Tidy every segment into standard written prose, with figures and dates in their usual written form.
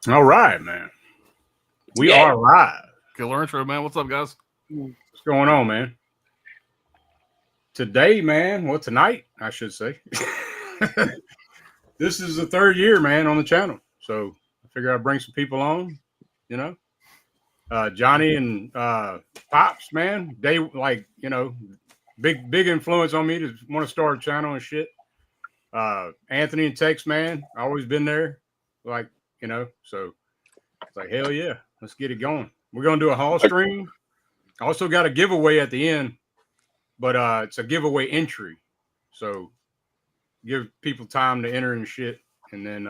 All right, man. We are live. Killer intro, man. What's up, guys? What's going on, man? Today, man. Well, tonight, I should say. This is the third year, man, on the channel. So I figure I'd bring some people on, you know. Johnny and Pops, man. They big influence on me to want to start a channel and shit. Anthony and Tex, man, always been there. Like, you know, so it's like, hell yeah, let's get it going. We're going to do a haul stream. I also got a giveaway at the end, but it's a giveaway entry. So give people time to enter and shit. And then,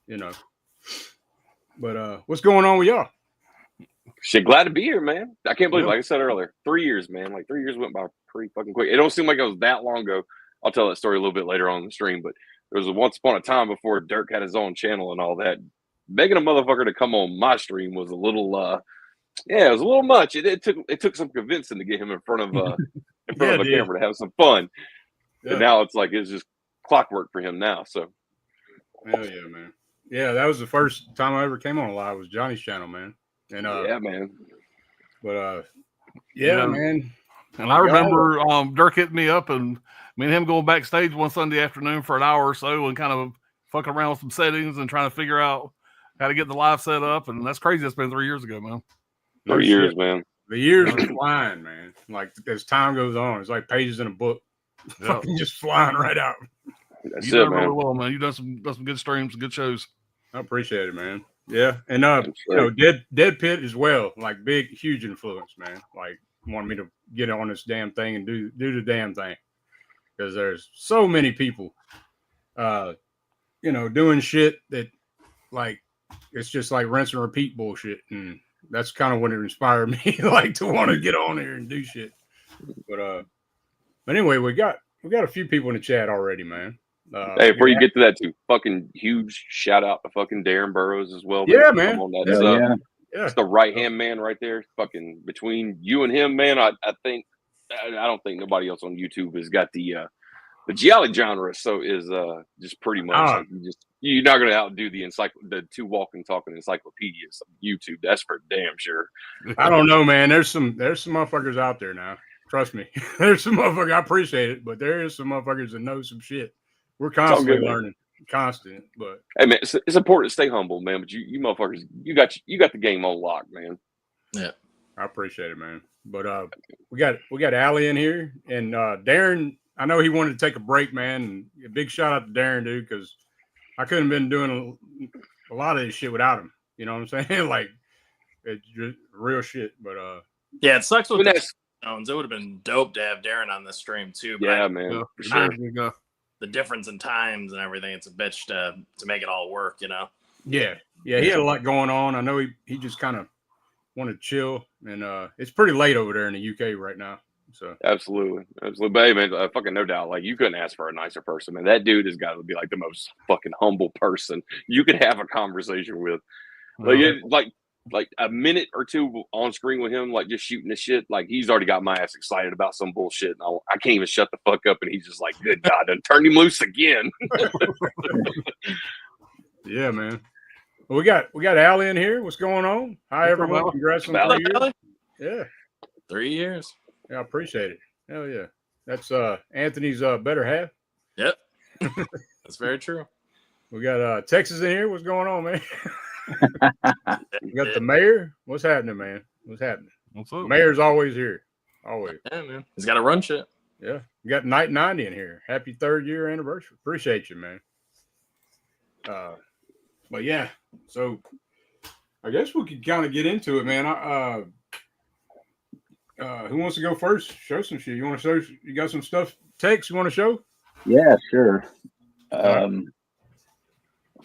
you know, but what's going on with y'all? Shit, glad to be here, man. I can't believe, like I said earlier, 3 years, man. Like 3 years went by pretty fucking quick. It don't seem like it was that long ago. I'll tell that story a little bit later on the stream, but there was a once upon a time before Dirk had his own channel and all that. Begging a motherfucker to come on my stream was a little, it was a little much. It took some convincing to get him in front of a camera to have some fun. Yeah. And now it's like it's just clockwork for him now. So, hell yeah, man. Yeah, that was the first time I ever came on live. Was Johnny's channel, man. And yeah, man. But yeah, man. And I remember Dirk hitting me up and me and him going backstage one Sunday afternoon for an hour or so and kind of fucking around with some settings and trying to figure out how to get the live set up. And that's crazy. That's been 3 years ago, man. 3 years, man. The years are flying, man. Like as time goes on, it's like pages in a book, fucking just flying right out. That's You it, done man. really well, man. You done some good streams, good shows. I appreciate it, man. Yeah, and That's you know, right. Dead Pit as well, like big, huge influence, man. Like wanted me to get on this damn thing and do the damn thing because there's so many people, you know, doing shit that like it's just like rinse and repeat bullshit, and that's kind of what it inspired me, like to want to get on here and do shit. But anyway, we got a few people in the chat already, man. Hey, before you get to that, too, fucking huge shout out to fucking Darren Burrows as well. Yeah, Come man. on, Yeah. That's the right hand man right there. Fucking between you and him, man. I don't think nobody else on YouTube has got the gialli genre. So is just pretty much like you're not gonna outdo the two walking talking encyclopedias of YouTube. That's for damn sure. I don't know, man. There's some motherfuckers out there now. Trust me. There's some motherfuckers. I appreciate it, but there is some motherfuckers that know some shit. We're constantly learning, constant. But hey, man, it's important to stay humble, man. But you motherfuckers, you got the game on lock, man. Yeah, I appreciate it, man. But we got Allie in here, and Darren. I know he wanted to take a break, man. And a big shout out to Darren, dude, because I couldn't have been doing a lot of this shit without him. You know what I'm saying? Like it's just real shit. But yeah, it sucks with the Stones. It would have been dope to have Darren on the stream too. But yeah, man, for sure. The difference in times and everything, it's a bitch to make it all work, you know. Yeah, he had a lot going on. I know he just kind of wanted to chill, and it's pretty late over there in the UK right now. So absolutely. But hey, man, fucking no doubt. Like you couldn't ask for a nicer person, man. That dude has got to be like the most fucking humble person you could have a conversation with. Like a minute or two on screen with him, like just shooting the shit. Like he's already got my ass excited about some bullshit. And I can't even shut the fuck up. And he's just like, good God, done turned him loose again. Yeah, man. Well, we got Allie in here. What's going on? Hi, everyone. Congrats on 3 years. Yeah. 3 years. Yeah, I appreciate it. Hell yeah. That's Anthony's better half. Yep. That's very true. We got Texas in here. What's going on, man? We got the mayor. What's happening, man? What's happening? What's up? Mayor's always here. Always. Yeah, man. He's got to run shit. Yeah. We got Night 90 in here. Happy 3rd year anniversary. Appreciate you, man. But yeah, so I guess we could kind of get into it, man. Who wants to go first? Show some shit. You want to show? You got some stuff? Tex, you want to show? Yeah, sure. Let's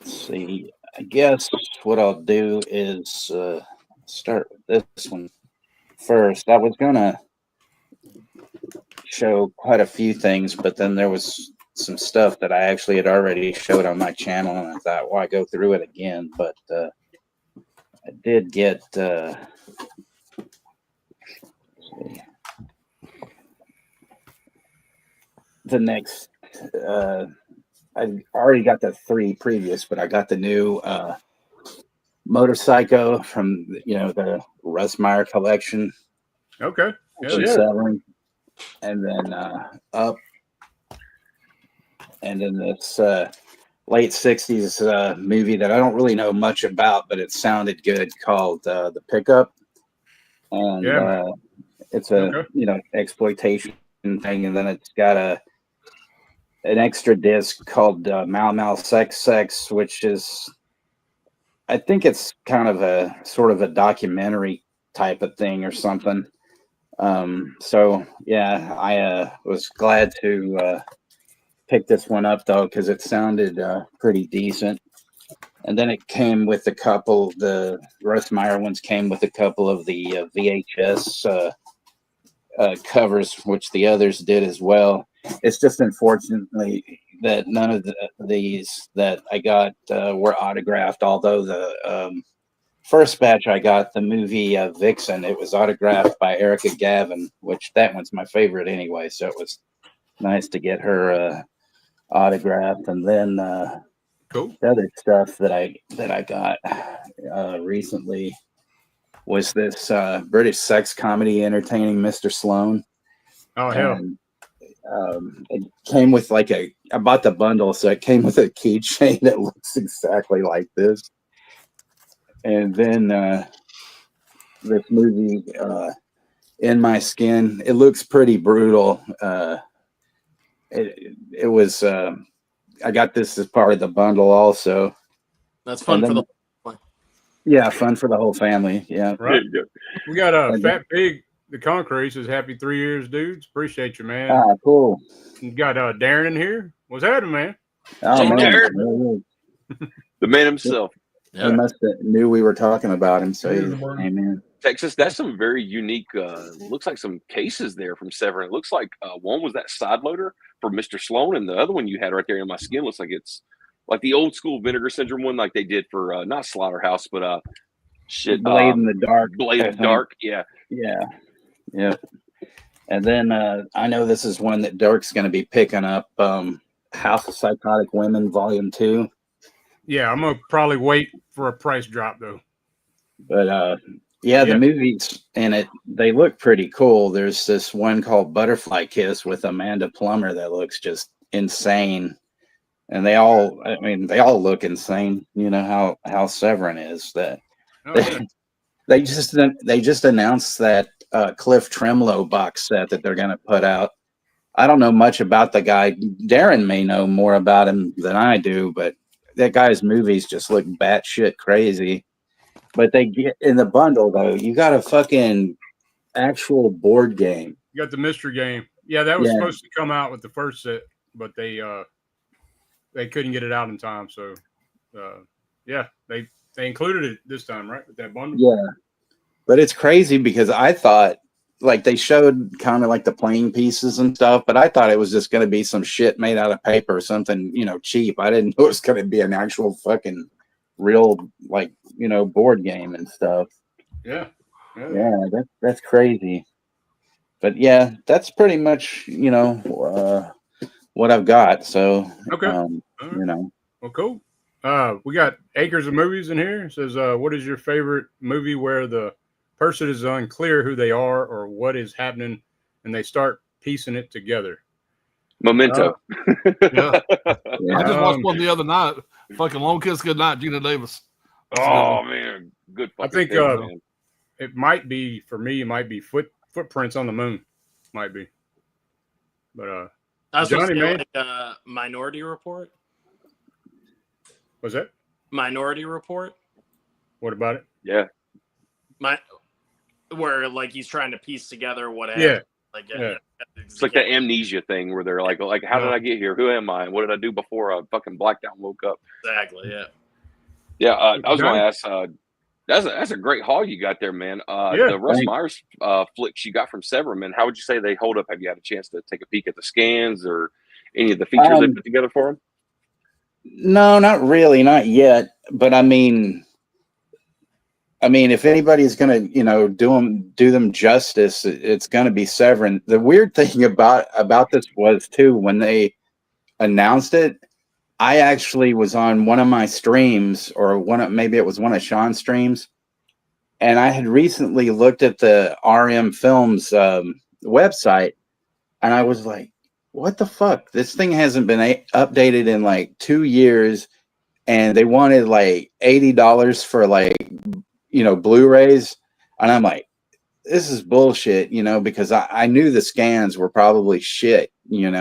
see. I guess what I'll do is start with this one first. I was gonna show quite a few things, but then there was some stuff that I actually had already showed on my channel, and I thought, why go through it again? But I did get the next. I already got the 3 previous, but I got the new motorcycle from the Russ Meyer collection. Okay. From Severin. And then Up. And then this late 60s movie that I don't really know much about, but it sounded good, called The Pickup. And it's a exploitation thing, and then it's got an extra disc called Mau Mau Sex, which is, I think it's kind of a sort of a documentary type of thing or something. So yeah, I was glad to pick this one up though, because it sounded pretty decent. And then it came with a couple, the Russ Meyer ones came with a couple of the VHS covers, which the others did as well. It's just unfortunately that none of these that I got were autographed, although the first batch I got, the movie Vixen, it was autographed by Erica Gavin, which that one's my favorite anyway, so it was nice to get her autographed. And then cool. The other stuff that I got recently was this British sex comedy, Entertaining Mr. Sloan. Oh, hell. And, it came with I bought the bundle, so it came with a keychain that looks exactly like this. And then this movie, In My Skin. It looks pretty brutal. It was. I got this as part of the bundle also. That's fun for the. Yeah, fun for the whole family. Yeah, Right. There you We got a Fat Pig. The Concrete says happy 3 years, dudes. Appreciate you, man. Ah, cool. You got Darren in here. What's happening, man? Oh Jake man, Darren. The man himself. he must have knew we were talking about him, so he Yeah. came in. Texas, that's some very unique. Looks like some cases there from Severin. It looks like one was that side loader for Mr. Sloan, and the other one you had right there in My Skin looks like it's like the old school Vinegar Syndrome one, like they did for not Slaughterhouse, but Blade in the Dark. Blade in the Dark. Yeah. Yeah. And then I know this is one that Dirk's going to be picking up. House of Psychotic Women, Volume 2. Yeah, I'm gonna probably wait for a price drop though. But the movies in it, they look pretty cool. There's this one called Butterfly Kiss with Amanda Plummer that looks just insane. And they all look insane. You know how Severin is. That they just announced that Cliff Tremolo box set that they're going to put out. I don't know much about the guy. Darren may know more about him than I do, but that guy's movies just look batshit crazy. But they get in the bundle though. You got a fucking actual board game. You got the mystery game. Yeah, that was supposed to come out with the first set, but they couldn't get it out in time. So they included it this time, right? With that bundle. Yeah. But it's crazy because I thought like they showed kind of like the playing pieces and stuff, but I thought it was just going to be some shit made out of paper or something, cheap. I didn't know it was going to be an actual fucking real, like, board game and stuff. Yeah. That's crazy. But yeah, that's pretty much, what I've got. So, okay. Well, cool. We got Acres of Movies in here. It says, what is your favorite movie where the person is unclear who they are or what is happening and they start piecing it together? Memento. Yeah. I just watched one the other night. Fucking Long Kiss Goodnight, Gina Davis. Oh man, good. I think it might be for me. It might be Footprints on the Moon. Might be. But I was Johnny, man, man. Minority Report. Was that Minority Report? What about it? Yeah. Where like he's trying to piece together what happened. Yeah. It's like that amnesia thing where they're like, how did I get here? Who am I? And what did I do before I fucking blacked out and woke up? Exactly. Yeah. Yeah. I was going to ask. That's a great haul you got there, man. The Russ Myers flicks you got from Severin, man. How would you say they hold up? Have you had a chance to take a peek at the scans or any of the features they put together for them? No, not really, not yet. But I mean, if anybody's gonna, do them justice, it's gonna be Severin. The weird thing about this was too, when they announced it, I actually was on one of my streams, or maybe it was one of Sean's streams, and I had recently looked at the RM Films website, and I was like, "What the fuck? This thing hasn't been updated in like 2 years." And they wanted like $80 for like, Blu-rays. And I'm like, this is bullshit, because I knew the scans were probably shit, even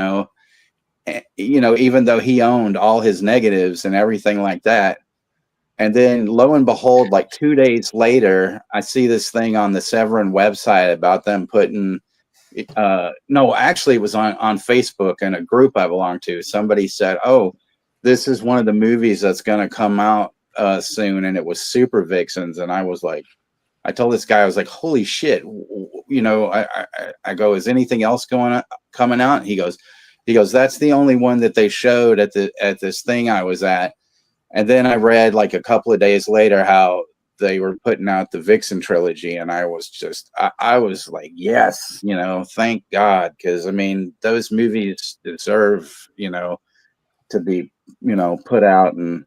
though he owned all his negatives and everything like that. And then lo and behold, like 2 days later, I see this thing on the Severin website about them putting, no, actually it was on Facebook in a group I belong to. Somebody said, oh, this is one of the movies that's going to come out soon. And it was Super Vixens. And I was like, I told this guy, I was like, holy shit. I go, is anything else coming out? He goes, that's the only one that they showed at this thing I was at. And then I read like a couple of days later how they were putting out the Vixen trilogy. And I was just, I was like, yes, thank God. Cause those movies deserve, to be, put out and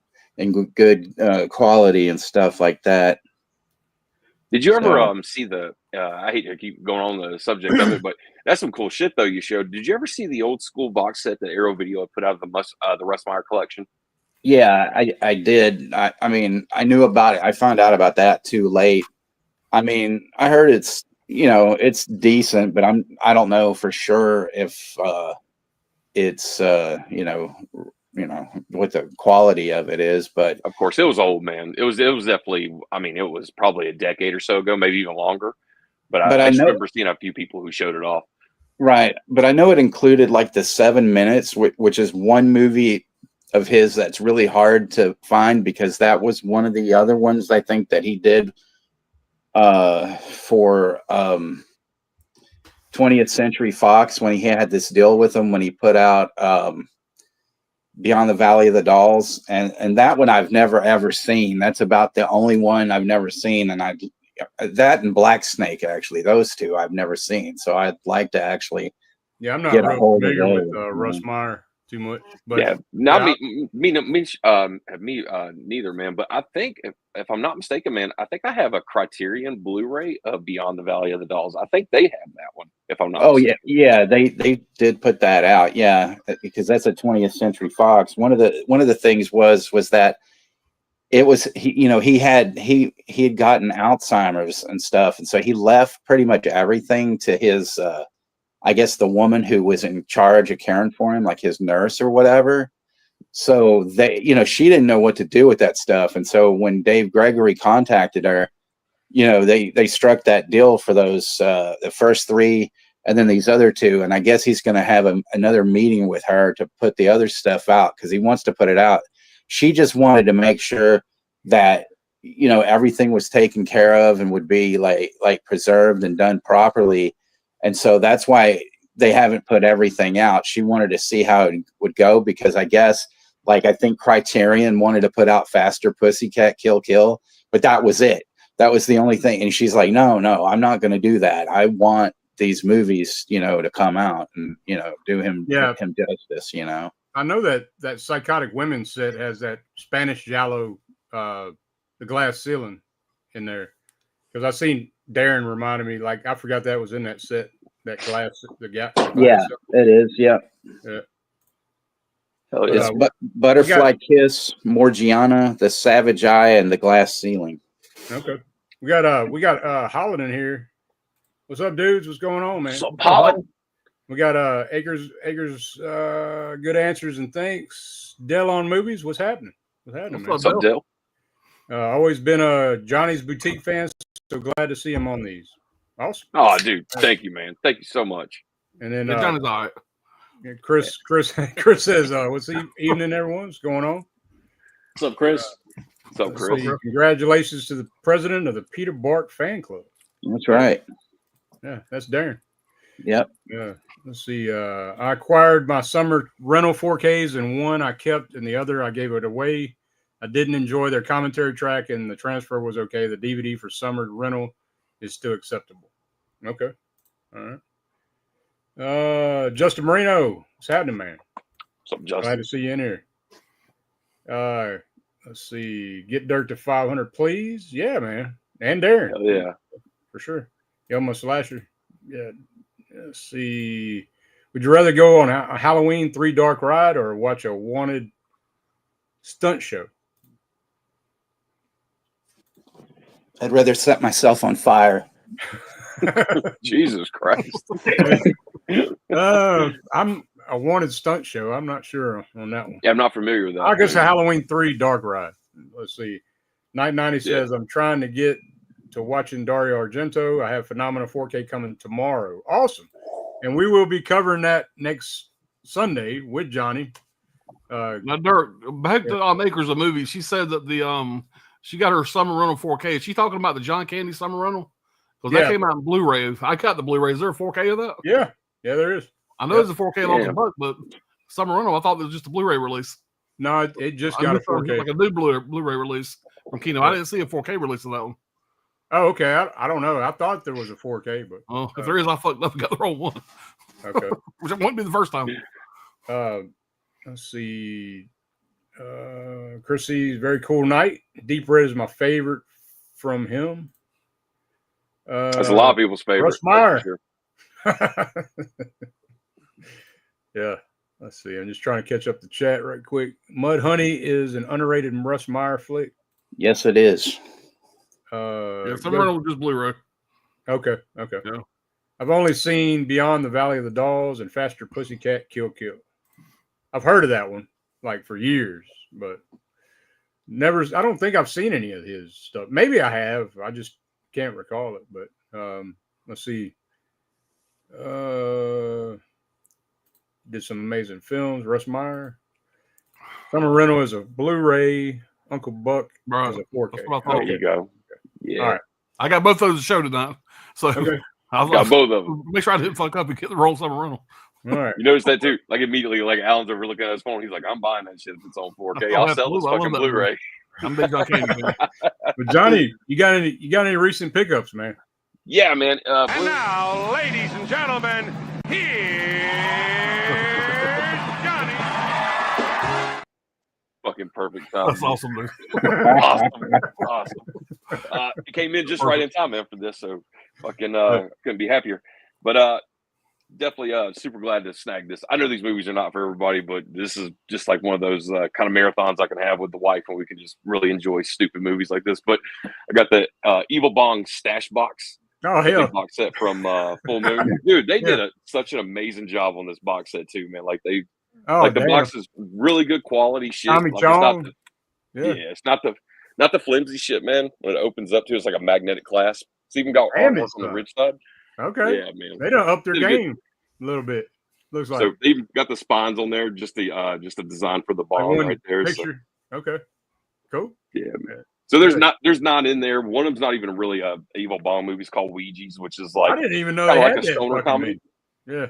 good quality and stuff like that. Did you ever see the? I hate to keep going on the subject of it, but that's some cool shit though you showed. Did you ever see the old school box set that Arrow Video had put out of the Russ Meyer collection? Yeah, I did. I knew about it. I found out about that too late. I heard it's you know, it's decent, but I don't know for sure if it's you know what the quality of it is. But of course, it was old, man. It was definitely. I mean, it was probably a decade or so ago, maybe even longer. But I I just know, remember seeing a few people who showed it off. right? But I know it included like the 7 minutes, which is one movie of his that's really hard to find because that was one of the other ones I think that he did for 20th Century Fox when he had this deal with them when he put out Beyond the Valley of the Dolls, and that one I've never ever seen. That's about the only one I've never seen, and that and Black Snake, actually, those two I've never seen. So I'd like to actually Yeah, I'm not get a real hold of familiar with those. Russ Meyer too much, but Yeah, not yeah, me neither, man. But I think if I'm not mistaken, man, I think I have a Criterion Blu-ray of Beyond the Valley of the Dolls. I think they have that one. If I'm not Oh yeah, mistaken. yeah, they did put that out, yeah, because that's a 20th Century Fox. One of the things was that it was he had gotten Alzheimer's and stuff, and so he left pretty much everything to his I guess the woman who was in charge of caring for him, like his nurse or whatever. So she didn't know what to do with that stuff, and so when Dave Gregory contacted her, they struck that deal for those the first 3 and then these other 2, and I guess he's going to have another meeting with her to put the other stuff out because he wants to put it out. She just wanted to make sure that everything was taken care of and would be like preserved and done properly, and so that's why they haven't put everything out. She wanted to see how it would go because I guess I think Criterion wanted to put out Faster Pussycat Kill Kill, but that was it. That was the only thing. And she's like, no, I'm not going to do that. I want these movies, to come out and, do him justice, I know that Psychotic Women set has that Spanish giallo, the glass ceiling in there. Because I seen Darren reminded me, I forgot that was in that set, that glass, the glass yeah, ceiling. it is. Yeah. Yeah. It's Butterfly Kiss, Morgiana, The Savage Eye, and The Glass Ceiling. Okay. We got Holland in here. What's up, dudes? What's going on, man? What's up, Holland? We got Acres good answers and thanks. Dell on movies. What's happening? What's up, Dell? Always been a Johnny's Boutique fan, so glad to see him on these. Awesome. Oh, dude, thank you, man. Thank you so much. And then Johnny's all right. Chris says, "What's the evening, everyone? What's going on?" What's up, Chris? What's up, Chris? Congratulations to the president of the Peter Bark fan club. That's right. Yeah, that's Darren. Yep. Yeah. Let's see. I acquired my summer rental 4Ks, and one I kept, and the other I gave it away. I didn't enjoy their commentary track, and the transfer was okay. The DVD for summer rental is still acceptable. Okay. All right. Justin Marino, what's happening, man? What's up, Justin? Glad to see you in here. Let's see. Get Dirt to 500, please. Yeah, man. And Darren. Hell yeah. For sure. Yelma Slasher. Yeah. Let's see. Would you rather go on a Halloween 3 dark ride or watch a wanted stunt show? I'd rather set myself on fire. Jesus Christ. I'm a wanted stunt show. I'm not sure on that one. Yeah, I'm not familiar with that. I guess a Halloween 3 dark ride. Let's see. Night 90 says, I'm trying to get to watching Dario Argento. I have Phenomena 4K coming tomorrow. Awesome. And we will be covering that next Sunday with Johnny. Now, Dirk, back to Makers of Movies. She said that she got her summer rental 4K. Is she talking about the John Candy summer rental? Because that came out in Blu-ray. I got the Blu-ray. Is there a 4K of that? Yeah, there is. I know there's a 4K on the book, but summer rental, I thought it was just a Blu-ray release. No, it just got a 4K. Like a new Blu-ray release from Kino. I didn't see a 4K release of that one. Oh, okay. I don't know. I thought there was a 4K, but if there is, I fucked up and got the wrong one. Okay. Which won't be the first time. Let's see. Chrissy's Very Cool Night. Deep Red is my favorite from him. That's a lot of people's favorite. Russ Meyer. Sure. Yeah. Let's see. I'm just trying to catch up the chat right quick. Mud Honey is an underrated Russ Meyer flick. Yes, it is. Some rental just Blu-ray. Okay. Yeah. I've only seen Beyond the Valley of the Dolls and Faster Pussycat Kill Kill. I've heard of that one like for years, but never. I don't think I've seen any of his stuff. Maybe I have. I just can't recall it. But let's see. Did some amazing films. Russ Meyer. Summer Rental is a Blu-ray. Uncle Buck is a 4K. That's what I thought. There you go. Yeah. All right. I got both of those to show tonight. So Okay. I was Got like, both of them. make sure I didn't fuck up and get the roll Summer Rental. All right. You notice that too? Like immediately, like Alan's over looking at his phone. He's like, "I'm buying that shit if it's on 4K. I'll sell this absolutely. I love fucking that Blu-ray." I'm a big John Candy fan. But Johnny, you got any recent pickups, man? Yeah, man. And now, ladies and gentlemen, here's Johnny. Fucking perfect time. That's awesome, dude. Awesome. It came in just right in time, man, for this. So fucking couldn't be happier. But definitely super glad to snag this. I know these movies are not for everybody, but this is just like one of those kind of marathons I can have with the wife when we can just really enjoy stupid movies like this. But I got the Evil Bong stash box. Oh hell, box set from Full Moon. Dude, they did such an amazing job on this box set too, man. Like the box is really good quality shit. Tommy like, Chong. It's not the flimsy shit, man. When it opens up to it's like a magnetic clasp. It's even got artwork on the rich side. Okay. Yeah, man. They done up their It's game a little bit. Looks like. So they even got the spines on there, just the design for the bong right there. Picture. So. Okay. Cool. Yeah, man. So there's not in there. One of them's not even really a evil Bong movie. It's called Ouija's, which is like I didn't even know they like had a stoner comedy. Yeah.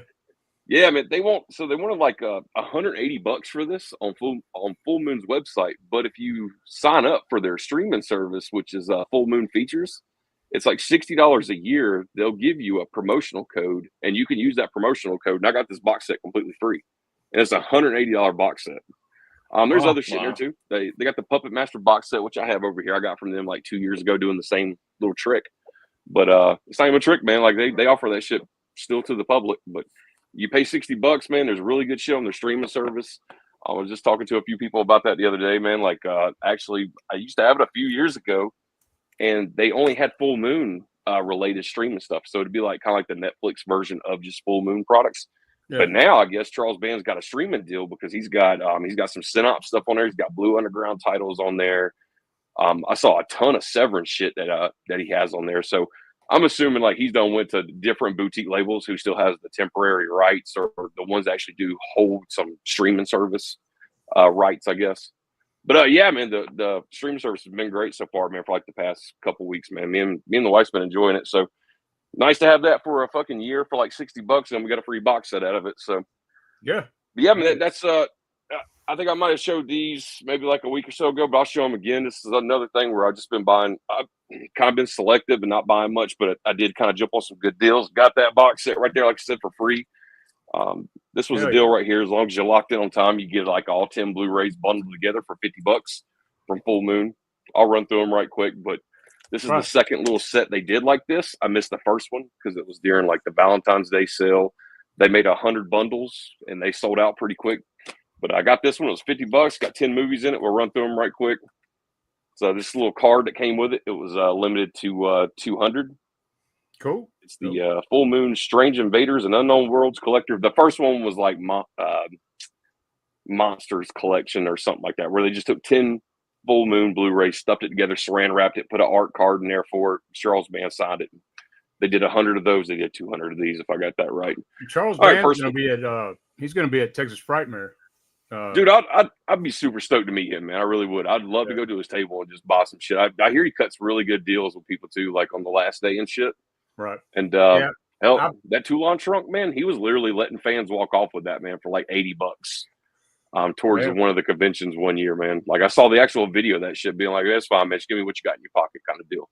Yeah, man. They wanted like $180 for this on Full Moon's website. But if you sign up for their streaming service, which is Full Moon Features, it's like $60 a year. They'll give you a promotional code, and you can use that promotional code. And I got this box set completely free, and it's a $180 box set. There's other shit in there too. They got the Puppet Master box set, which I have over here. I got from them like 2 years ago, doing the same little trick. But it's not even a trick, man. Like they offer that shit still to the public. But you pay $60, man. There's really good shit on their streaming service. I was just talking to a few people about that the other day, man. Like actually, I used to have it a few years ago, and they only had Full Moon related streaming stuff. So it'd be like kind of like the Netflix version of just Full Moon products. Yeah. But now I guess Charles Band's got a streaming deal because he's got some Synop stuff on there. He's got Blue Underground titles on there. I saw a ton of Severin shit that he has on there. So I'm assuming like he's went to different boutique labels who still has the temporary rights or the ones that actually do hold some streaming service rights, I guess. But yeah, man, the streaming service has been great so far, man, for like the past couple weeks, man. Me and the wife's been enjoying it. So nice to have that for a fucking year for like $60, and we got a free box set out of it. So yeah, but yeah, man, that's I think I might have showed these maybe like a week or so ago, but I'll show them again. This is another thing where I've just been buying. I've kind of been selective and not buying much, but I did kind of jump on some good deals. Got that box set right there, like I said, for free. This was a deal right here. As long as you're locked in on time, you get like all 10 Blu-rays bundled together for $50 from Full Moon. I'll run through them right quick, but this is the second little set they did like this. I missed the first one because it was during like the Valentine's Day sale. They made 100 bundles and they sold out pretty quick. But I got this one. It was $50. Got 10 movies in it. We'll run through them right quick. So this little card that came with it, it was limited to 200. Cool. It's the Full Moon Strange Invaders and Unknown Worlds Collector. The first one was like Monsters Collection or something like that, where they just took 10 Full Moon Blu-rays, stuffed it together, saran wrapped it, put an art card in there for it. Charles Band signed it. They did 100 of those. They did 200 of these, if I got that right. Charles Band's going to be at he's going to be at Texas Frightmare. Dude, I'd be super stoked to meet him, man. I really would. I'd love to go to his table and just buy some shit. I hear he cuts really good deals with people too, like on the last day and shit. Right. And hell, that Toulon trunk, man, he was literally letting fans walk off with that, man, for like $80. Towards one of the conventions one year, man. Like I saw the actual video of that shit being like, that's fine, man. Just give me what you got in your pocket kind of deal.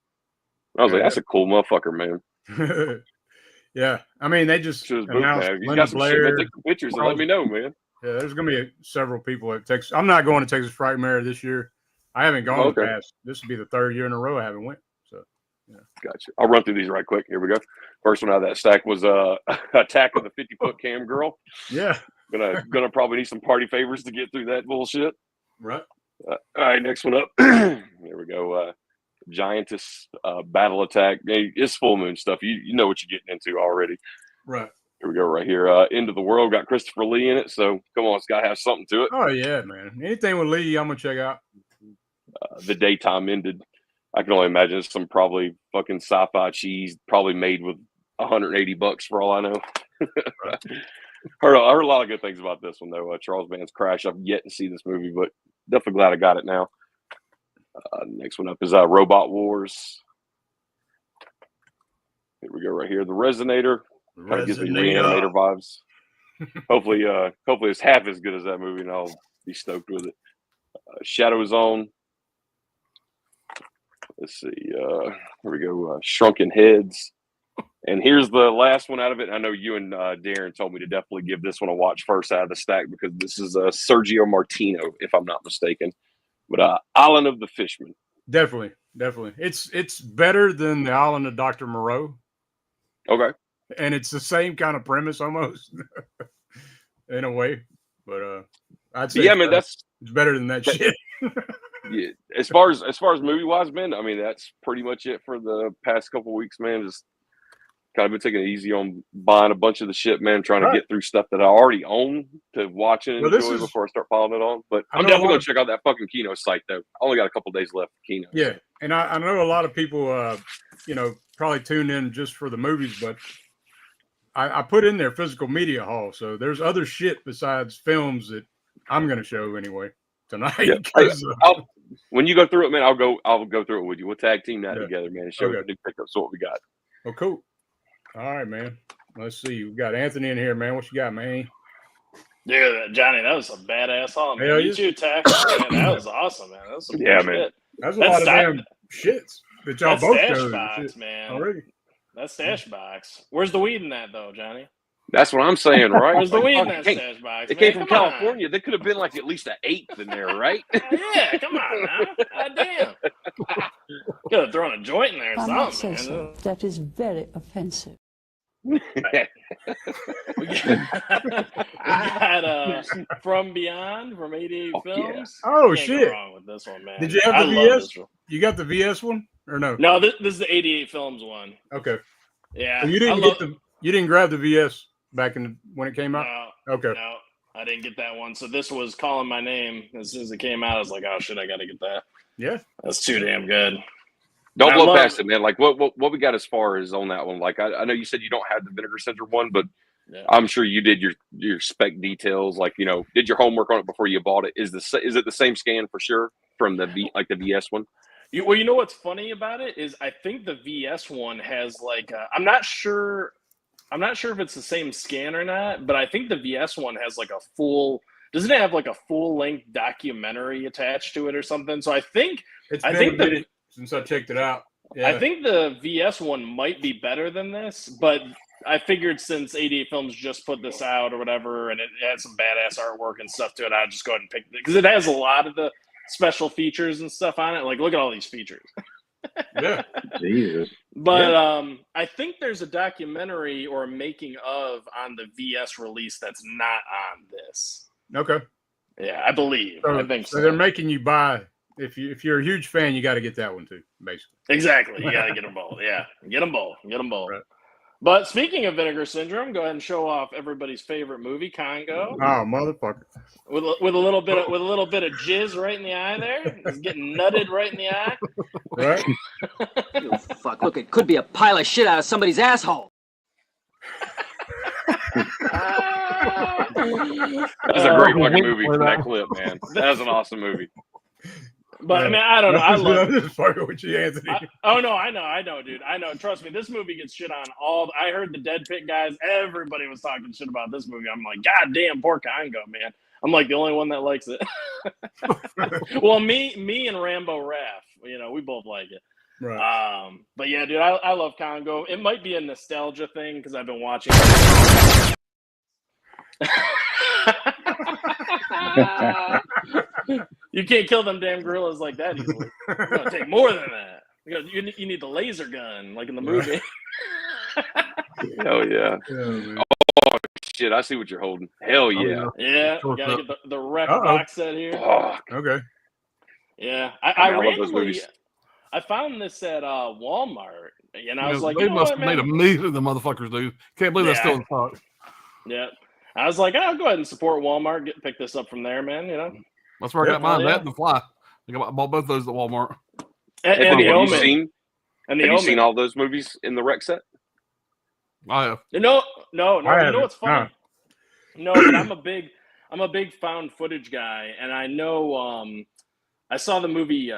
And I was like, that's a cool motherfucker, man. Yeah. I mean, they just announced He's got some shit, man. Take some pictures and let me know, man. Yeah, there's going to be several people at Texas. I'm not going to Texas Frightmare this year. I haven't gone past. This will be the third year in a row I haven't went. So, yeah. Gotcha. I'll run through these right quick. Here we go. First one out of that stack was Attack of the 50-Foot Cam Girl. Yeah. Gonna probably need some party favors to get through that bullshit. Right. All right, next one up. There we go. giantess battle attack. It's full moon stuff. You know what you're getting into already. Right. Here we go right here. End of the World got Christopher Lee in it. So come on, it's got to have something to it. Oh, yeah, man. Anything with Lee, I'm going to check out. The Daytime Ended. I can only imagine it's some probably fucking sci-fi cheese, probably made with $180 for all I know. Heard a lot of good things about this one, though. Charles Band's Crash. I've yet to see this movie, but definitely glad I got it now. Next one up is Robot Wars. Here we go right here. The Resonator. Kind of gives me Reanimator vibes. Hopefully it's half as good as that movie, and I'll be stoked with it. Shadow Zone. Let's see. Here we go. Shrunken Heads. And here's the last one out of it. I know you and Darren told me to definitely give this one a watch first out of the stack because this is Sergio Martino, if I'm not mistaken. But Island of the Fishman. Definitely. It's better than the Island of Dr. Moreau. Okay. And it's the same kind of premise almost, in a way. But I'd say it's better than that shit. Yeah. As far as movie wise, man, I mean that's pretty much it for the past couple of weeks, man. Just kind of been taking it easy on buying a bunch of the shit, man. Trying to get through stuff that I already own to watch and enjoy before I start piling it on. But I'm definitely going to check out that fucking Kino site, though. I only got a couple days left for Kino. Yeah, and I know a lot of people, probably tune in just for the movies, but I put in their physical media hall, so there's other shit besides films that I'm going to show anyway tonight. Yeah. When you go through it, man, I'll go through it with you. We'll tag team that together, man, and show you the new pickups. What we got. Oh, cool. All right, man. Let's see. We got Anthony in here, man. What you got, man? Yeah, Johnny, that was a badass haul, man. You too, Tax. Man, that was awesome, man. That was some man. Shit. That's a lot of damn shits that y'all both showed. Box, man. Already. That stash box. Where's the weed in that, though, Johnny? That's what I'm saying, right? Where's the weed in that stash box? It came from California. There could have been like at least an eighth in there, right? Yeah, come on now. God damn. Could have thrown a joint in there or something. So. That is very offensive. we got From Beyond from 88 Films. Yeah. Oh, shit. Wrong with this one, man. Did you have the VS? You got the VS one or no? No, this is the 88 Films one. Okay. Yeah. So you didn't grab the VS back when it came out? No. Okay. No, I didn't get that one. So this was calling my name as soon as it came out. I was like, oh shit, I gotta get that. Yeah. That's too damn good. Don't blow past it, man. Like what we got as far as on that one. Like I know you said you don't have the Vinegar Syndrome one, but I'm sure you did your spec details. Like did your homework on it before you bought it. Is it the same scan for sure from the VS one? Well, you know what's funny about it is I think the VS one has like I'm not sure if it's the same scan or not, but I think the VS one has like doesn't it have like a full length documentary attached to it or something? So I think since I checked it out. Yeah. I think the VS one might be better than this, but I figured since 88 Films just put this out or whatever, and it had some badass artwork and stuff to it, I'd just go ahead and pick it because it has a lot of the special features and stuff on it. Like, look at all these features. Yeah, Jesus. But I think there's a documentary or a making of on the VS release that's not on this. Okay. Yeah, I believe. I think so. So they're making you buy. If you're a huge fan, you got to get that one too, basically. Exactly. You got to get them both. Yeah, get them both. Right. But speaking of Vinegar Syndrome, go ahead and show off everybody's favorite movie, Congo. Oh, motherfucker! With a little bit of jizz right in the eye there. It's getting nutted right in the eye. Right. Oh, fuck! Look, it could be a pile of shit out of somebody's asshole. That's a great fucking movie for that clip, man. That's an awesome movie. But I mean, I don't know. I love this fucking with you, Anthony. I know, dude. I know. Trust me, this movie gets shit on all. I heard the Dead Pit guys. Everybody was talking shit about this movie. I'm like, God damn, poor Congo, man. I'm like the only one that likes it. Well, me and Rambo Raff, we both like it. Right. But yeah, dude, I love Congo. It might be a nostalgia thing because I've been watching. You can't kill them damn gorillas like that easily. It's gonna take more than that. You need the laser gun, like in the movie. Hell yeah. Oh shit! I see what you're holding. Hell yeah. Yeah, you gotta get the rec box set here. Oh, okay. Yeah, I love those movies. I found this at Walmart, and I was like, they you know must what, have made a man? million of the motherfuckers, dude. Can't believe that's still in stock. Yeah. I was like, I'll go ahead and support Walmart. Pick this up from there, man. You know. That's where I got mine. That and the Fly. I bought both those at Walmart. And the Omen. Have you seen all those movies in the rec set? I have. No. You know what's funny? No, but I'm a big found footage guy, and I know I saw the movie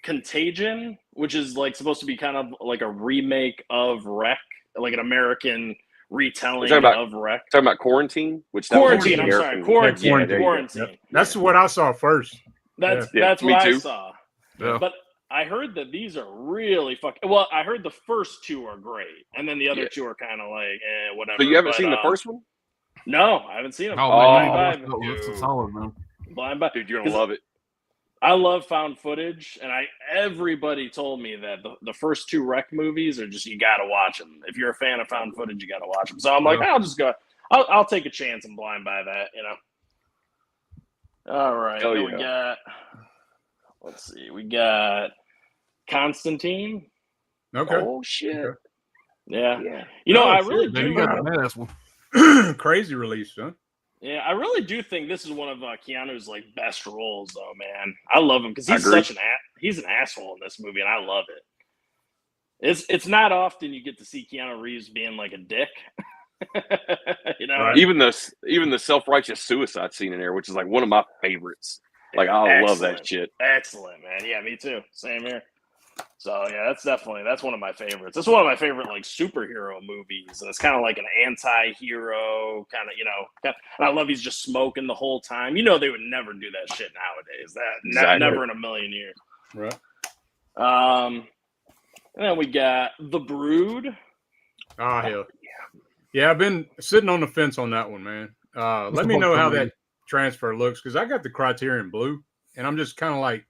Contagion, which is like supposed to be kind of like a remake of Wreck, like an American retelling of Wreck. Talking about Quarantine, Quarantine. I'm sorry, Quarantine. Yeah, Quarantine. Yep. That's what I saw first. That's what I saw. Yeah. But I heard that these are really fucking. Well, I heard the first two are great, and then the other two are kind of like whatever. So you haven't seen the first one? No, I haven't seen it. It's solid, man. Blind Buy. Dude, you're gonna love it. I love found footage, and everybody told me that the first two Wreck movies are just, you gotta watch them. If you're a fan of found footage, you gotta watch them. So I'm like, I'll just go. I'll take a chance and blind buy that, you know. All right, then we got. Let's see, we got Constantine. Okay. Oh shit. Okay. Yeah. You know, I really do. You got the badass one. Crazy release, huh? Yeah, I really do think this is one of Keanu's like best roles, though, man. I love him because he's an asshole in this movie, and I love it. It's not often you get to see Keanu Reeves being like a dick. You know, right. Even the self-righteous suicide scene in there, which is like one of my favorites. Like I love that shit. Excellent, man. Yeah, me too. Same here. So yeah, that's one of my favorites. It's one of my favorite like superhero movies, and it's kind of like an anti-hero kind of, you know. And I love he's just smoking the whole time. You know, they would never do that shit nowadays. Never in a million years. Right. And then we got The Brood. Oh hell yeah! I've been sitting on the fence on that one, man. Let me know how that transfer looks, because I got the Criterion Blue, and I'm just kind of like,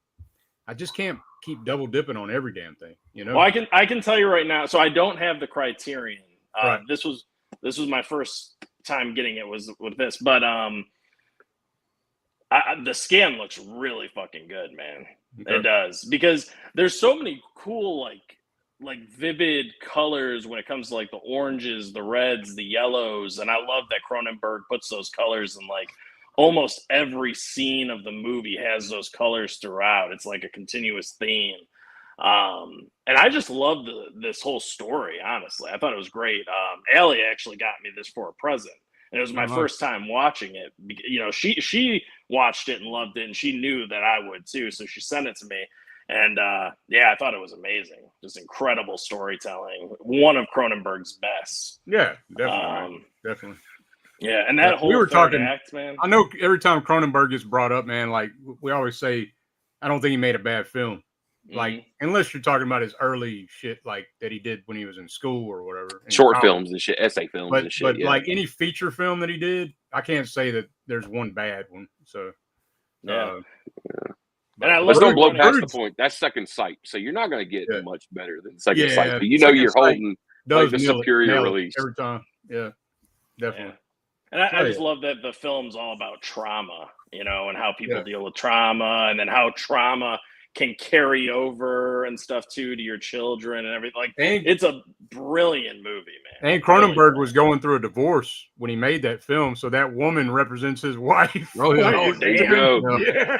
I just can't keep double dipping on every damn thing, you know. Well, I can tell you right now. So I don't have the Criterion. Right. This was my first time getting it was with this, but the scan looks really fucking good, man. Okay. It does, because there's so many cool like vivid colors when it comes to like the oranges, the reds, the yellows, and I love that Cronenberg puts those colors in like almost every scene of the movie has those colors throughout. It's like a continuous theme. And I just love this whole story, honestly. I thought it was great. Allie actually got me this for a present, and it was my first time watching it. You know, she watched it and loved it, and she knew that I would too, so she sent it to me. And I thought it was amazing. Just incredible storytelling. One of Cronenberg's best. Yeah, definitely. Definitely. Yeah, and that whole act, man. I know every time Cronenberg gets brought up, man, like we always say, I don't think he made a bad film. Like, unless you're talking about his early shit, like that he did when he was in school or whatever. Short films and shit, essay films and shit. But like any feature film that he did, I can't say that there's one bad one. So, and let's don't blow past the point. That's Second Sight, so you're not going to get much better than Second Sight. But you know you're holding like the superior release every time. Yeah, definitely. Yeah. And I just love that the film's all about trauma, you know, and how people deal with trauma, and then how trauma can carry over and stuff too to your children and everything. Like, it's a brilliant movie, man. And Cronenberg was going through a divorce when he made that film, so that woman represents his wife. Oh, yeah. Oh, damn. Yeah.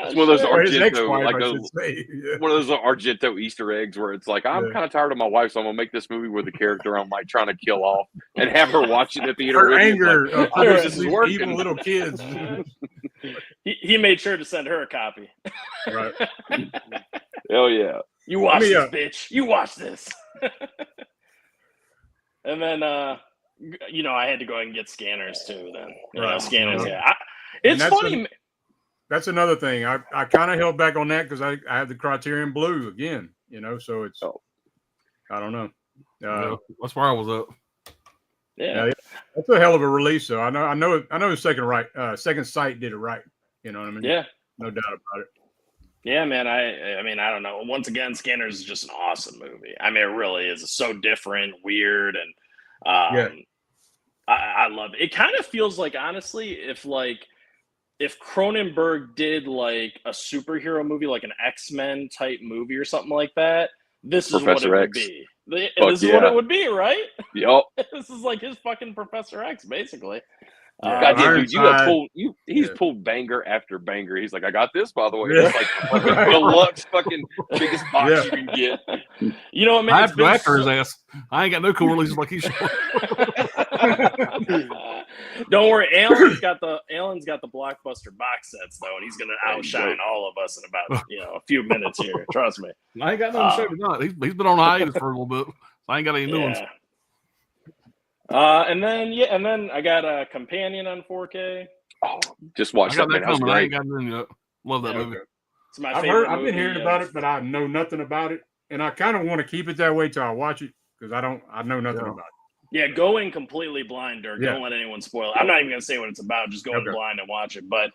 It's one of those Argento, one of those Argento Easter eggs where it's like, I'm kind of tired of my wife, so I'm gonna make this movie where the character I'm like trying to kill off and have her watch it at the theater. Her anger, like, this is working. Evil little kids. He made sure to send her a copy. Right. Hell yeah. You watch this, bitch. You watch this. And then, you know, I had to go ahead and get scanners too. Then, you know, scanners. Yeah, it's funny. That's another thing. I kind of held back on that because I have the Criterion Blue again, you know, so it's, I don't know. That's where I was up. Yeah, that's a hell of a release, though. I know Second Sight did it right. You know what I mean? Yeah. No doubt about it. Yeah, man. I mean, I don't know. Once again, Scanners is just an awesome movie. I mean, it really is. It's so different, weird, and I love it. It kind of feels like, honestly, if like if Cronenberg did like a superhero movie, like an X-Men type movie or something like that, this is Professor what it X. would be. This is what it would be, right? Yup. This is like his fucking Professor X, basically. Goddamn, dude, he's pulled banger after banger. He's like, I got this, by the way. It's like the fucking deluxe fucking biggest box you can get. You know what, man? I have to go after his ass. I ain't got no cool releases like he's showing. Don't worry, Alan's got the blockbuster box sets though, and he's gonna outshine all of us in about a few minutes here. Trust me. I ain't got nothing to show tonight. He's been on hiatus for a little bit. So I ain't got any new ones. And then I got a Companion on 4K. Oh, just watch that, man. That was great. I ain't got nothing yet. Love that movie. It's my favorite. I've been hearing about it, but I know nothing about it, and I kind of want to keep it that way till I watch it because I know nothing about it. Yeah, going completely blind, Dirk. Don't let anyone spoil it. I'm not even gonna say what it's about. Just go in blind and watch it. But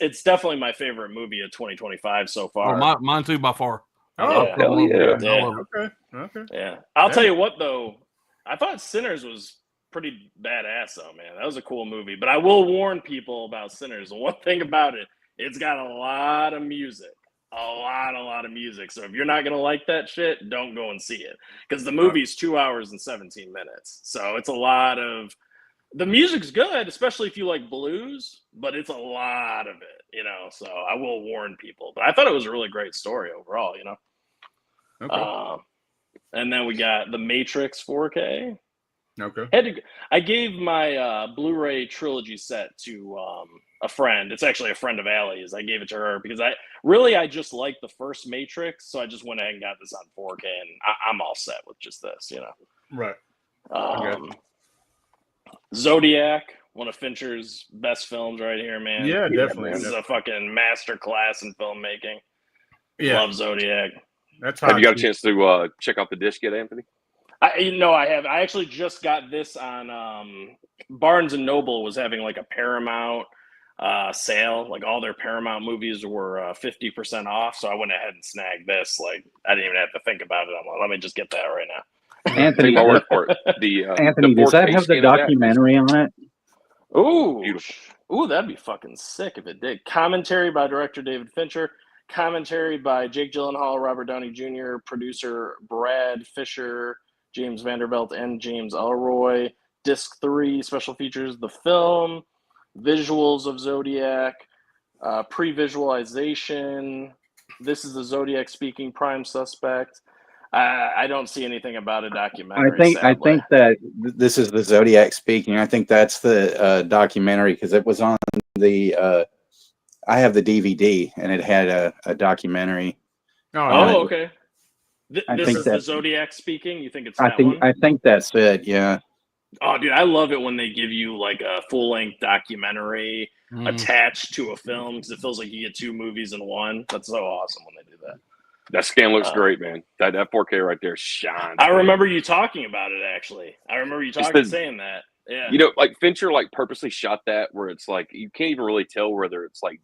it's definitely my favorite movie of 2025 so far. Oh, mine too, by far. Oh, hell yeah. Okay. Yeah. I'll tell you what though. I thought Sinners was pretty badass though, man. That was a cool movie. But I will warn people about Sinners. One thing about it, it's got a lot of music. A lot of music. So if you're not gonna like that shit, don't go and see it. Because the movie's 2 hours and 17 minutes. So it's a lot of the music's good, especially if you like blues, but it's a lot of it, So I will warn people. But I thought it was a really great story overall, Okay. And then we got The Matrix 4K. Okay. I gave my Blu-ray trilogy set to a friend. It's actually a friend of Allie's. I gave it to her because I just liked the first Matrix, so I just went ahead and got this on 4K, and I'm all set with just this, Right. Zodiac, one of Fincher's best films right here, man. Yeah, definitely. This is a fucking master class in filmmaking. Yeah. Love Zodiac. Have you got a chance to check out the disc yet, Anthony? I have. I actually just got this on Barnes and Noble was having like a Paramount sale. Like all their Paramount movies were 50% off. So I went ahead and snagged this. Like I didn't even have to think about it. I'm like, let me just get that right now. Anthony, my word for it. Anthony, does that have the documentary on it? Ooh, that'd be fucking sick if it did. Commentary by director David Fincher. Commentary by Jake Gyllenhaal, Robert Downey Jr., producer Brad Fisher, James Vanderbilt, and James Ellroy. Disc 3, special features the film, visuals of Zodiac, pre-visualization. This is the Zodiac speaking prime suspect. I don't see anything about a documentary. I think that this is the Zodiac speaking. I think that's the documentary because it was on the. I have the DVD and it had a documentary. Oh, okay. This is the Zodiac speaking. You think it's that one? I think that's it. Yeah. Oh, dude, I love it when they give you like a full-length documentary attached to a film because it feels like you get two movies in one. That's so awesome when they do that. That scan looks great, man. That 4K right there shines. I remember you talking about it, actually. I remember you saying that. Yeah. Like Fincher, like purposely shot that where it's like you can't even really tell whether it's like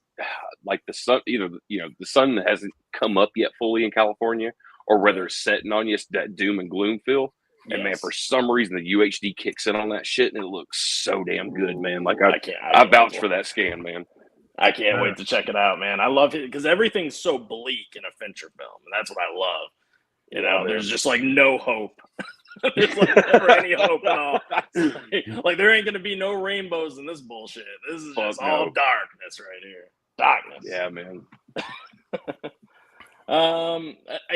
the sun, either the sun hasn't come up yet fully in California, or whether it's setting on you. It's that doom and gloom feel. And man, for some reason the UHD kicks in on that shit, and it looks so damn good, man. Like I vouch for that scan, man. I can't wait to check it out, man. I love it because everything's so bleak in a Fincher film, and that's what I love. There's just like no hope. There's like never any hope at all. Like there ain't gonna be no rainbows in this bullshit. This is just all darkness right here. Darkness. Yeah, man.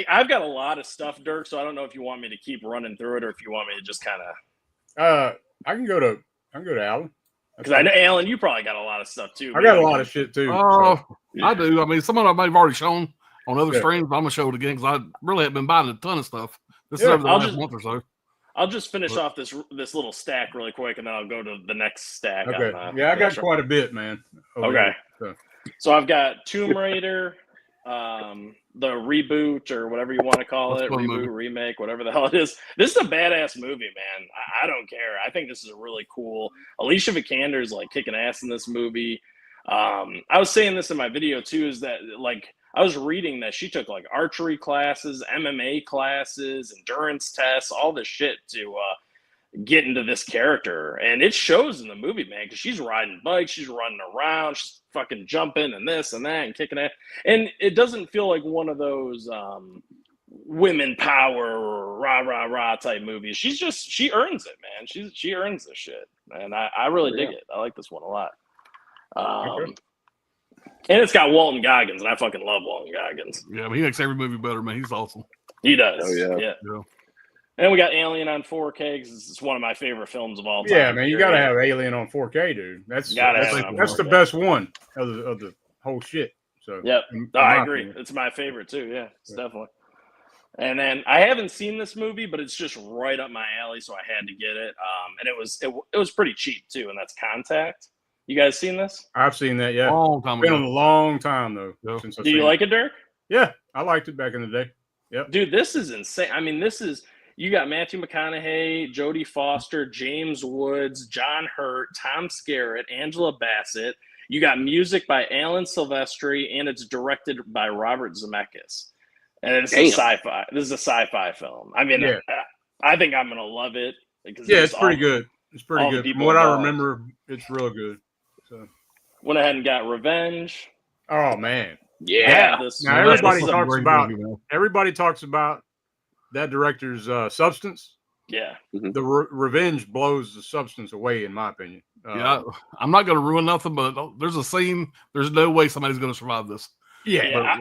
I've got a lot of stuff, Dirk. So I don't know if you want me to keep running through it or if you want me to just kind of. I can go to Alan. Because I know Alan, you probably got a lot of stuff too. I got a lot of shit too. Oh, I do. I mean, some of it I've already shown on other streams. But I'm gonna show it again because I really have been buying a ton of stuff. This is over the last month or so. I'll just finish off this little stack really quick, and then I'll go to the next stack. Okay. I got quite a bit, man. Okay. So I've got Tomb Raider, the reboot or whatever you want to call it, reboot, remake, whatever the hell it is. This is a badass movie, man. I don't care. I think this is a really cool. Alicia Vikander is like kicking ass in this movie. I was saying this in my video too, is that like I was reading that she took like archery classes, MMA classes, endurance tests, all this shit to get into this character, and it shows in the movie, man, because she's riding bikes, she's running around, she's fucking jumping and this and that and kicking it, and it doesn't feel like one of those women power or rah rah rah type movies. She earns it, man. She earns this shit, and I really dig it. I like this one a lot. And it's got Walton Goggins, and I fucking love Walton Goggins. Yeah, but he makes every movie better, man. He's awesome. He does. Oh yeah. Yeah. And we got Alien on 4K because it's one of my favorite films of all time. Yeah, man, you gotta have Alien on 4K, dude. That's the best one of the whole shit. So yep, I agree. Opinion. It's my favorite too. Yeah, it's definitely. And then I haven't seen this movie, but it's just right up my alley, so I had to get it. And it was pretty cheap too, and that's Contact. You guys seen this? I've seen that. Yeah, been a long time though. Yeah. Since Do you like it, Dirk? Yeah, I liked it back in the day. Yep. Dude, this is insane. I mean, you got Matthew McConaughey, Jodie Foster, James Woods, John Hurt, Tom Skerritt, Angela Bassett. You got music by Alan Silvestri, and it's directed by Robert Zemeckis. And it's a sci-fi. This is a sci-fi film. I mean, I think I'm gonna love it because it's pretty good. It's pretty good. From what I remember, it's real good. So went ahead and got Revenge. Oh man, yeah. Now everybody talks about that director's substance. Yeah, the Revenge blows the substance away, in my opinion. Yeah, I'm not going to ruin nothing, but there's a scene. There's no way somebody's going to survive this. Yeah,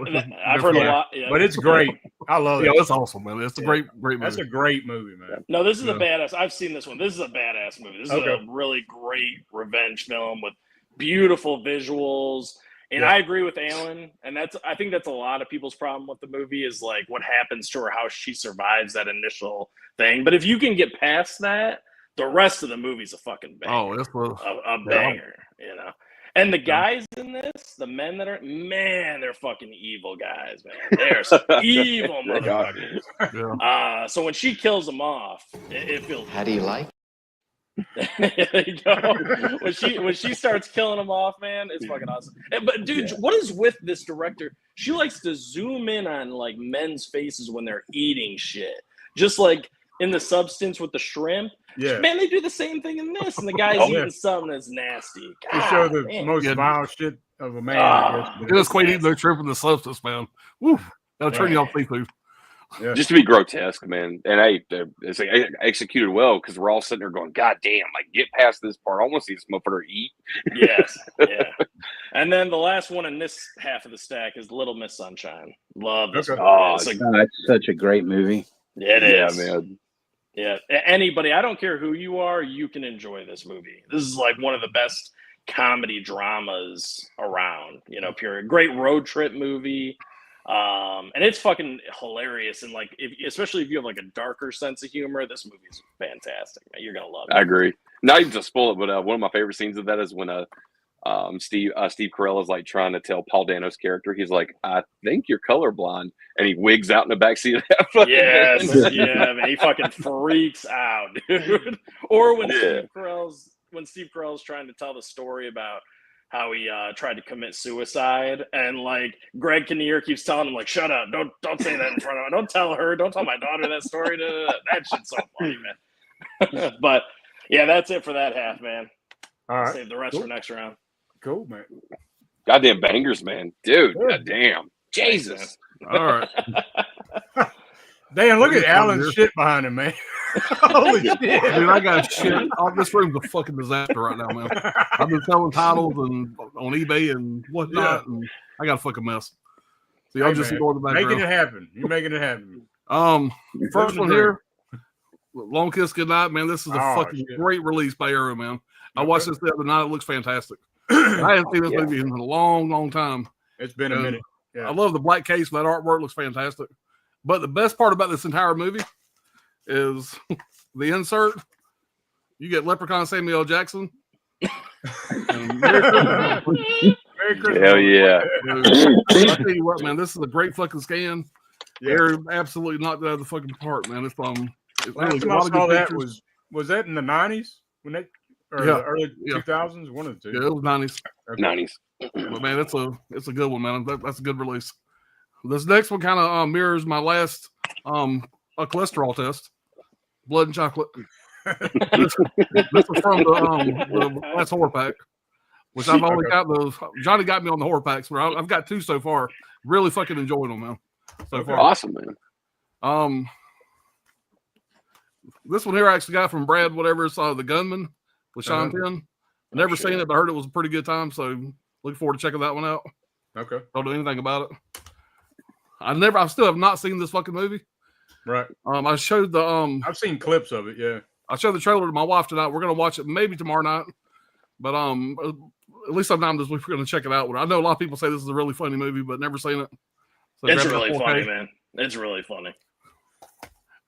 I've heard a lot. Yeah. But it's great. I love it. Yeah, it's awesome, man. It's a great movie. That's a great movie, man. No, this is a badass. I've seen this one. This is a badass movie. This is a really great revenge film with beautiful visuals. And I agree with Alan. And I think that's a lot of people's problem with the movie is like what happens to her, how she survives that initial thing. But if you can get past that, the rest of the movie's a fucking banger. Oh, that's a banger, you know. And the guys in this, the men that are, man, they're fucking evil guys, man. They're some evil motherfuckers. Yeah. So when she kills them off, it feels. How do you like? There you go. When she starts killing them off, man, it's fucking awesome. But dude, what is with this director? She likes to zoom in on like men's faces when they're eating shit, just like in The Substance with the shrimp. Yeah, man, they do the same thing in this, and the guy's eating something that's nasty. They show the most vile shit of a man. It's quite eating their shrimp in The Substance, man. Woo, that'll turn you off seafood. Yeah. Just to be grotesque, man, and it's executed well because we're all sitting there going, "God damn! Like, get past this part. I want to see this motherfucker eat." Yes, yeah. And then the last one in this half of the stack is Little Miss Sunshine. Love this. Okay. Oh, it's such a great movie. It is, man. Yeah, anybody, I don't care who you are, you can enjoy this movie. This is like one of the best comedy dramas around, you know, period. Great road trip movie. And it's fucking hilarious. And like, especially if you have like a darker sense of humor, this movie's fantastic, man. You're going to love it. I agree. Not even to spoil it, but one of my favorite scenes of that is when Steve Carell is like trying to tell Paul Dano's character, he's like, "I think you're colorblind," and he wigs out in the backseat of that fucking yeah, man, he fucking freaks out, dude. Or when Steve Carell's trying to tell the story about how he tried to commit suicide, and like Greg Kinnear keeps telling him like, "Shut up, don't say that in front of her, don't tell my daughter that story." That shit's so funny, man. But yeah, that's it for that half, man. All right, save the rest for next round. Cool, man. Goddamn bangers, man. Dude, goddamn. Jesus. All right. Damn, look at Alan's shit behind him, man. Holy shit. Dude, I got shit. This room's a fucking disaster right now, man. I've been selling titles and on eBay and whatnot, and I got a fucking mess. So y'all just ignore the background. Making it happen. You're making it happen. First one here, Long Kiss Goodnight, man. This is a fucking great release by Arrow, man. I watched this the other night. It looks fantastic. I haven't seen this movie in a long, long time. It's been a minute. Yeah. I love the black case. That artwork looks fantastic. But the best part about this entire movie is the insert. You get Leprechaun Samuel L. Jackson. Merry Christmas. Hell yeah. I tell you what, man, this is a great fucking scan. They're absolutely knocked it out of the fucking park, man. It's last time I saw that was that in the 90s when they the early 2000s, one of the two. Yeah, it was 90s. Okay. 90s. But man, it's a good one, man. That's a good release. This next one kind of mirrors my last a cholesterol test, blood and chocolate. this is from the last horror pack, which I've only got those. Johnny got me on the horror packs, but I've got 2 so far. Really fucking enjoyed them, man. So far, awesome, man. This one here I actually got from Brad, whatever it's The Gunman with Sean Penn. Never seen it, but heard it was a pretty good time. So looking forward to checking that one out. Okay. Don't know anything about it. I still have not seen this fucking movie. Right. I showed the I've seen clips of it, yeah. I showed the trailer to my wife tonight. We're gonna watch it maybe tomorrow night. But at least sometime this week we're gonna check it out. I know a lot of people say this is a really funny movie, but never seen it. So it's really funny, man. It's really funny.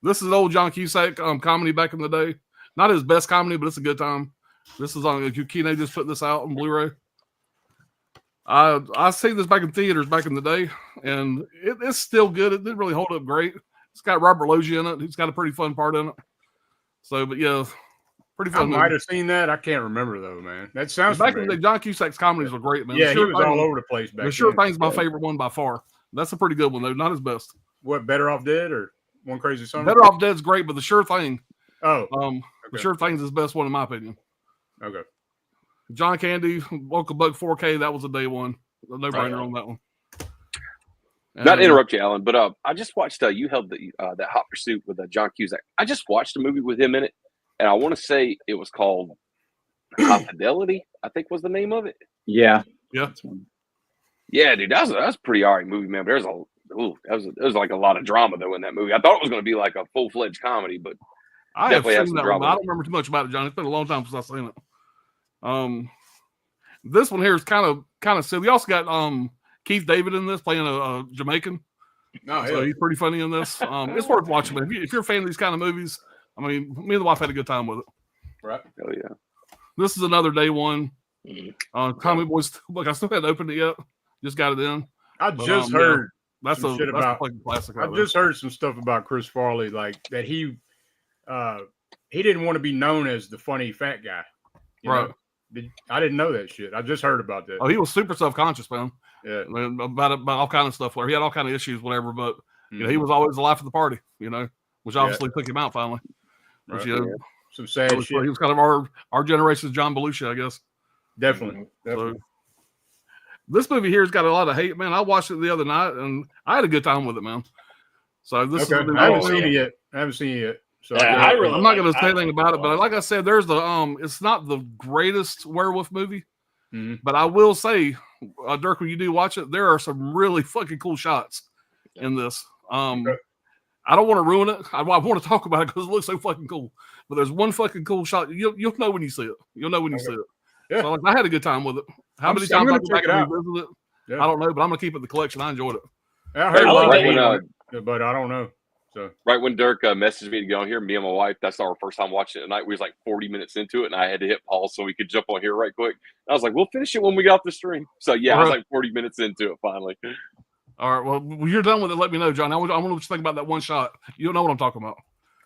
This is old John Cusack comedy back in the day. Not his best comedy, but it's a good time. This is on Kino just put this out on Blu-ray. I seen this back in theaters back in the day, and it's still good. It didn't really hold up great. It's got Robert Loggia in it. He's got a pretty fun part in it. So, but yeah, pretty fun. I might have seen that. I can't remember though, man. That sounds back in the day. John Cusack's comedies were great, man. Yeah, he was all over the place back then. The Sure Thing's my favorite one by far. That's a pretty good one though. Not his best. What, Better Off Dead or One Crazy Summer? Better Off Dead's great, but The Sure Thing. Oh, The Sure Thing's his best one in my opinion. Okay. John Candy, Local Bug 4K. That was a day one. No brainer on that one. Not to interrupt you, Alan, but I just watched. You held that Hot Pursuit with John Cusack. I just watched a movie with him in it, and I want to say it was called High Fidelity. I think was the name of it. Yeah. Yeah, dude, that was a pretty alright movie, man. But there was like a lot of drama though in that movie. I thought it was going to be like a full-fledged comedy, but I have definitely seen that one. I don't remember too much about it, John. It's been a long time since I've seen it. This one here is kind of silly. We also got Keith David in this playing a Jamaican. So he's pretty funny in this. It's worth watching, man. If you're a fan of these kind of movies, I mean, me and the wife had a good time with it. Right. Oh yeah. This is another day one. Tommy Boy's. Look, I still haven't opened it yet. Just got it in. I just heard that's a fucking classic. I've just heard some stuff about Chris Farley, like that he didn't want to be known as the funny fat guy. Right. I didn't know that shit. I just heard about that. Oh, he was super self-conscious, man. Yeah. About all kind of stuff where he had all kind of issues, whatever. But you know, he was always the life of the party. You know, which obviously took him out finally. Which, some sad shit. He was kind of our generation's John Belushi, I guess. Definitely. So, this movie here has got a lot of hate, man. I watched it the other night and I had a good time with it, man. So this is I haven't seen it yet. So I'm not going to say anything about it, but like I said, there's it's not the greatest werewolf movie, but I will say, Dirk, when you do watch it, there are some really fucking cool shots in this. I don't want to ruin it. I want to talk about it because it looks so fucking cool. But there's one fucking cool shot. You'll know when you see it. You'll know when you see it. Yeah. So I had a good time with it. How many times I go back and revisit it? Yeah. I don't know, but I'm gonna keep it in the collection. I enjoyed it. I heard a lot of hate, but I don't know. So right when Dirk messaged me to get on here, me and my wife, that's our first time watching it tonight. We was like 40 minutes into it, and I had to hit pause so we could jump on here right quick. I was like, we'll finish it when we got off the stream. So yeah, I was like 40 minutes into it finally. All right, well, when you're done with it, let me know, John. I want to what you think about that one shot. You know what I'm talking about.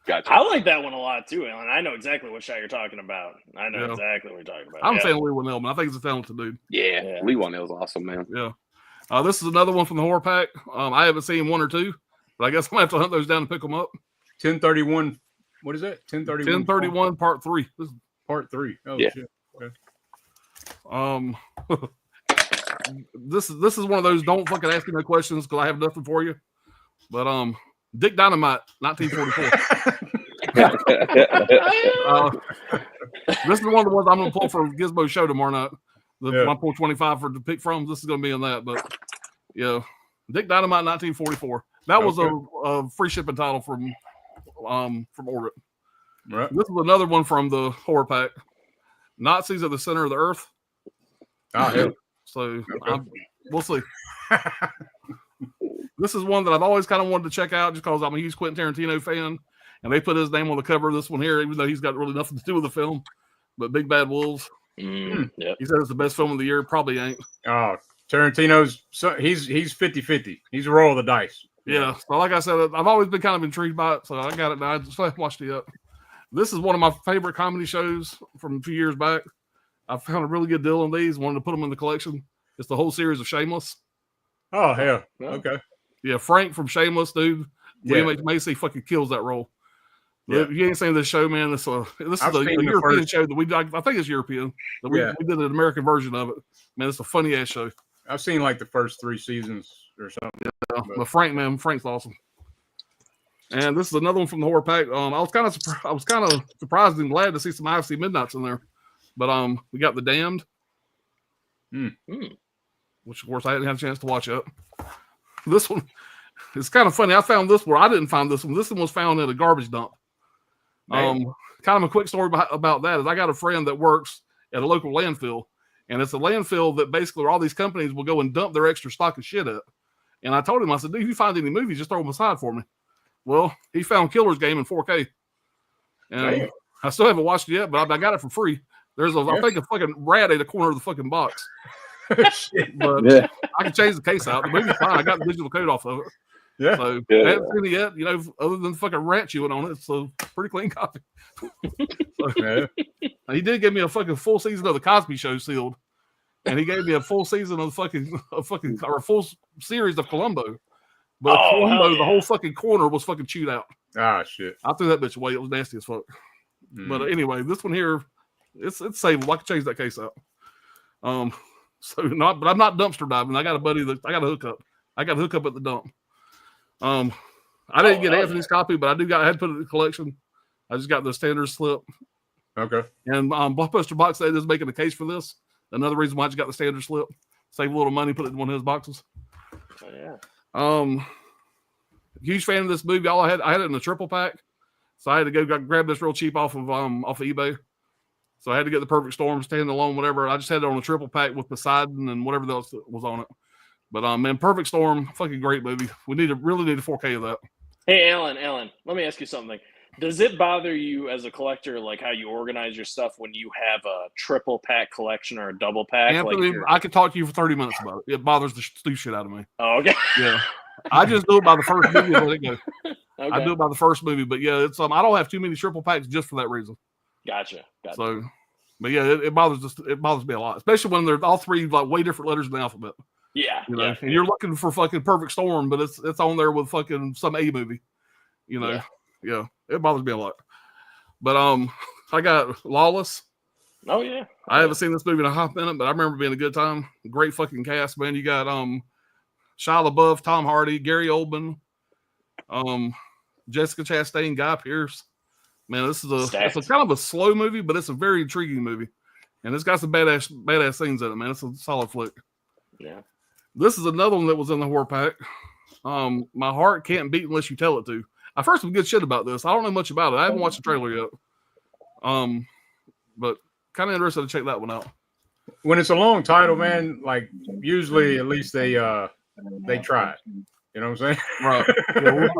Gotcha. I like that one a lot too, Alan. I know exactly what shot you're talking about. I know exactly what you're talking about. I'm saying Lee Winnell, man. I think he's a talented dude. Yeah. Lee Winnell's awesome, man. Yeah. This is another one from the horror pack. I haven't seen 1 or 2, but I guess I'm gonna have to hunt those down and pick them up. 1031. What is that? 1031. 1031 part 3. This is part 3. Oh yeah. Shit. Okay. This is one of those don't fucking ask me no questions because I have nothing for you. But Dick Dynamite, 1944. This is one of the ones I'm going to pull for Gizmo show tomorrow night. My pull 25 to pick from. This is going to be in that. But yeah, Dick Dynamite, 1944. That was a free shipping title from Orbit. Right. This is another one from the horror pack. Nazis at the Center of the Earth. Oh, yeah. So we'll see. This is one that I've always kind of wanted to check out just because I'm a huge Quentin Tarantino fan. And they put his name on the cover of this one here, even though he's got really nothing to do with the film. But Big Bad Wolves. He said it's the best film of the year. Probably ain't. Oh, Tarantino's he's 50-50. He's a roll of the dice. Yeah. So like I said, I've always been kind of intrigued by it. So I got it now. I just watched it up. This is one of my favorite comedy shows from a few years back. I found a really good deal on these. Wanted to put them in the collection. It's the whole series of Shameless. Oh, hell. Okay. Yeah, Frank from Shameless, dude. William H. Macy fucking kills that role. Yeah. You ain't seen this show, man. This is a European show that I think it's European. That we did an American version of it. Man, it's a funny ass show. I've seen like the first 3 seasons or something. Yeah, but Frank's awesome. And this is another one from the horror pack. I was kind of surprised and glad to see some IFC Midnights in there. But we got The Damned, which of course I hadn't had a chance to watch yet. This one, it's kind of funny. I found this where I didn't find this one. This one was found at a garbage dump. Kind of a quick story about that is I got a friend that works at a local landfill, and it's a landfill that basically all these companies will go and dump their extra stock of shit at. And I told him, I said, dude, if you find any movies, just throw them aside for me. Well, he found Killer's Game in 4K. And I still haven't watched it yet, but I got it for free. There's I think a fucking rat ate a corner of the fucking box. But I can change the case out. The movie's fine. I got the digital code off of it. Yeah. So I haven't seen it yet. You know, other than the fucking rat chewing on it, it's a pretty clean copy. He did give me a fucking full season of the Cosby Show sealed, and he gave me a full season of a full series of Columbo. But Columbo, the whole fucking corner was fucking chewed out. Ah, shit. I threw that bitch away. It was nasty as fuck. But anyway, this one here, it's savable. I can change that case out. But I'm not dumpster diving. I got a buddy that I got a hookup. I got a hookup at the dump. I didn't get Anthony's copy, but I had put it in the collection. I just got the standard slip. Okay. And Blockbuster Box Day is making a case for this. Another reason why I just got the standard slip. Save a little money, put it in one of his boxes. Oh yeah. Huge fan of this movie. I had it in a triple pack, so I had to go grab this real cheap off of eBay. So I had to get the Perfect Storm, standalone, whatever. I just had it on a triple pack with Poseidon and whatever else was on it. But man, Perfect Storm, fucking great movie. We really need a 4K of that. Hey, Alan, let me ask you something. Does it bother you as a collector, like how you organize your stuff when you have a triple pack collection or a double pack? Anthony, I could talk to you for 30 minutes about it. It bothers the stupid shit out of me. Oh, okay. Yeah. I just do it by the first movie and let it go. Okay. I do it by the first movie, but yeah, it's I don't have too many triple packs just for that reason. Gotcha. So, but yeah, it bothers me a lot, especially when they're all three like way different letters in the alphabet. Yeah, you know, and you're looking for fucking Perfect Storm, but it's on there with fucking some A movie. You know, yeah, it bothers me a lot. But I got Lawless. Oh yeah, I haven't seen this movie in a hot minute, but I remember being a good time. Great fucking cast, man. You got Shia LaBeouf, Tom Hardy, Gary Oldman, Jessica Chastain, Guy Pearce. Man, it's a kind of a slow movie, but it's a very intriguing movie, and it's got some badass scenes in it. Man, it's a solid flick. Yeah. This is another one that was in the horror pack. My heart can't beat unless you tell it to. I've heard some good shit about this. I don't know much about it. I haven't watched the trailer yet. But kind of interested to check that one out. When it's a long title, man, like usually at least they try it. You know what I'm saying? Right.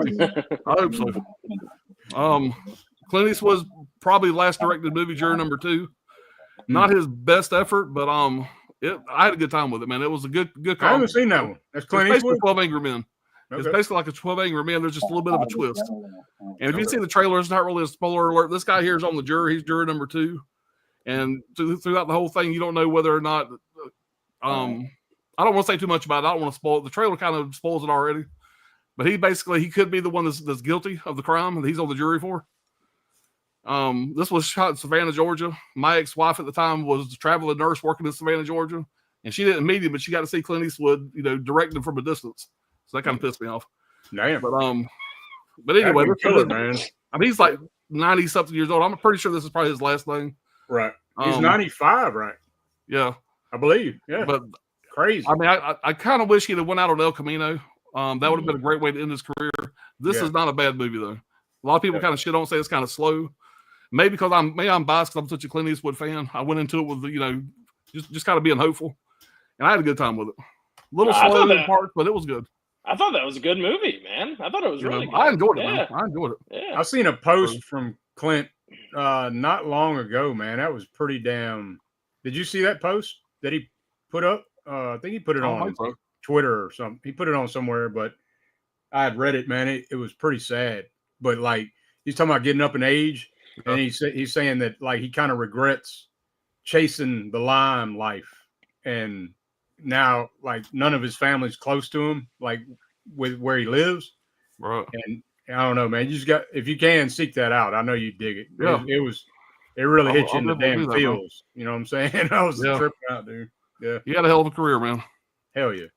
Yeah, I hope so. Clint Eastwood's probably last directed movie, Juror Number 2. Not his best effort, but I had a good time with it, man. It was a good I haven't seen that one. That's Clint Eastwood. 12 Angry Men. Okay. It's basically like a 12 Angry Men. There's just a little bit of a twist. And if you see the trailer, it's not really a spoiler alert. This guy here is on the jury. He's juror number 2. And throughout the whole thing, you don't know whether or not. I don't want to say too much about it. I don't want to spoil it. The trailer kind of spoils it already. But he could be the one that's guilty of the crime that he's on the jury for. This was shot in Savannah, Georgia. My ex-wife at the time was a traveling nurse working in Savannah, Georgia. And she didn't meet him, but she got to see Clint Eastwood, directing from a distance. So that kind of pissed me off. Damn. But anyway, man. I mean, he's like 90-something years old. I'm pretty sure this is probably his last thing. Right. He's 95, right? Yeah. I believe. Yeah. But crazy. I mean, I kind of wish he'd have went out on El Camino. That would have been a great way to end his career. This is not a bad movie, though. A lot of people kind of shit on, say it's kind of slow. Maybe because I'm biased because I'm such a Clint Eastwood fan. I went into it with, just kind of being hopeful. And I had a good time with it. A little slow in parts, but it was good. I thought that was a good movie, man. I thought it was really good. I enjoyed it, man. I enjoyed it. Yeah. I seen a post from Clint not long ago, man. That was pretty damn. Did you see that post that he put up? I think he put it on Twitter or something. He put it on somewhere, but I had read it, man. It was pretty sad. But like he's talking about getting up in age, and he's saying that like he kind of regrets chasing the lime life, and now like none of his family's close to him, like with where he lives. Right. And I don't know, man. You just got, if you can, seek that out. I know you dig it. Yeah. It really hit you I'll in the definitely damn do that, man. feels. You know what I'm saying? I was tripping out, dude. Yeah. You had a hell of a career, man. Hell yeah.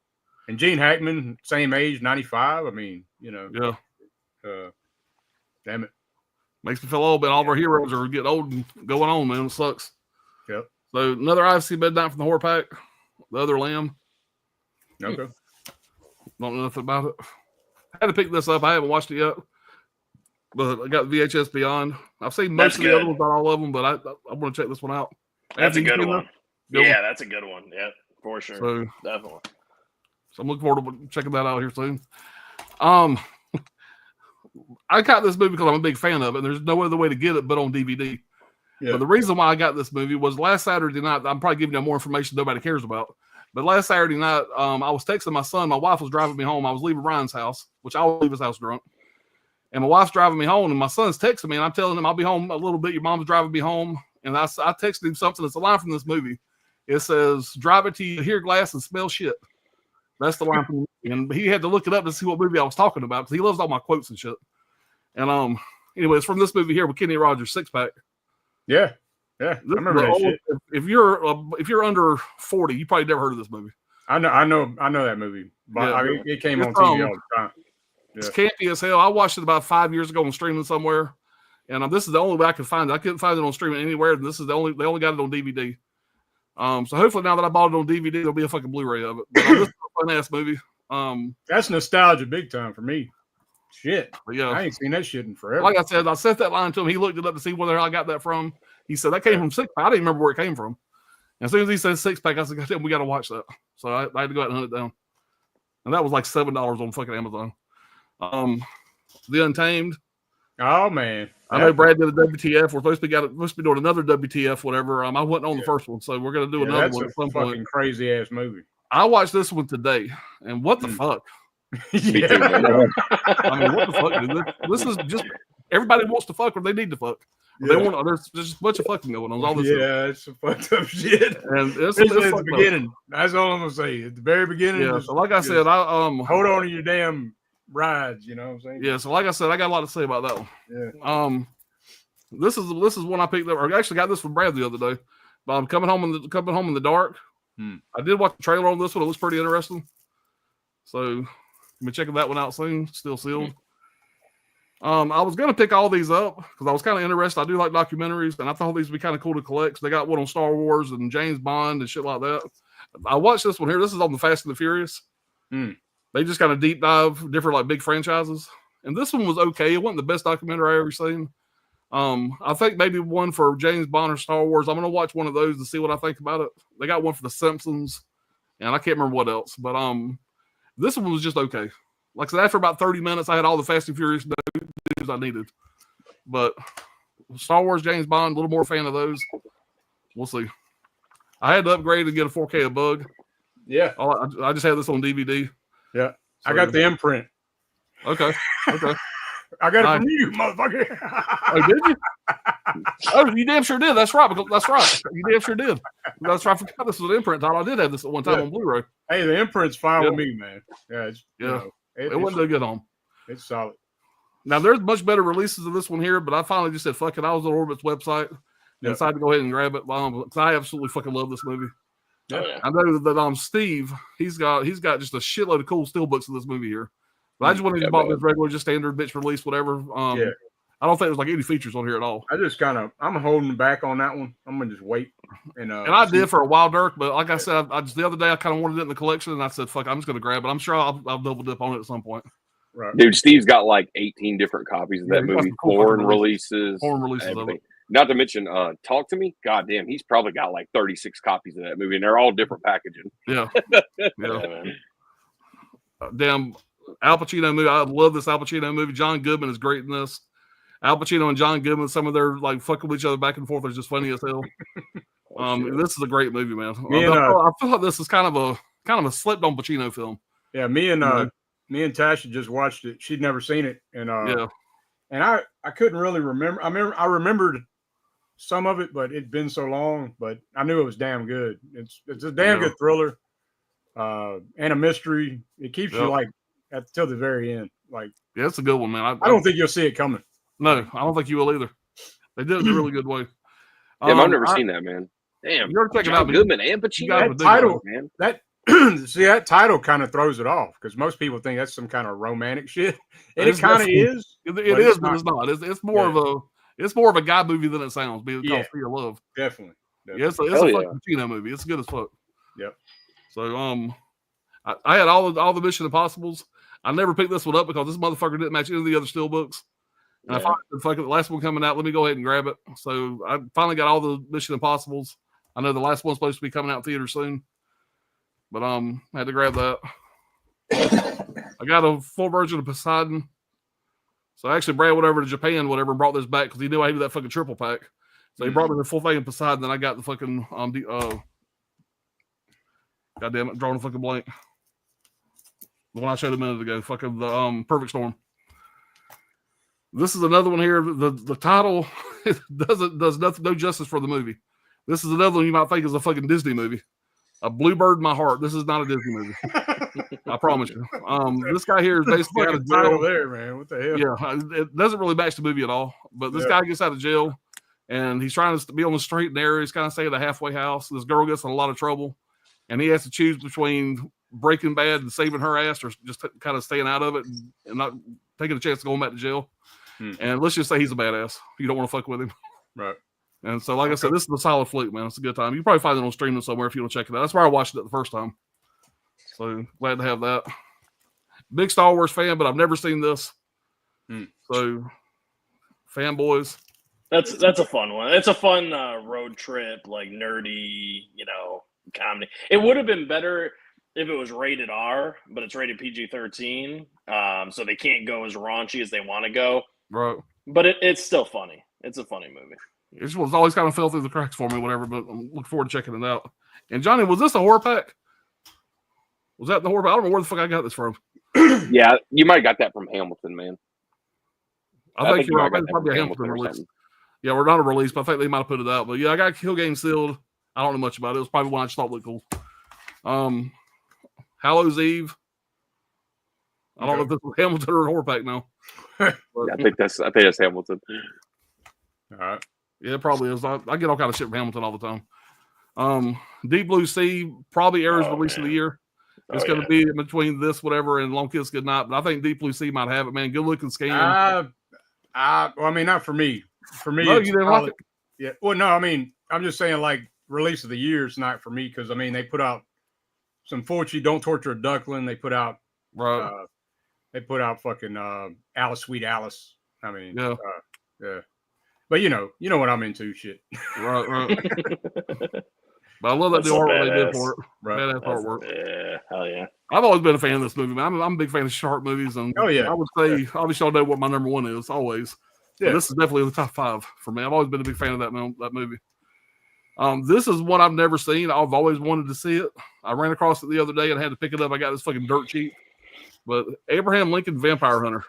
And Gene Hackman, same age, 95. I mean, you know. Yeah. Damn it. Makes me feel old, but all of our heroes are getting old and going on, man. It sucks. Yep. So another IFC Midnight from the Horror Pack. The Other Lamb. Okay. Don't know nothing about it. I had to pick this up. I haven't watched it yet. But I got VHS Beyond. I've seen most of the other ones, not all of them, but I want to check this one out. That's a good one. Yeah, that's a good one. Yeah, for sure. So, definitely. So I'm looking forward to checking that out here soon. I got this movie because I'm a big fan of it. And there's no other way to get it but on DVD. Yeah. But the reason why I got this movie was last Saturday night. I'm probably giving you more information nobody cares about. But last Saturday night, I was texting my son. My wife was driving me home. I was leaving Ryan's house, which I always leave his house drunk. And my wife's driving me home, and my son's texting me, and I'm telling him I'll be home a little bit. Your mom's driving me home. And I texted him something that's a line from this movie. It says, drive it till you hear glass and smell shit. That's the line from the movie. And he had to look it up to see what movie I was talking about because he loves all my quotes and shit. And anyway, it's from this movie here with Kenny Rogers, Six Pack. Yeah. Yeah. I remember that shit. If you're under 40, you probably never heard of this movie. I know that movie. But it came on TV all the time. Yeah. It's campy as hell. I watched it about 5 years ago on streaming somewhere. And this is the only way I could find it. I couldn't find it on streaming anywhere. And this is they only got it on DVD. So hopefully now that I bought it on DVD, there'll be a fucking Blu-ray of it. But this is a fun ass movie. That's nostalgia big time for me. Shit. But yeah. I ain't seen that shit in forever. Like I said, I sent that line to him. He looked it up to see where I got that from. He said that came from Six Pack. I didn't remember where it came from. And as soon as he said Six Pack, I said, goddamn, we got to watch that. So I had to go out and hunt it down. And that was like $7 on fucking Amazon. The Untamed. Oh man. I know Brad did a WTF. We're supposed to be doing another WTF, whatever. I wasn't on the first one, so we're gonna do another one at some point. Fucking crazy ass movie. I watched this one today, and what the fuck? Yeah. I mean, what the fuck, dude? This is just everybody wants to fuck or they need to fuck. They want. There's just a bunch of fucking going on. All this. Yeah, it's some fucked up shit. And it's at the beginning. That's all I'm gonna say. At the very beginning. Yeah. So like I said, I hold on to your damn rides. You know what I'm saying? Yeah. So like I said, I got a lot to say about that one. Yeah. This is one I picked up. I actually got this from Brad the other day. But I'm coming home in the dark. I did watch the trailer on this one. It looks pretty interesting. So I'm checking that one out soon. Still sealed. I was gonna pick all these up because I was kind of interested. I do like documentaries, and I thought these would be kind of cool to collect. So they got one on Star Wars and James Bond and shit like that. I watched this one here. This is on the Fast and the Furious. They just kind of deep dive different like big franchises, and this one was okay. It wasn't the best documentary I ever seen. I think maybe one for James Bond or Star Wars. I'm gonna watch one of those to see what I think about it. They got one for The Simpsons, and I can't remember what else. But this one was just okay. Like I said, after about 30 minutes, I had all the Fast and Furious news I needed. But Star Wars, James Bond, a little more fan of those. We'll see. I had to upgrade and get a 4K a bug. Yeah. I just had this on DVD. Yeah. So, I got the imprint. Okay. I got it from you, motherfucker. Oh, did you? Oh, you damn sure did. That's right. That's right. You damn sure did. That's right. I forgot this was an imprint title. I did have this at one time on Blu-ray. Hey, the imprint's fine with me, man. Yeah. You know, it wasn't a good home. It's solid. Now, there's much better releases of this one here, but I finally just said, fuck it. I was on Orbit's website and decided to go ahead and grab it. Because I absolutely fucking love this movie. Yeah. I know that Steve, he's got just a shitload of cool steelbooks of this movie here. But I just wanted to buy this regular, just standard bitch release, whatever. I don't think there's like any features on here at all. I'm holding back on that one. I'm gonna just wait. And I did for a while, Dirk, but like I said, the other day I kind of wanted it in the collection, and I said, "Fuck, I'm just gonna grab it." I'm sure I'll double dip on it at some point. Right, dude. Steve's got like 18 different copies of that movie, foreign releases of it. Not to mention, Talk to Me. God damn, he's probably got like 36 copies of that movie, and they're all different packaging. Yeah. Damn. Al Pacino movie. I love this Al Pacino movie. John Goodman is great in this. Al Pacino and John Goodman, some of their like fucking with each other back and forth is just funny as hell. This is a great movie, man. I feel like this is kind of a slept on Pacino film. Yeah, me and Tasha just watched it. She'd never seen it, and I couldn't really remember. I remembered some of it, but it'd been so long. But I knew it was damn good. It's a damn good thriller, and a mystery. It keeps you like till the very end. Like, yeah, it's a good one, man. I don't think you'll see it coming. No, I don't think you will either. They did it in a really good way. Damn, I've never seen that, man. Damn, you're checking John out Goodman and Pacino. That title, man. That title kind of throws it off because most people think that's some kind of romantic shit, and it kind of is. It is, but it's not. It's more of a guy movie than it sounds. Being called Fear Love, definitely. Yeah, it's a fucking Pacino movie. It's good as fuck. Yep. So I had all the Mission Impossibles. I never picked this one up because this motherfucker didn't match any of the other steelbooks. And I finally said, fuck it, the last one coming out, let me go ahead and grab it. So I finally got all the Mission Impossibles. I know the last one's supposed to be coming out in theater soon. But I had to grab that. I got a full version of Poseidon. So actually Brad went over to Japan, and brought this back because he knew I hated that fucking triple pack. So he brought me the full thing of Poseidon, then I got the fucking goddamn it, drawing a fucking blank. The one I showed a minute ago, fucking the Perfect Storm. This is another one here. The title does nothing, no justice for the movie. This is another one you might think is a fucking Disney movie. A Bluebird in My Heart. This is not a Disney movie. I promise you. This guy here is basically out of jail. There, man. What the hell? Yeah, it doesn't really match the movie at all. But this guy gets out of jail, and he's trying to be on the straight and narrow. He's kind of staying at a halfway house. This girl gets in a lot of trouble, and he has to choose between Breaking Bad and saving her ass, or just kind of staying out of it and not taking a chance of going back to jail. And let's just say he's a badass. You don't want to fuck with him. Right. And so, like I said, this is a solid flick, man. It's a good time. You can probably find it on streaming somewhere if you want to check it out. That's where I watched it the first time. So glad to have that. Big Star Wars fan, but I've never seen this. So, fanboys. That's a fun one. It's a fun road trip, like nerdy, comedy. It would have been better if it was rated R, but it's rated PG-13, so they can't go as raunchy as they want to go. Right. But it's still funny. It's a funny movie. It just was always kind of fell through the cracks for me, whatever, but I'm looking forward to checking it out. And Johnny, was this a horror pack? Was that the horror pack? I don't know where the fuck I got this from. Yeah, you might have got that from Hamilton, man. I think you're right. It's probably a Hamilton release. Yeah, we're not a release, but I think they might have put it out. But yeah, I got Kill Game sealed. I don't know much about it. It was probably one I just thought looked cool. Hallows Eve. I don't know if this was Hamilton or a horror pack now. Yeah, I think that's Hamilton. All right. Yeah, it probably is. I get all kind of shit from Hamilton all the time. Deep Blue Sea probably airs release of the year. It's going to be in between this, whatever, and Long Kiss Goodnight. But I think Deep Blue Sea might have it, man. Good looking scan. Well, I mean, not for me. For me, no, you didn't like it. Yeah. Well, no, I mean, I'm just saying, like, release of the year is not for me because I mean, they put out some Fulci, Don't Torture a Duckling. They put out fucking Alice, Sweet Alice. I mean, yeah. But you know what I'm into, shit. Right. But I love that the artwork they did for it. Right. Badass artwork. Yeah, hell yeah. I've always been a fan of this movie, man. I'm a big fan of shark movies, and I would say obviously y'all know what my number one is always. Yeah, but this is definitely in the top 5 for me. I've always been a big fan of that movie. This is one I've never seen. I've always wanted to see it. I ran across it the other day and had to pick it up. I got this fucking dirt cheap. But Abraham Lincoln Vampire Hunter.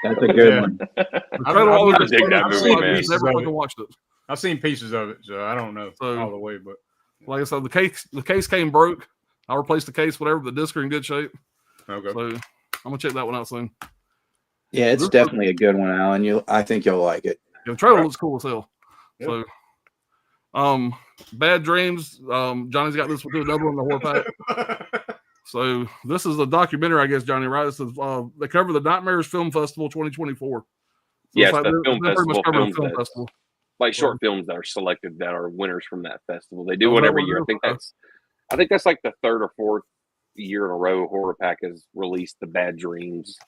That's a good one. I dig that movie, man. Never fucking watched it. I've seen pieces of it, so I don't know all the way. But like I said, the case came broke. I replaced the case, whatever. The discs are in good shape. Okay. So I'm gonna check that one out soon. Yeah, it's definitely a good one, Alan. I think you'll like it. Yeah, the trailer looks cool as hell. Yep. So, Bad Dreams. Johnny's got this one too. Another one, the horror pack. So this is a documentary, I guess, Johnny. Right? This is they cover the Nightmares Film Festival 2024. So yes, like the film festival. Film festival. Like short films that are selected that are winners from that festival. They do one every year. I think that's like the 3rd or 4th year in a row Horror Pack has released the Bad Dreams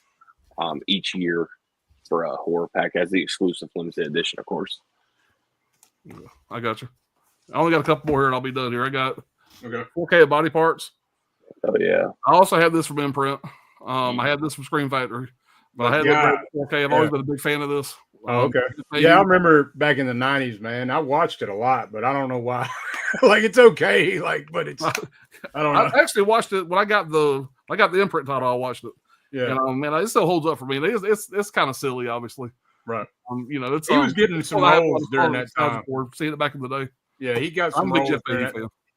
each year for a Horror Pack as the exclusive limited edition, of course. Yeah, I got you. I only got a couple more here and I'll be done here. I got 4K of Body Parts. Oh yeah. I also have this from Imprint. I had this from Scream Factory. But I had that 4K. I've always been a big fan of this. I remember back in the 90s, man. I watched it a lot, but I don't know why. Like it's okay, but it's I don't know. I actually watched it when I got the Imprint title. I watched it. Yeah, and man, it still holds up for me. It's kind of silly, obviously. Right. He was getting some roles during that time. Seeing it back in the day. Yeah, he got some roles.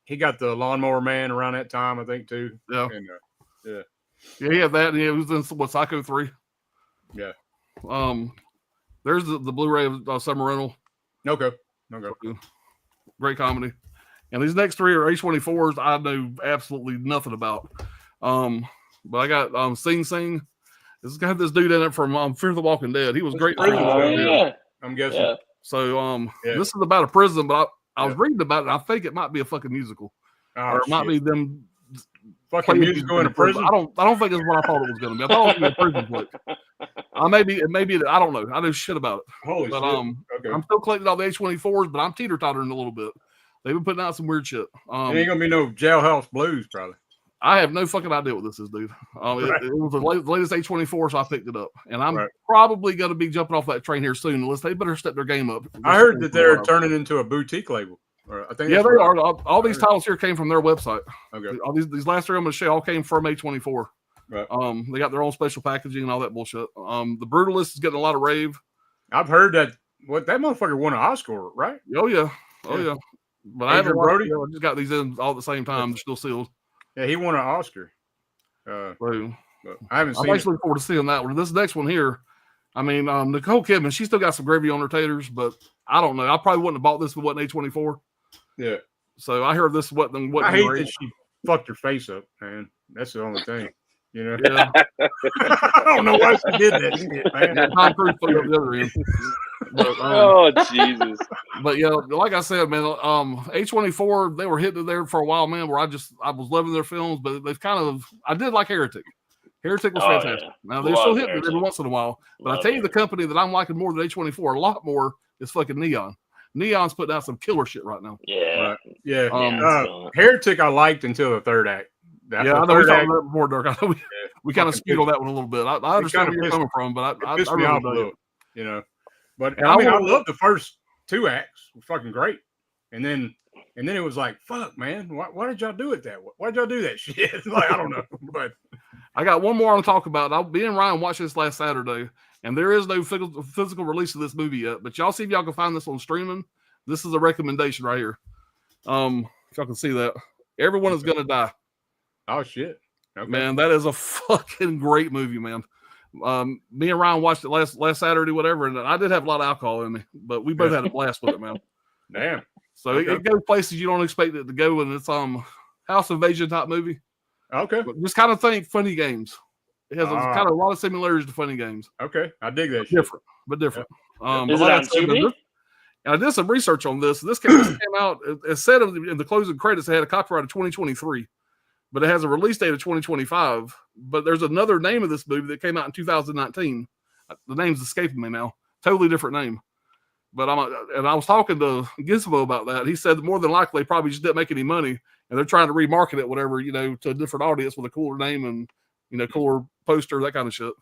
He got the Lawnmower Man around that time, I think, too. Yeah. And, yeah. Yeah, he had that. And he was in Psycho 3. Yeah. There's the Blu-ray of Summer Rental. Okay. Great comedy. And these next three are A24s I know absolutely nothing about. But I got Sing Sing. This got this dude in it from Fear the Walking Dead. He was great. I'm guessing. Yeah. So this is about a prison, but I was reading about it. And I think it might be a fucking musical, or it might be them fucking musical in a prison. I don't think it's what I thought it was going to be. I thought it was going to be a prison flick. Maybe I don't know. I know shit about it. Holy but shit. I'm still collecting all the H24s, but I'm teeter-tottering a little bit. They've been putting out some weird shit. It ain't gonna be no Jailhouse Blues, probably. I have no fucking idea what this is, dude. It was the latest A24, so I picked it up, and I'm Right. probably gonna be jumping off that train here soon. Unless they better step their game up. I heard that they're turning into a boutique label. I think. Yeah, they are. All these titles here came from their website. Okay. All these last three I'm gonna show all came from A24. Right. They got their own special packaging and all that bullshit. The Brutalist is getting a lot of rave. I've heard that that motherfucker won an Oscar, right? Oh yeah. But I haven't Brody. I just got these in all at the same time. They're still sealed. Yeah, he won an Oscar. So, I haven't seen. I'm actually looking forward to seeing that one. This next one here, I mean, Nicole Kidman, she still got some gravy on her taters, but I don't know. I probably wouldn't have bought this if it wasn't A24. Yeah. So I heard this wasn't I hate great. that she fucked her face up, man. That's the only thing. You know. Yeah. I don't know why she did that shit, man. Yeah, Tom Cruise put it up the other end. But, Oh Jesus! But yeah, like I said, man, A24 they were hitting it there for a while, man. Where I was loving their films, but they've kind of I did like Heretic. Heretic was fantastic. Yeah. Now they're still hitting it Heretic. every once in a while, but I tell you, the company that I'm liking more than A24 a lot more is fucking Neon. Neon's putting out some killer shit right now. Yeah. Yeah. Heretic I liked until the third act. I know we talked about that before, Dirk. I know we kind of skewed on that one a little bit. I understand where you're coming from, but I pissed me really off a don't. little, you know. But And I mean, I wanna- love the first two acts, were fucking great, and then it was like, fuck, man, why did y'all do it that way? Why did y'all do that shit? Like, I don't know, but I got one more I want to talk about. Me and Ryan watched this last Saturday, and there is no physical release of this movie yet. But y'all see if y'all can find this on streaming. This is a recommendation right here. If y'all can see that, Everyone Is Gonna Die. Oh shit, okay. Man, that is a fucking great movie, man. Me and Ryan watched it last Saturday, whatever, and I did have a lot of alcohol in me, but we both had a blast with it, man. Damn. So it goes places you don't expect it to go, and it's house invasion type movie. Okay. But just kind of think Funny Games. It has kind of a lot of similarities to Funny Games. Okay, I dig that. Different, but different. Is it on Tubi? And I did some research on this. This came out. It said in the closing credits it had a copyright of 2023, but it has a release date of 2025. But there's another name of this movie that came out in 2019. The name's escaping me now. Totally different name. But I was talking to Gizmo about that. He said that more than likely they probably just didn't make any money, and they're trying to remarket it, whatever, to a different audience with a cooler name and cooler poster, that kind of shit.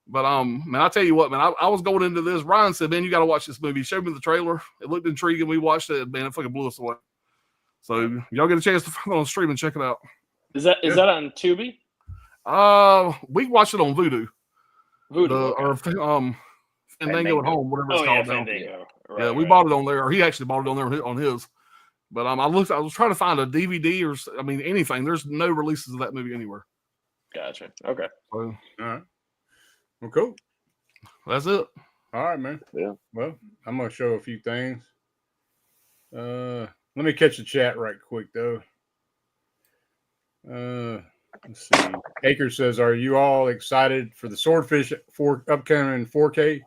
But man, I tell you what, man, I was going into this. Ryan said, "Man, you got to watch this movie." He showed me the trailer. It looked intriguing. We watched it, man. It fucking blew us away. So y'all get a chance to find it on stream and check it out. Is that on Tubi? We watched it on Vudu. Or Fandango at Home, whatever it's called now. Fandango. Yeah, we bought it on there, or he actually bought it on there on his. But I was trying to find a DVD or anything. There's no releases of that movie anywhere. Gotcha. Okay. So, All right. Well, cool. That's it. All right, man. Yeah. Well, I'm gonna show a few things. Let me catch the chat right quick though. Let's see. Aker says, "Are you all excited for the Swordfish upcoming 4K?"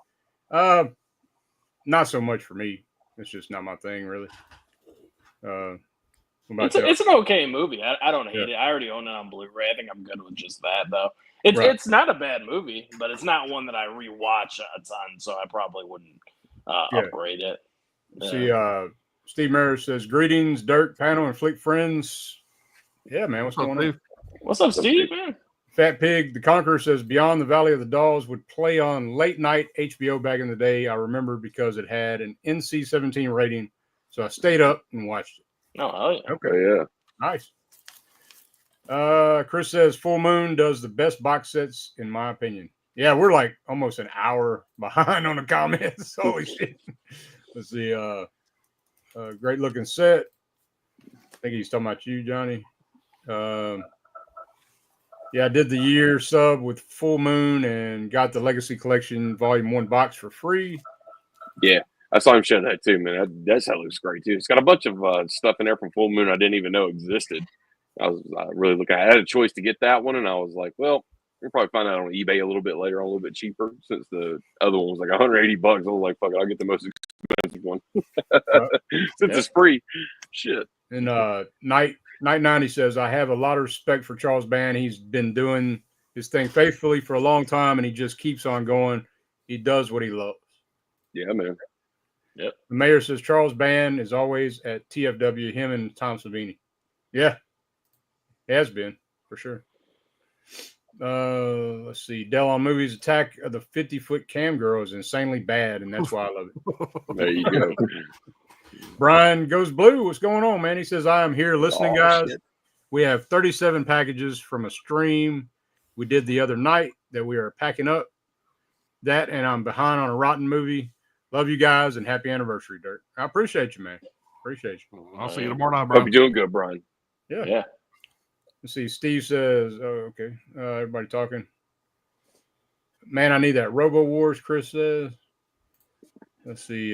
Not so much for me. It's just not my thing, really. It's an okay movie. I don't hate it. I already own it on Blu-ray. I think I'm good with just that, though. It's not a bad movie, but it's not one that I rewatch a ton, so I probably wouldn't upgrade it. See, Steve Maris says, "Greetings, Dirk, panel, and Flick friends." Yeah, man, what's going on? What's up, Steve, man? Fat Pig the Conqueror says, "Beyond the Valley of the Dolls would play on late night HBO back in the day. I remember because it had an NC-17 rating, so I stayed up and watched it." Oh, hell yeah. Okay, Yeah. nice. Chris says, "Full Moon does the best box sets in my opinion." Yeah, we're like almost an hour behind on the comments. Holy shit! Let's see. Great looking set. I think he's talking about you, Johnny. Yeah, I did the year sub with Full Moon and got the Legacy Collection Volume 1 box for free. Yeah, I saw him show that too, man. That looks great too. It's got a bunch of stuff in there from Full Moon I didn't even know existed. I was really looking. I had a choice to get that one, and I was like, well, we'll probably find out on eBay a little bit later, a little bit cheaper, since the other one was like $180. I was like, fuck it, I'll get the most expensive one since it's free. Shit. And Night 90 says, I have a lot of respect for Charles Band. He's been doing his thing faithfully for a long time, and he just keeps on going. He does what he loves. Yeah, man. Yep. The mayor says Charles Band is always at TFW, him and Tom Savini. Yeah. He has been, for sure. Let's see. Dell on Movies Attack of the 50-Foot Cam Girl is insanely bad, and that's why I love it. There you go. Brian Goes Blue. What's going on, man? He says, I am here listening, guys. Shit. We have 37 packages from a stream we did the other night that we are packing up. That, and I'm behind on a rotten movie. Love you guys, and happy anniversary, Dirt. I appreciate you, man. Appreciate you. I'll see you tomorrow night, bro. Hope you're doing good, Brian. Yeah. Let's see. Steve says, oh, okay. Everybody talking. Man, I need that Robo Wars, Chris says. Let's see.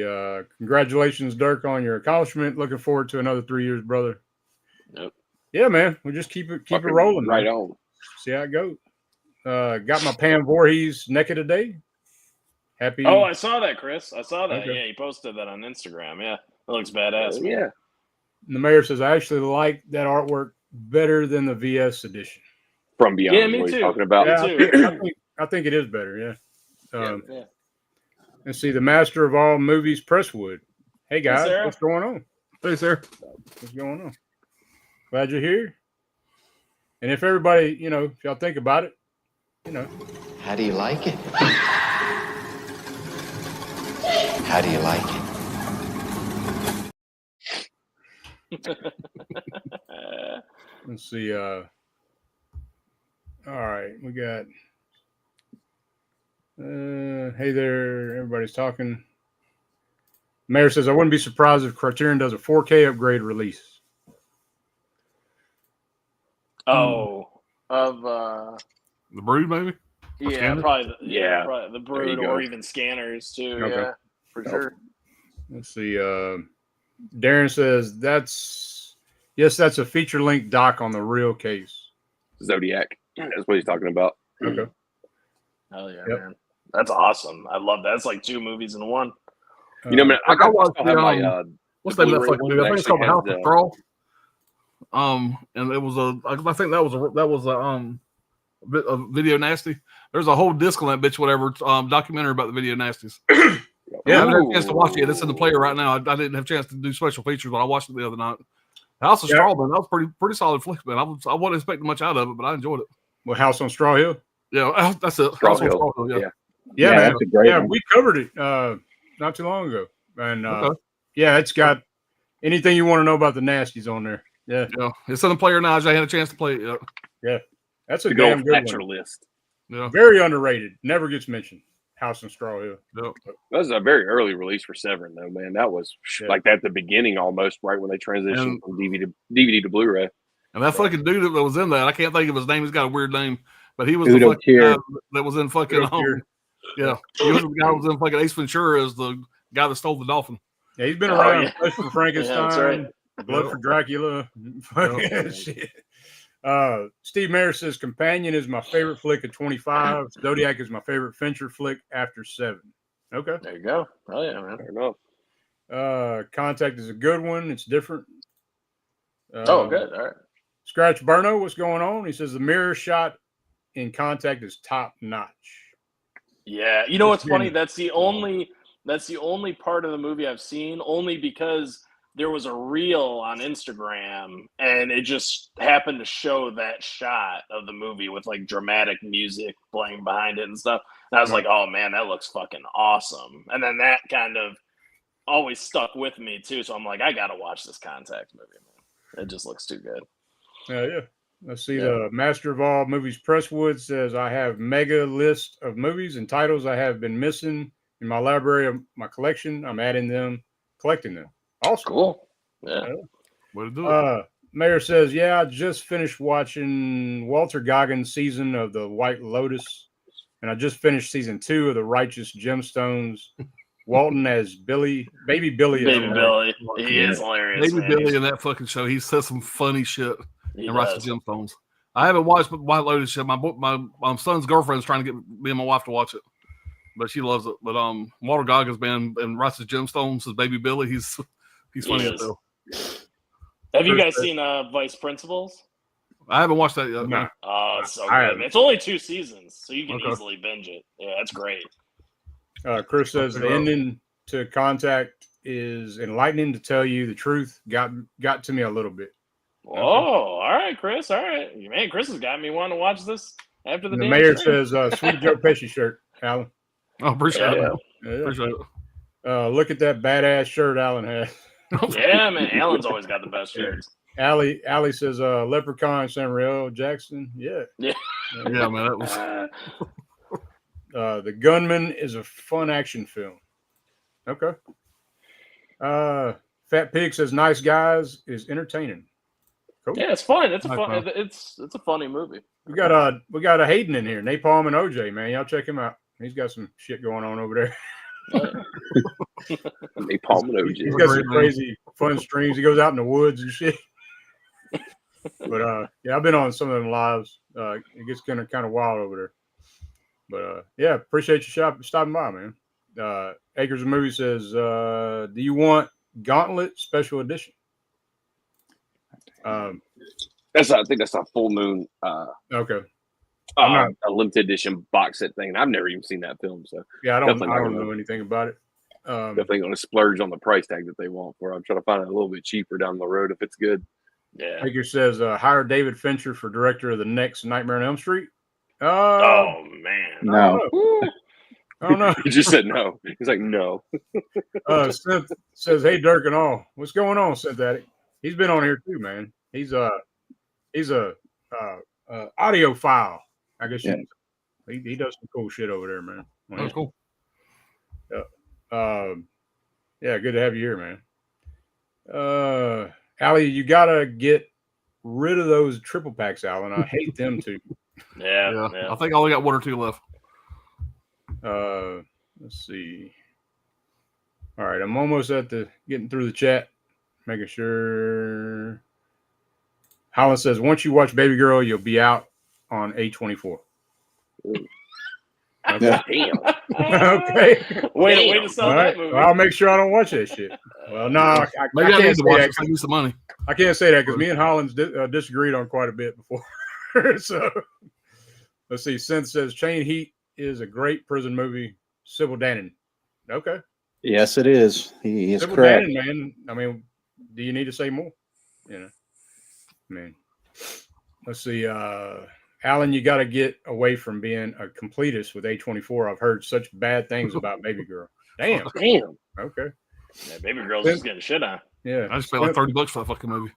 Congratulations, Dirk, on your accomplishment. Looking forward to another 3 years, brother. Yep. Yeah, man. We just keep it rolling. Right man. on. See how it goes. Got my Pam Voorhees naked today. Happy. Oh, I saw that, Chris. I saw that. Okay. Yeah, he posted that on Instagram. Yeah, that looks badass. Man. Yeah. And the mayor says, I actually like that artwork better than the VS edition. From Beyond. Yeah, me what too. You're talking about. Yeah, I think it is better. Yeah. Yeah. And see, the master of all movies, Presswood. Hey guys, Sarah. what's going on? Hey, sir. What's going on? Glad you're here. And if everybody, if y'all think about it, How do you like it? How do you like it? let's see. All right, we got. Hey there, everybody's talking. Mayor says, I wouldn't be surprised if Criterion does a 4K upgrade release. Oh, of The Brood, maybe? yeah, Scanners? probably There the you Brood go. or even Scanners too. Okay. Yeah, for sure. Let's see. Darren says, that's a feature length doc on the real case. Zodiac. That's what he's talking about. Okay. Hell yeah, Yep. man. That's awesome. I love that. It's like 2 movies in one. You know, man, I watched still have the, my what's the name of that Blu-ray fucking one movie? I that think it's called The House actually of Straw. And it was I think that was a Video Nasty. There's a whole disc on that bitch, whatever, documentary about the Video Nasties. Yeah, I haven't had a chance to watch it yet. It's in the player right now. I didn't have a chance to do special features, but I watched it the other night. House of Straw, man, that was pretty solid flick, man. I wasn't expecting much out of it, but I enjoyed it. Well, House on Straw Hill. Yeah, that's it. Straw House on Hill. Straw Hill, yeah. Yeah, man. that's a great one. We covered it not too long ago. And Okay. yeah, it's got anything you want to know about the nasties on there. Yeah. Yeah, it's in the player now. I had a chance to play it yet. Yeah. That's a The damn old good Thatcher one. list. Yeah. Very underrated. Never gets mentioned. House on Straw Hill. Yep. That was a very early release for Severin, though, man. That was like at the beginning almost, right when they transitioned from DVD to Blu-ray. And that fucking dude that was in that, I can't think of his name. He's got a weird name, but he was Udo the fucking Kier. guy that was in fucking Udo Kier. yeah. He was the guy that was in fucking Ace Ventura as the guy that stole the dolphin. Yeah, he's been Oh, around. yeah. Flesh for Frankenstein, Yeah, that's right. Blood Yep. for Dracula. Fucking shit. Steve Mayer says Companion is my favorite flick of 25. Zodiac is my favorite Fincher flick after 7. Okay. There you go. Hell yeah, man. Fair enough. Contact is a good one. It's different. Oh, good. All right. Scratch Burno, what's going on? He says the mirror shot in Contact is top notch. Yeah, you know what's It's funny? been- That's the only part of the movie I've seen, only because there was a reel on Instagram and it just happened to show that shot of the movie with like dramatic music playing behind it and stuff. And I was like, oh man, that looks fucking awesome. And then that kind of always stuck with me too. So I'm like, I gotta watch this Contact movie, man. It just looks too good. Yeah. Let's see. The Master of All Movies Presswood says I have mega list of movies and titles I have been missing in my library of my collection. I'm adding them, collecting them. Awesome. Cool. Yeah. Way to do it. Mayor says, yeah, I just finished watching Walter Goggins' season of The White Lotus, and I just finished season 2 of The Righteous Gemstones. Walton as Baby Billy. Baby Billy. He is hilarious. Baby man. Billy in that fucking show. He says some funny shit He and writes the does. gemstones. I haven't watched White Lotus yet. My son's girlfriend's trying to get me and my wife to watch it, but she loves it. But Walter Goggins, man, and writes the gemstones as Baby Billy. He's funny as hell. Have you guys seen Vice Principals? I haven't watched that yet. No. Oh, it's so good. It's only 2 seasons, so you can Okay. easily binge it. Yeah, that's great. Chris says the ending to Contact is enlightening to tell you the truth. Got to me a little bit. Oh, all right, Chris. All right, man. Chris has got me wanting to watch this after the. The mayor says, "Sweet Joe Pesci shirt, Alan." Oh, appreciate it. Yeah. Appreciate it. Look at that badass shirt Alan has. Yeah, man. Alan's always got the best shirts. Allie says, "Leprechaun Samuel Jackson." Yeah, yeah, man. That was. The Gunman is a fun action film. Okay. Fat Pig says, "Nice Guys" is entertaining. Cool. Yeah, it's fun. It's a fun. It's a funny movie. We got a Hayden in here, Napalm and OJ. Man, y'all check him out. He's got some shit going on over there. Napalm and OJ. He's got some crazy fun streams. He goes out in the woods and shit. But yeah, I've been on some of them lives. It gets kind of wild over there. But yeah, appreciate you stopping by, man. Acres of Movie says, "Do you want Gauntlet Special Edition?" I think that's a Full Moon. Okay. A limited edition box set thing. I've never even seen that film, so yeah, I don't know anything about it. Definitely going to splurge on the price tag that they want for it. I'm trying to find it a little bit cheaper down the road if it's good. Yeah. Acre says, "Hire David Fincher for director of the next Nightmare on Elm Street." Oh man, no. I don't know. He just said no. He's like, no. Synth says, "Hey, Dirk and all, what's going on, Synthetic?" He's been on here too, man. He's a audiophile, I guess. Yeah. He does some cool shit over there, man. Oh, cool. Yeah, good to have you here, man. Allie, you gotta get rid of those triple packs, Alan. I hate them too. Yeah. I think I only got 1 or 2 left. Let's see. All right, I'm almost getting through the chat, making sure. Holland says, "Once you watch Baby Girl, you'll be out on A24." Damn. Okay. Way to sell that movie. Well, I'll make sure I don't watch that shit. Well, no, I Maybe I can't need to say watch that. it. Save me some money. I can't say that because me and Hollins disagreed on quite a bit before. So let's see. Synth says Chain Heat is a great prison movie. Sybil Danning. Okay. Yes, it is. He is Sybil correct. Danning, man. I mean, do you need to say more? You know, I mean, let's see. Alan, you got to get away from being a completist with A24. I've heard such bad things about Baby Girl. Damn. Okay. Yeah, Baby Girl's just getting shit on. Yeah. I just paid like $30 for that fucking movie.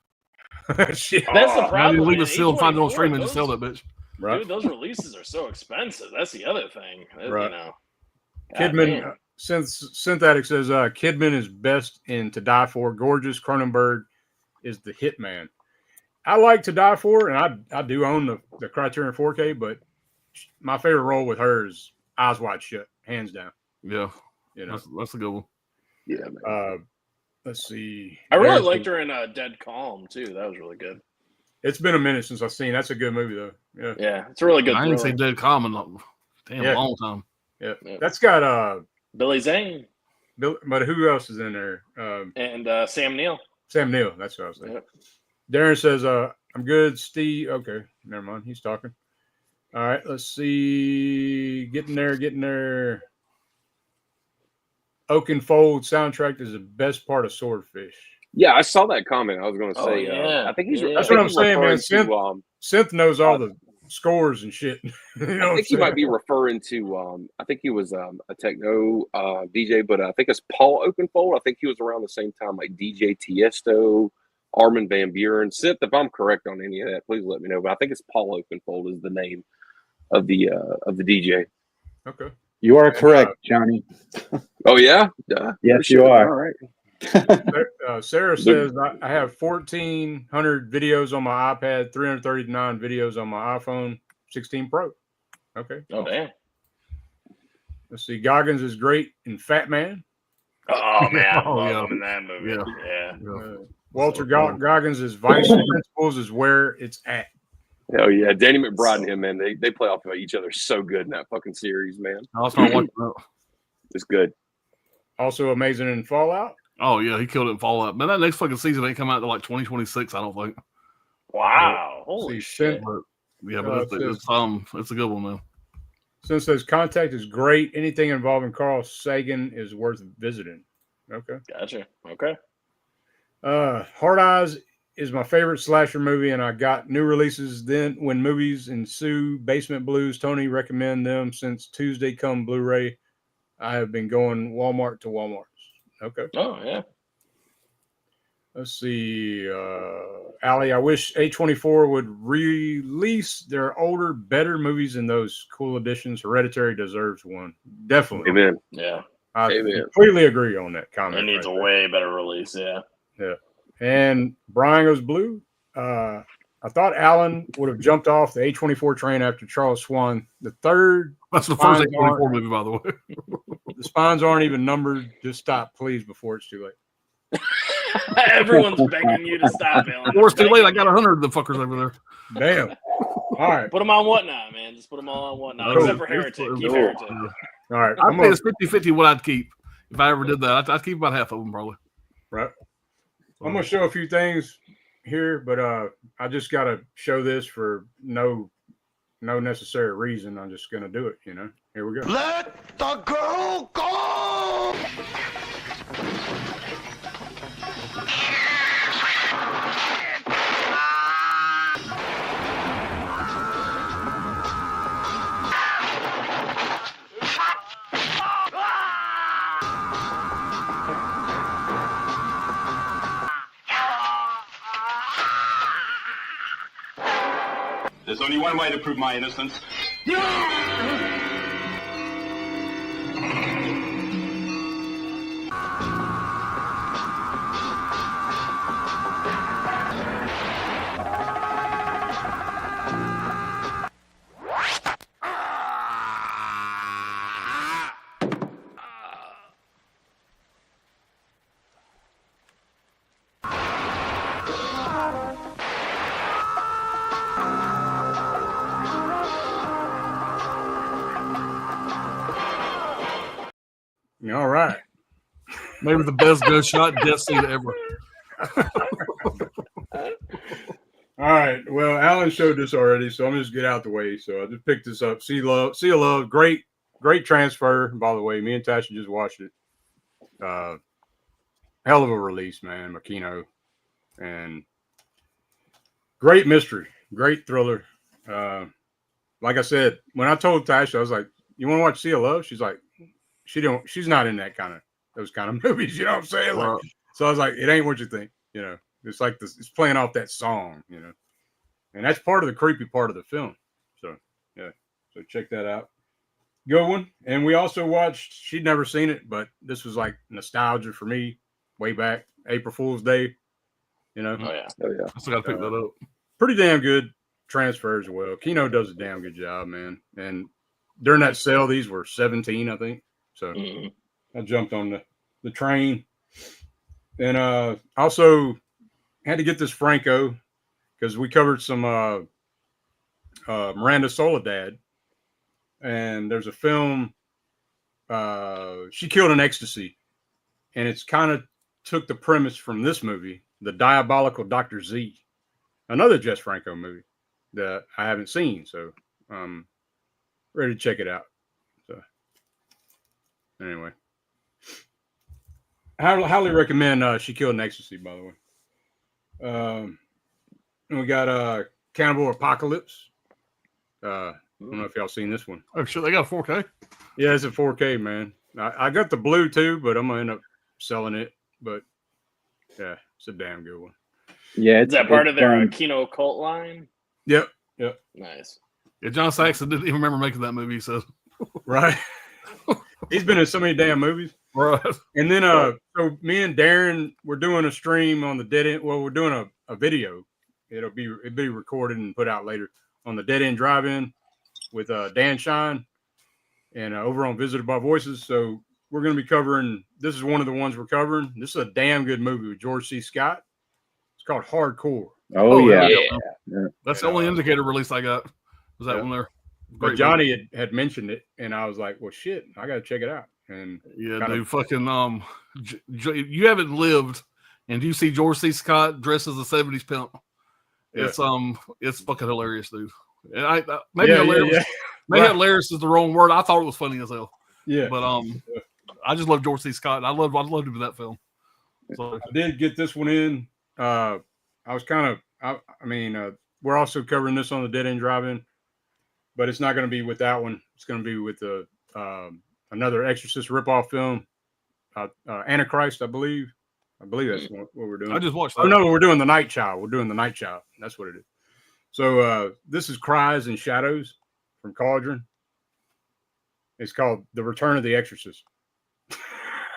Shit. That's the Now problem. you leave man. it still, find it on A24, stream, and just sell that bitch. Right. Dude, those releases are so expensive. That's the other thing. Right. You know. Kidman, Synthetic says Kidman is best in To Die For. Gorgeous. Cronenberg is the hitman. I like To Die For, and I do own the Criterion 4K, but my favorite role with her is Eyes Wide Shut, hands down. Yeah. You know, That's a good one. Yeah, man. Let's see. I really liked her in Dead Calm too. That was really good. It's been a minute since I've seen. That's a good movie though. Yeah. Yeah, it's a really good. I didn't say Dead Calm in a long time. Yeah. That's got Billy Zane. But who else is in there? And Sam Neill. Sam Neill. That's what I was saying. Yep. Darren says, "I'm good, Steve." Okay, never mind. He's talking. All right, let's see. Getting there. Oakenfold soundtrack is the best part of Swordfish. Yeah, I saw that comment. I was going to Oh, say, yeah. I think he's. That's what I'm saying, man. Synth knows all the scores and shit. You know I think he might be referring to. I think he was a techno DJ, but I think it's Paul Oakenfold. I think he was around the same time like DJ Tiesto, Armin van Buuren. Synth, if I'm correct on any of that, please let me know. But I think it's Paul Oakenfold is the name of the DJ. Okay. You are correct, Johnny. Oh yeah. Yes, you are. All right. Sarah says I have 1,400 videos on my iPad, 339 videos on my iPhone 16 Pro. Okay. Oh, damn. Let's see. Goggins is great in Fat Man. Oh, man. I Oh, love yeah. him in that movie. Yeah. Walter Goggins is Vice Principals is where it's at. Hell yeah. Danny McBride and him, man, they play off of each other so good in that fucking series, man. I'll start watching that. It's good. Also amazing in Fallout. Oh, yeah. He killed it in Fallout. Man, that next fucking season ain't come out until like 2026, I don't think. Wow. Holy shit. But, yeah, but it's a good one, man. Since says Contact is great, anything involving Carl Sagan is worth visiting. Okay. Gotcha. Okay. Hard Eyes is my favorite slasher movie, and I got new releases then when movies ensue. Basement Blues, Tony recommend them since Tuesday come Blu-ray. I have been going Walmart to Walmart's. Okay. Oh, yeah. Let's see. Allie, I wish A24 would release their older, better movies in those cool editions. Hereditary deserves one. Definitely. Amen. Yeah. I completely agree on that comment. It needs a way better release, yeah. Yeah. And Brian Goes Blue. I thought Alan would have jumped off the A24 train after Charles Swan. The third. That's the first A24 movie, by the way. The spines aren't even numbered. Just stop, please, before it's too late. Everyone's begging you to stop, Alan. Before it's too late, I got 100 of the fuckers over there. Damn. All right. Put them on whatnot, man. Just put them all on whatnot. Except for Heretic. Keep Heretic. All right. I'd say it's 50-50 what I'd keep. If I ever did that, I'd keep about half of them, probably. Right. I'm going to show a few things here, but I just got to show this for no necessary reason. I'm just going to do it, you know. Here we go. Let the girl go! There's only one way to prove my innocence. All right. Maybe the best gunshot death scene ever. All right. Well, Alan showed this already, so I'm just get out the way. So I just picked this up. Sea of Love. Great transfer. By the way, me and Tasha just watched it. Hell of a release, man. Makino. And great mystery. Great thriller. Like I said, when I told Tasha, I was like, "You want to watch Sea of Love?" She's like, she's not in those kind of movies, you know what I'm saying? Like, so I was like, it ain't what you think, you know. It's like this, it's playing off that song, you know. And that's part of the creepy part of the film. So yeah. So check that out. Good one. And we also watched, she'd never seen it, but this was like nostalgia for me way back. April Fool's Day. You know? Oh yeah. I still gotta pick that up. Pretty damn good transfer as well. Kino does a damn good job, man. And during that sale, these were 17, I think. So I jumped on the train, and also had to get this Franco because we covered some Miranda Soledad, and there's a film She Killed in Ecstasy, and it's kind of took the premise from this movie, The Diabolical Dr. Z, another Jess Franco movie that I haven't seen, so ready to check it out. So anyway, I highly recommend She Killed in Ecstasy, by the way. And we got Cannibal Apocalypse. I don't know if y'all seen this one. Oh shit, they got 4K? Yeah, it's a 4K, man. I got the blue too, but I'm gonna end up selling it. But yeah, it's a damn good one. Yeah, is that part of their Kino cult line? Yep. Nice. Yeah, John Saxon didn't even remember making that movie, he says. Right. He's been in so many damn movies. Right. And then so me and Darren, we're doing a stream on the Dead End. Well, we're doing a video. It'll be recorded and put out later on the Dead End Drive-In with Dan Shine and over on Visited by Voices. So we're going to be covering. This is one of the ones we're covering. This is a damn good movie with George C. Scott. It's called Hardcore. Oh yeah. That's the only indicator release I got. Was that one there? But Johnny had mentioned it, and I was like, "Well, shit, I got to check it out." And dude, fucking you haven't lived, and you see George C. Scott dressed as a '70s pimp. It's fucking hilarious, dude. And maybe hilarious is the wrong word. I thought it was funny as hell. Yeah, but I just love George C. Scott. And I loved him in that film. So I did get this one in. I was kind of, we're also covering this on the Dead End Drive-In, but it's not going to be with that one. It's going to be with the another Exorcist ripoff film, Antichrist, I believe. I believe that's what we're doing. I just watched that. Oh no, we're doing the Night Child. We're doing the Night Child. That's what it is. So this is Cries and Shadows from Cauldron. It's called The Return of the Exorcist.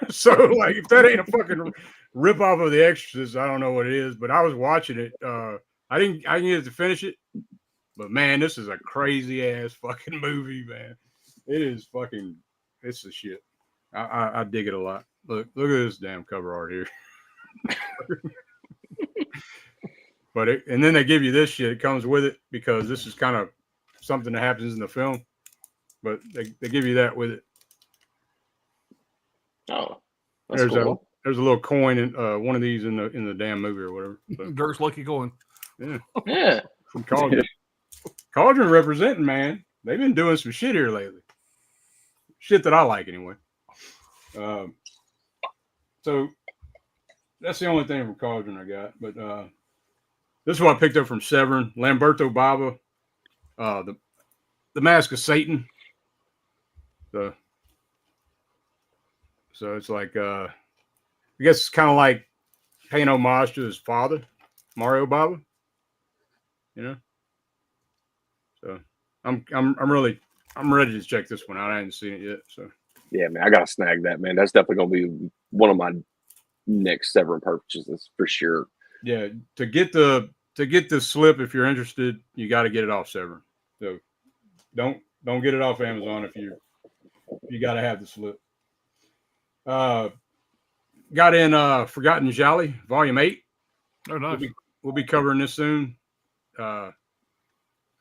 So like, if that ain't a fucking rip off of The Exorcist, I don't know what it is. But I was watching it. I didn't get to finish it, but man, this is a crazy ass fucking movie, man. It is fucking. It's the shit. I dig it a lot. Look at this damn cover art here. But and then they give you this shit. It comes with it because this is kind of something that happens in the film. But they give you that with it. Oh, that's cool. There's a little coin in one of these in the damn movie or whatever. So, Dirk's lucky coin. Yeah. From Cauldron. Cauldron representing, man. They've been doing some shit here lately. Shit that I like anyway. So that's the only thing from Cauldron I got. But this is what I picked up from Severin, Lamberto Bava, the Mask of Satan. So it's like I guess it's kind of like paying homage to his father, Mario Bava. You know. So I'm ready to check this one out. I haven't seen it yet. So yeah, man, I gotta snag that, man. That's definitely gonna be one of my next Severin purchases for sure. Yeah, to get the slip, if you're interested, you got to get it off Severin. So don't get it off Amazon if you got to have the slip. Got in Forgotten Gialli, Volume 8. Oh, nice. We'll be covering this soon.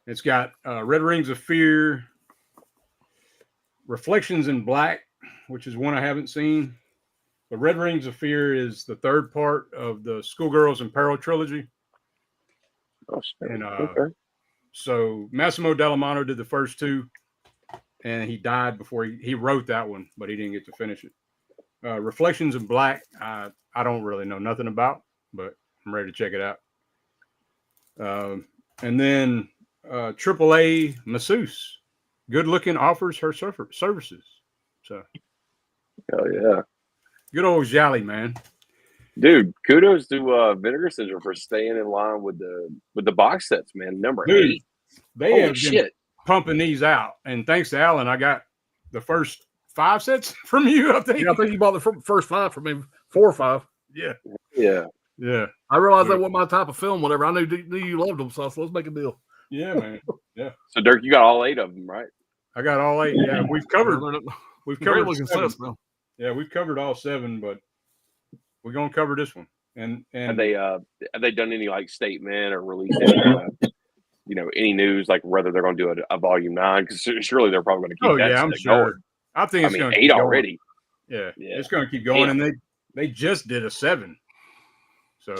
It's got Red Rings of Fear, Reflections in Black, which is one I haven't seen. The Red Rings of Fear is the third part of the Schoolgirls in Peril trilogy. Oh, and okay. So Massimo Dallamano did the first two, and he died before he wrote that one, but he didn't get to finish it. Reflections in Black, I don't really know nothing about, but I'm ready to check it out. And then AAA Masseuse, good looking, offers her services. So, hell yeah, good old Gialli, man. Dude, kudos to Vinegar Syndrome for staying in line with the box sets, man. Number 8. They have been pumping these out, and thanks to Alan, I got the first 5 sets from you. I think. Yeah, I think you bought the first 5 from me, 4 or 5. Yeah. I realized that wasn't my type of film. Whatever. I knew you loved them, so let's make a deal. Yeah, man. Yeah. So Dirk, you got all 8 of them, right? I got all 8. Yeah, we've covered 7. Sets, man. Yeah, we've covered all 7, but we're gonna cover this one. And have they done any like statement or released any any news like whether they're gonna do a volume 9? Because surely they're probably gonna keep that. I'm sure. Going. I think it's gonna 8 already. Yeah, it's gonna keep going, and they just did a 7. So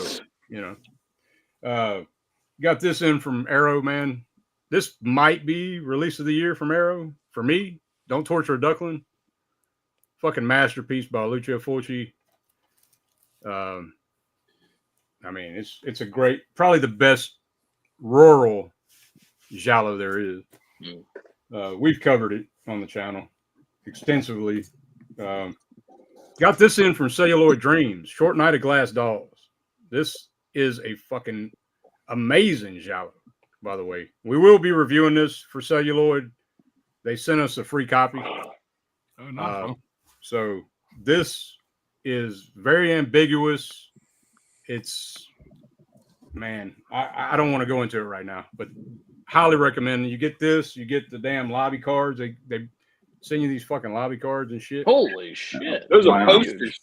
got this in from Arrow, man. This might be release of the year from Arrow for me. Don't Torture a Duckling. Fucking masterpiece by Lucio Fulci. I mean, it's a great, probably the best rural giallo there is. We've covered it on the channel extensively. Got this in from Celluloid Dreams, Short Night of Glass Dolls. This is a fucking amazing giallo, by the way. We will be reviewing this for Celluloid. They sent us a free copy. Oh, nice. So this is very ambiguous. It's, man, I don't want to go into it right now, but highly recommend. You get this, you get the damn lobby cards. They send you these fucking lobby cards and shit. Holy shit. Those are posters.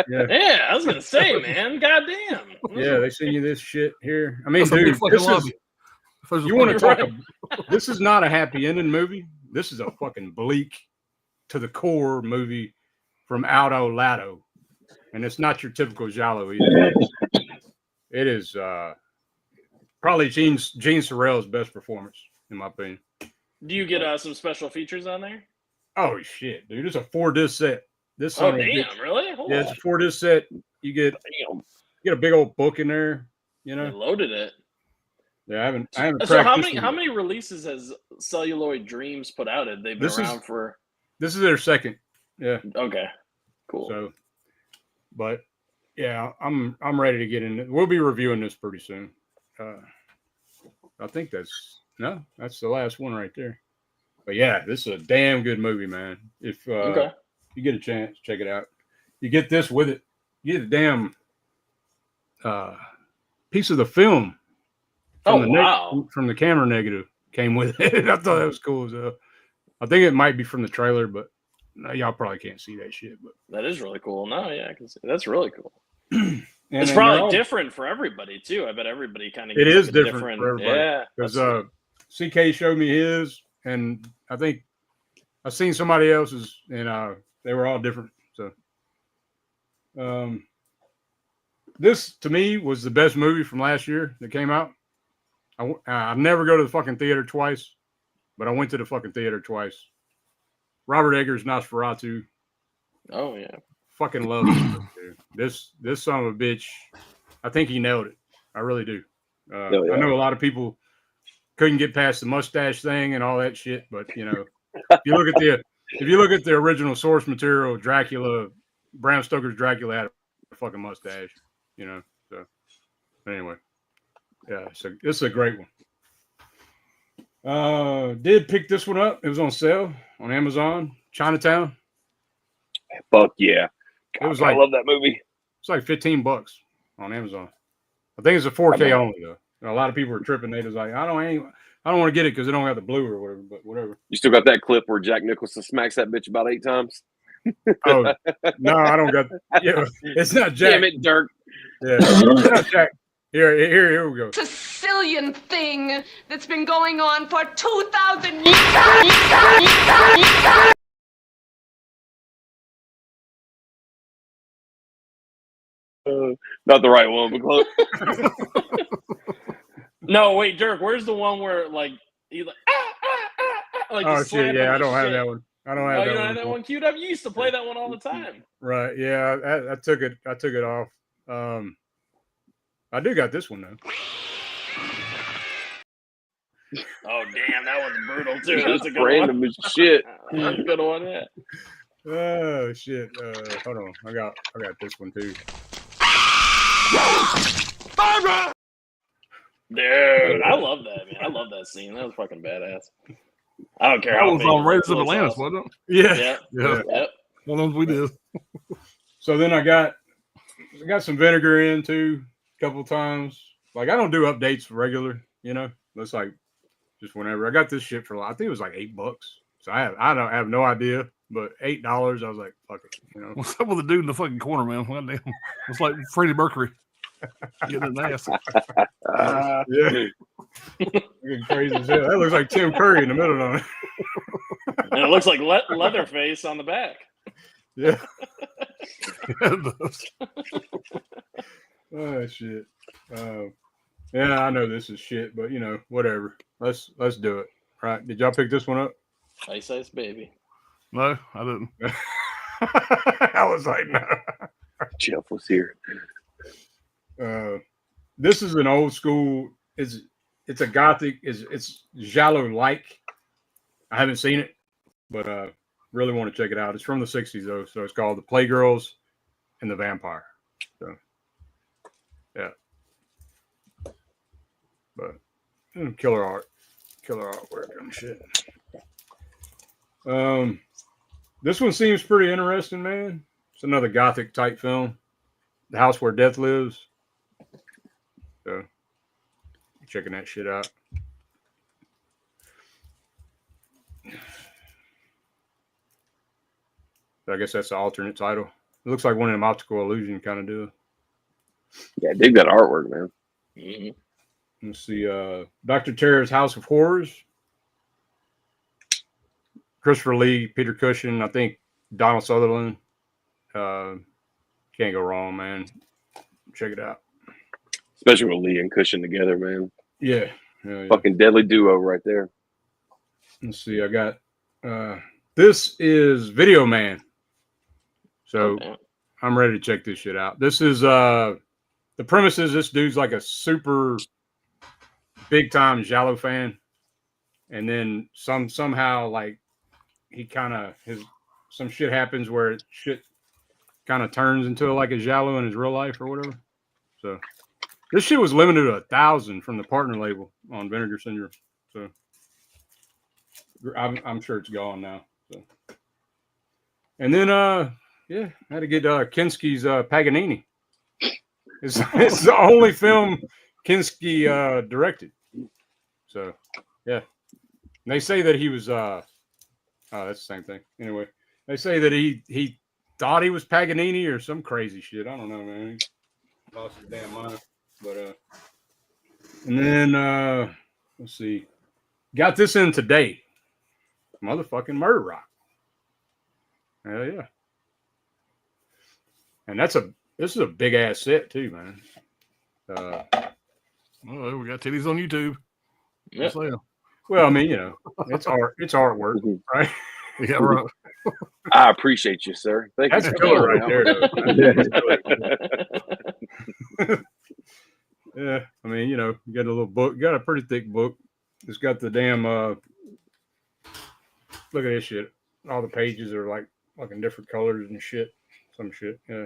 Yeah, I was gonna say, man. Goddamn. Yeah, they send you this shit here. I mean, dude, this is, you want to talk this is not a happy ending movie. This is a fucking bleak to the core movie from Aldo Lato. And it's not your typical giallo either. It is probably Gene Sorrell's best performance, in my opinion. Do you get some special features on there? Oh shit, dude! It's a 4-disc set. This damn, really? Yeah, it's a 4-disc set. You get a big old book in there. You know, they loaded it. Yeah, I haven't. So how many releases has Celluloid Dreams put out? Have they been around for? This is their second. Yeah. Okay. Cool. So, but yeah, I'm ready to get in it. We'll be reviewing this pretty soon. I think that's the last one right there. But yeah, this is a damn good movie, man. If you get a chance, check it out. You get this with it. You get a damn piece of the film from the camera negative came with it. I thought that was cool as hell. I think it might be from the trailer, but y'all probably can't see that shit. But that is really cool. No, yeah, I can see. That's really cool. It's probably different for everybody too. I bet everybody kind of. It is different for everybody. Yeah, because CK showed me his, and I think I've seen somebody else's, and they were all different. So, this to me was the best movie from last year that came out. I never go to the fucking theater twice, but I went to the fucking theater twice. Robert Eggers' Nosferatu. Oh yeah, fucking love this. This son of a bitch. I think he nailed it. I really do. I know a lot of people couldn't get past the mustache thing and all that shit, but you know, if you look at the original source material, Dracula, Bram Stoker's Dracula had a fucking mustache. You know, so anyway, yeah. So this is a great one. Did pick this one up. It was on sale on Amazon. Chinatown. Fuck yeah! It was I love that movie. It's like $15 on Amazon. I think it's a 4K only though. And a lot of people are tripping. They just like, I don't want to get it because they don't have the blue or whatever. But whatever. You still got that clip where Jack Nicholson smacks that bitch about 8 times? Oh no, I don't got. Yeah, it's not Jack. Damn it, Dirk. Yeah, it's not Jack. Here we go. Sicilian thing that's been going on for 2,000 years. Not the right one, but close. No, wait, Dirk. Where's the one where like he like like? Oh shit! Yeah, I don't have that one. I don't have that one. You don't have that one queued up. You used to play that one all the time. Right? Yeah, I took it. I took it off. I do got this one though. Oh damn, that one's brutal too. That's a good random one. As shit. That's a good one. Yeah. Oh shit! Hold on, I got this one too. Dude, I love that, man. I love that scene. That was fucking badass. I don't care. That was on Raiders of Atlantis, wasn't it? Yeah. Yep. One of those we did. So then I got some vinegar in too, a couple times. Like I don't do updates regular, you know. It's like just whenever. I got this shit for I think it was like $8. So I have no idea, but $8. I was like, fuck it, you know. What's up with the dude in the fucking corner, man? God damn. It's like Freddie Mercury getting his ass. Yeah. Looking crazy as hell. That looks like Tim Curry in the middle of it. And it looks like Leatherface on the back. Yeah. Oh shit. Yeah, I know this is shit, but you know, whatever. Let's do it. Right? Did y'all pick this one up? Ice Ice Baby. No, I didn't. I was like, no. Jeff was here. This is an old school. It's a gothic. It's giallo like. I haven't seen it, but really want to check it out. It's from the '60s though, so it's called The Playgirls and the Vampire. So yeah, but killer artwork and shit. This one seems pretty interesting, man. It's another gothic type film. The House Where Death Lives. So, checking that shit out. I guess that's the alternate title. It looks like one of them optical illusion kind of do. Yeah, dig that artwork, man. Mm-hmm. Let's see. Dr. Terror's House of Horrors. Christopher Lee, Peter Cushing, I think Donald Sutherland. Can't go wrong, man. Check it out. Especially with Lee and Cushing together, man. Yeah. Fucking deadly duo right there. Let's see. I got this is Video Man. So I'm ready to check this shit out. This is the premise is this dude's like a super big time giallo fan, and then somehow like he kind of some shit happens where shit kind of turns into like a giallo in his real life or whatever. So this shit was limited to 1,000 from the partner label on Vinegar Syndrome. So I'm sure it's gone now. So and then yeah, I had to get Kinski's Paganini. It's the only film Kinski directed. So yeah, and they say that he was oh, that's the same thing. Anyway, they say that he thought he was Paganini or some crazy shit. I don't know, man. He lost his damn mind. But and then let's see, got this in today. Motherfucking Murder Rock. Hell yeah. And this is a big ass set too, man. Oh, we got titties on YouTube. Yeah. Well, I mean, you know, it's art. It's artwork, right? Yeah, right. I appreciate you, sir. Thank That's you. killer right there, though. Yeah, I mean, you know, you got a little book. You got a pretty thick book. It's got the damn. Look at this shit. All the pages are like fucking different colors and shit. Some shit. Yeah,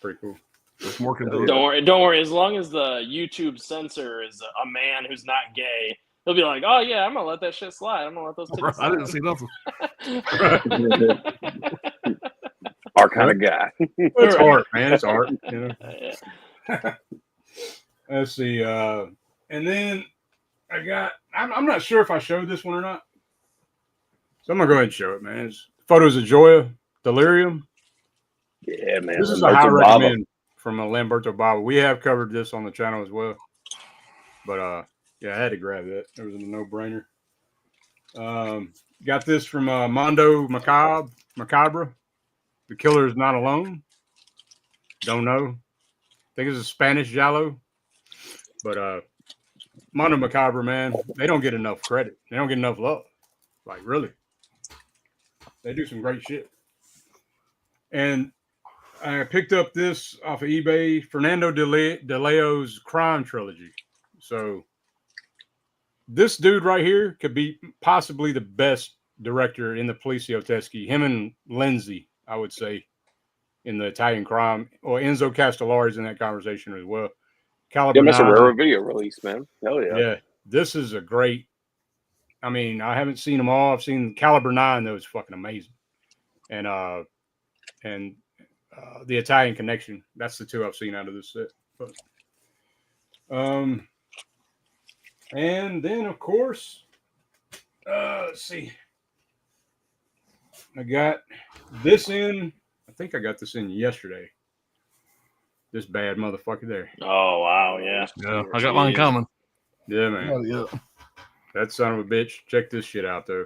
pretty cool. It's more Don't worry. As long as the YouTube censor is a man who's not gay, he'll be like, "Oh yeah, I'm gonna let that shit slide. I'm gonna let those titties slide." I didn't see nothing. Our kind of guy. It's art, man. It's art. You know. Let's see. And then I got. I'm not sure if I showed this one or not. So I'm gonna go ahead and show it, man. It's photos of Joya Delirium. Yeah, man. This is a high recommend from Lamberto Bava. We have covered this on the channel as well. But yeah, I had to grab that. It was a no-brainer. Got this from Mondo Macabre. The Killer is Not Alone. Don't know. I think it's a Spanish giallo. But Mondo Macabre, man, they don't get enough credit. They don't get enough love. Like, really. They do some great shit. And I picked up this off of eBay, Fernando de Leo's Crime Trilogy. So this dude right here could be possibly the best director in the Poliziotteschi. Him and Lenzi, I would say, in the Italian crime. Or Enzo Castellari's in that conversation as well. Caliber that's a 9. rare video release, man. Hell yeah. Yeah, this is a great. I mean, I haven't seen them all. I've seen Caliber 9, though. It's fucking amazing. And the Italian Connection. That's the two I've seen out of this set. But, and then, of course, let's see. I got this in. I think I got this in yesterday. This bad motherfucker there. Oh, wow. Yeah. Yeah, I got mine coming. Yeah, man. Oh, yeah. That son of a bitch. Check this shit out, though.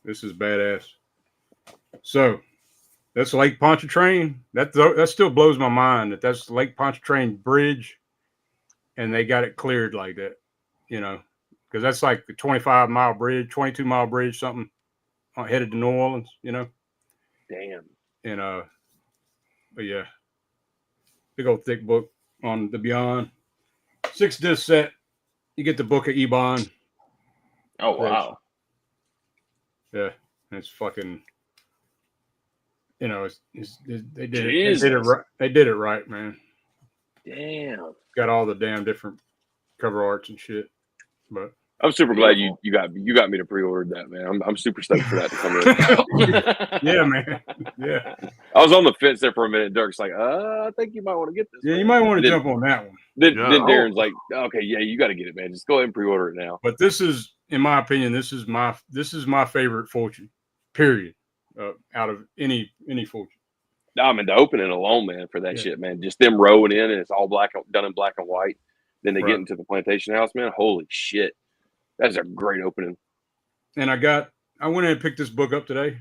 This is badass. So, that's Lake Pontchartrain. That still blows my mind that's Lake Pontchartrain Bridge, and they got it cleared like that, you know, because that's like the 25-mile bridge, 22-mile bridge, something headed to New Orleans, you know. Damn. And but yeah, big old thick book on the Beyond. 6-disc set. You get the book of Ebon. Oh wow. Yeah, it's fucking. You know, they did it right. They did it right, man. Damn. Got all the damn different cover arts and shit. But I'm super glad you got me to pre-order that, man. I'm super stoked for that to come in. Yeah, man. Yeah. I was on the fence there for a minute. Dirk's like, I think you might want to get this. Yeah, man. you might want to jump on that one. Then Darren's like, okay, yeah, you got to get it, man. Just go ahead and pre-order it now. But this is, in my opinion, this is my favorite Fortune, period, out of any Fortune. I mean, the opening alone, man, for that shit, man. Just them rowing in, and it's all done in black and white. Then they get into the plantation house, man. Holy shit, that's a great opening. And I went in and picked this book up today,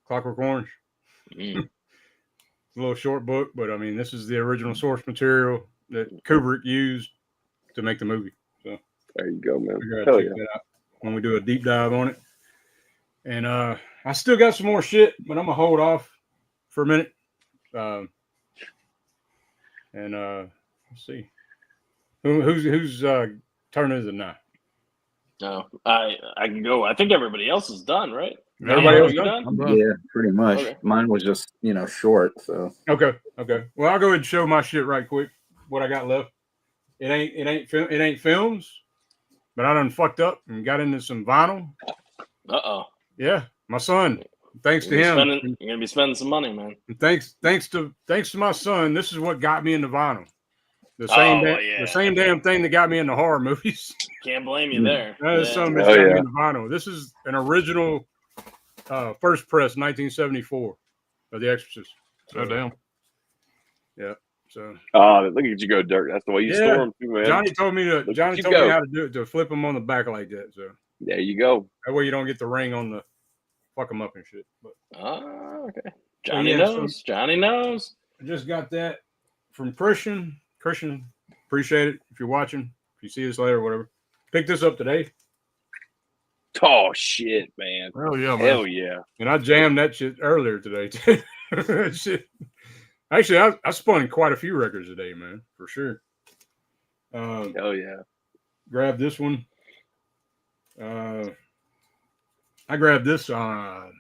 Clockwork Orange. It's a little short book, but I mean, this is the original source material that Kubrick used to make the movie. So there you go, man. Hell yeah. That out when we do a deep dive on it. And I still got some more shit, but I'm gonna hold off for a minute. Let's see. Whose turn is it now? No, I can go. I think everybody else is done, right? Everybody else done? Yeah, pretty much. Okay. Mine was just short. So okay. Well, I'll go ahead and show my shit right quick. What I got left. It ain't films, but I done fucked up and got into some vinyl. Yeah, my son. Thanks to him, you're gonna be spending some money, man. Thanks to my son. This is what got me into vinyl. The same damn thing that got me into horror movies. Can't blame you there. That is something that got me into vinyl. This is an original first press, 1974, of The Exorcist. So damn. Yeah. So. Look at you go, Dirk. That's the way you store them, too, man. Johnny told me how to do it, to flip them on the back like that. So there you go. That way you don't get the ring on the fuck them up and shit. But okay. Johnny knows. Johnny knows. I just got that from Christian. Christian, appreciate it. If you're watching, if you see this later, whatever. Picked this up today. Oh shit, man! Hell yeah, man! Hell yeah! And I jammed that shit earlier today too. Shit. Actually, I spun quite a few records today, man, for sure. Hell yeah! Grabbed this one. I grabbed this a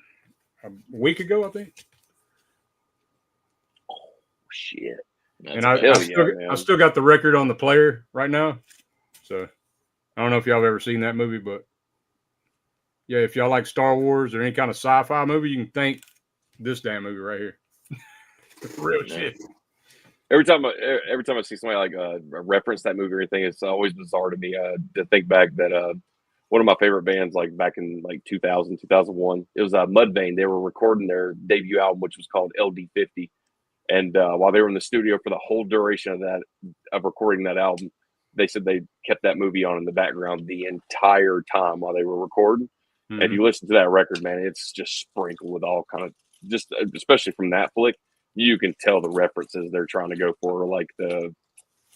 week ago, I think. Oh shit! And I still got the record on the player right now. So I don't know if y'all have ever seen that movie, but yeah, if y'all like Star Wars or any kind of sci-fi movie, you can thank this damn movie right here. Real shit. Every time I see somebody like reference that movie or anything, it's always bizarre to me to think back that one of my favorite bands, like back in like 2000, 2001, it was Mudvayne. They were recording their debut album, which was called LD50. And while they were in the studio for the whole duration of recording that album, they said they kept that movie on in the background the entire time while they were recording. Mm-hmm. And if you listen to that record, man, it's just sprinkled with all kind of, just especially from that flick, you can tell the references they're trying to go for, like the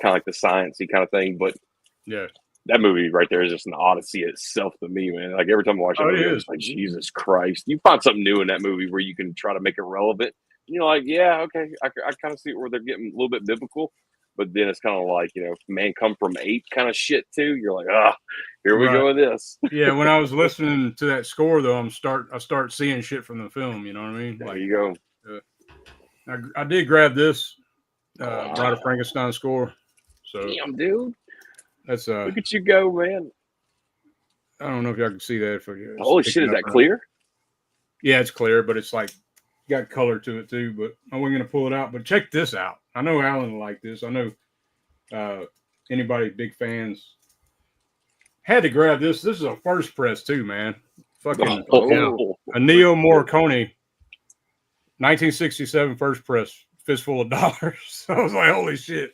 kind of like the sciencey kind of thing. But yeah, that movie right there is just an odyssey itself to me, man. Like every time I watch it, it's like, Jesus Christ, you find something new in that movie where you can try to make it relevant. You're like, yeah, okay, I kind of see where they're getting a little bit biblical, but then it's kind of like, man come from ape kind of shit too. You're like, here we go with this. Yeah, when I was listening to that score though, I start seeing shit from the film. You know what I mean? There you go. I did grab this Bride of Frankenstein score. So damn, dude, that's look at you go, man. I don't know if y'all can see that. Holy shit, is that clear? Yeah, it's clear, but it's like got color to it too. But I wasn't gonna pull it out. But check this out. I know Alan will like this. I know anybody big fans had to grab this. This is a first press too, man. Fucking a Neo Morricone 1967 first press, fistful of dollars. So I was like, holy shit.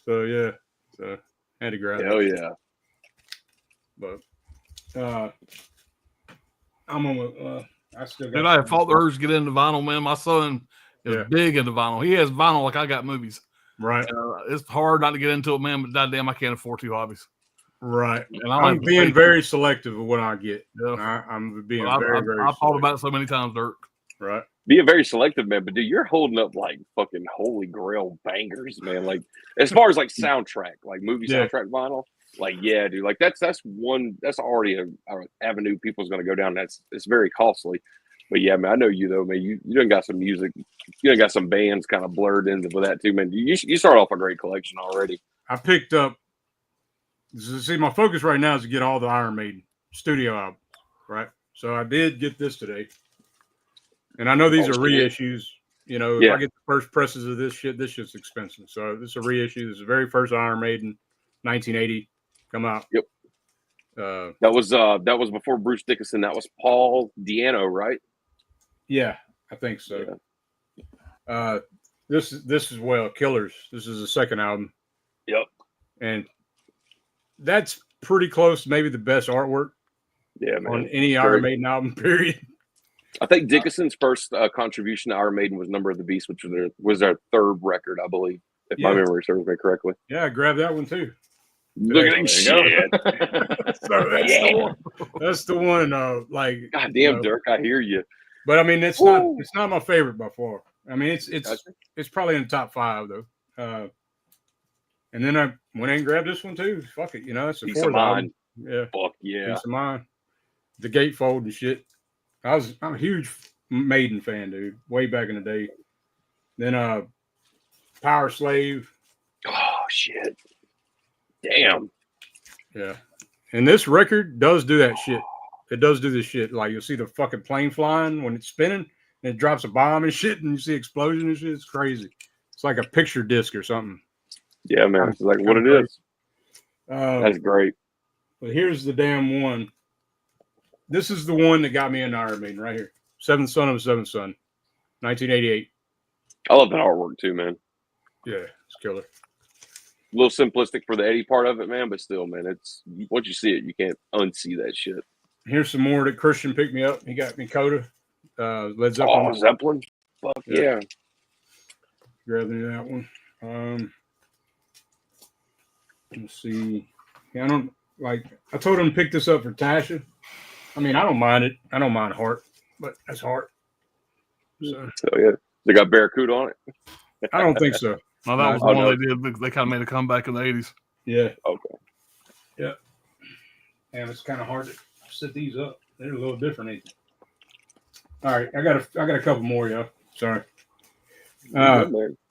So yeah, so had to grab it. Hell yeah. But I'm on I still got. Did I have fault the urge to get into vinyl, man? My son is big into vinyl. He has vinyl like I got movies. Right. It's hard not to get into it, man, but goddamn, I can't afford two hobbies. Right. And I'm being very selective of what I get. Yeah. I'm being very I've thought about it so many times, Dirk. Right. Being very selective, man, but dude, you're holding up like fucking holy grail bangers, man. Like as far as like soundtrack, like movie soundtrack vinyl, like yeah, dude, like that's already a avenue people's gonna go down. It's very costly. But yeah, man, I know you though, man. You done got some music, you done got some bands kind of blurred into with that too, man. You start off a great collection already. I picked up See, my focus right now is to get all the Iron Maiden studio albums, right? So I did get this today. And I know these are reissues. You know, if I get the first presses of this shit's expensive. So this is a reissue. This is the very first Iron Maiden, 1980, come out. Yep. That was before Bruce Dickinson. That was Paul Di'Anno, right? Yeah, I think so. Yeah. This is Killers. This is the second album. Yep. And that's pretty close to maybe the best artwork. Yeah, man. On any Iron Maiden album, period. I think Dickinson's first contribution to Iron Maiden was Number of the Beast, which was their third record, I believe, if my memory serves me correctly. Yeah, I grabbed that one too. Look at that shit. So that's the one. Like, goddamn, Dirk, I hear you. But I mean, it's not my favorite by far. I mean, it's probably in the top 5 though. And then I went and grabbed this one too. Fuck it, it's a Peace of Mind. Yeah, fuck yeah. Peace of Mind. The gatefold and shit. I'm a huge Maiden fan, dude. Way back in the day. Then Power Slave. Oh shit. Damn. Yeah. And this record does do that shit. It does do this shit. Like you'll see the fucking plane flying when it's spinning and it drops a bomb and shit and you see explosion and shit. It's crazy. It's like a picture disc or something. Yeah, man. It's like what it is. That's great. But here's the damn one. This is the one that got me into Iron Maiden right here. Seventh Son of a Seventh Son, 1988. I love that artwork too, man. Yeah, it's killer. A little simplistic for the Eddie part of it, man, but still, man, it's once you see it, you can't unsee that shit. Here's some more that Christian picked me up. He got me Coda, Led Zeppelin. Oh, Zeppelin. Fuck yeah. Grabbing that one. Let's see. Yeah, I told him to pick this up for Tasha. I mean, I don't mind it. I don't mind Heart, but that's Heart. So yeah, they got Barracuda on it. I don't think so. No, that was the one they did. They kind of made a comeback in the 80s. Yeah. Okay. Yeah. And it's kind of hard to set these up. They're a little different, ain't they? All right, I got a couple more, y'all. Sorry.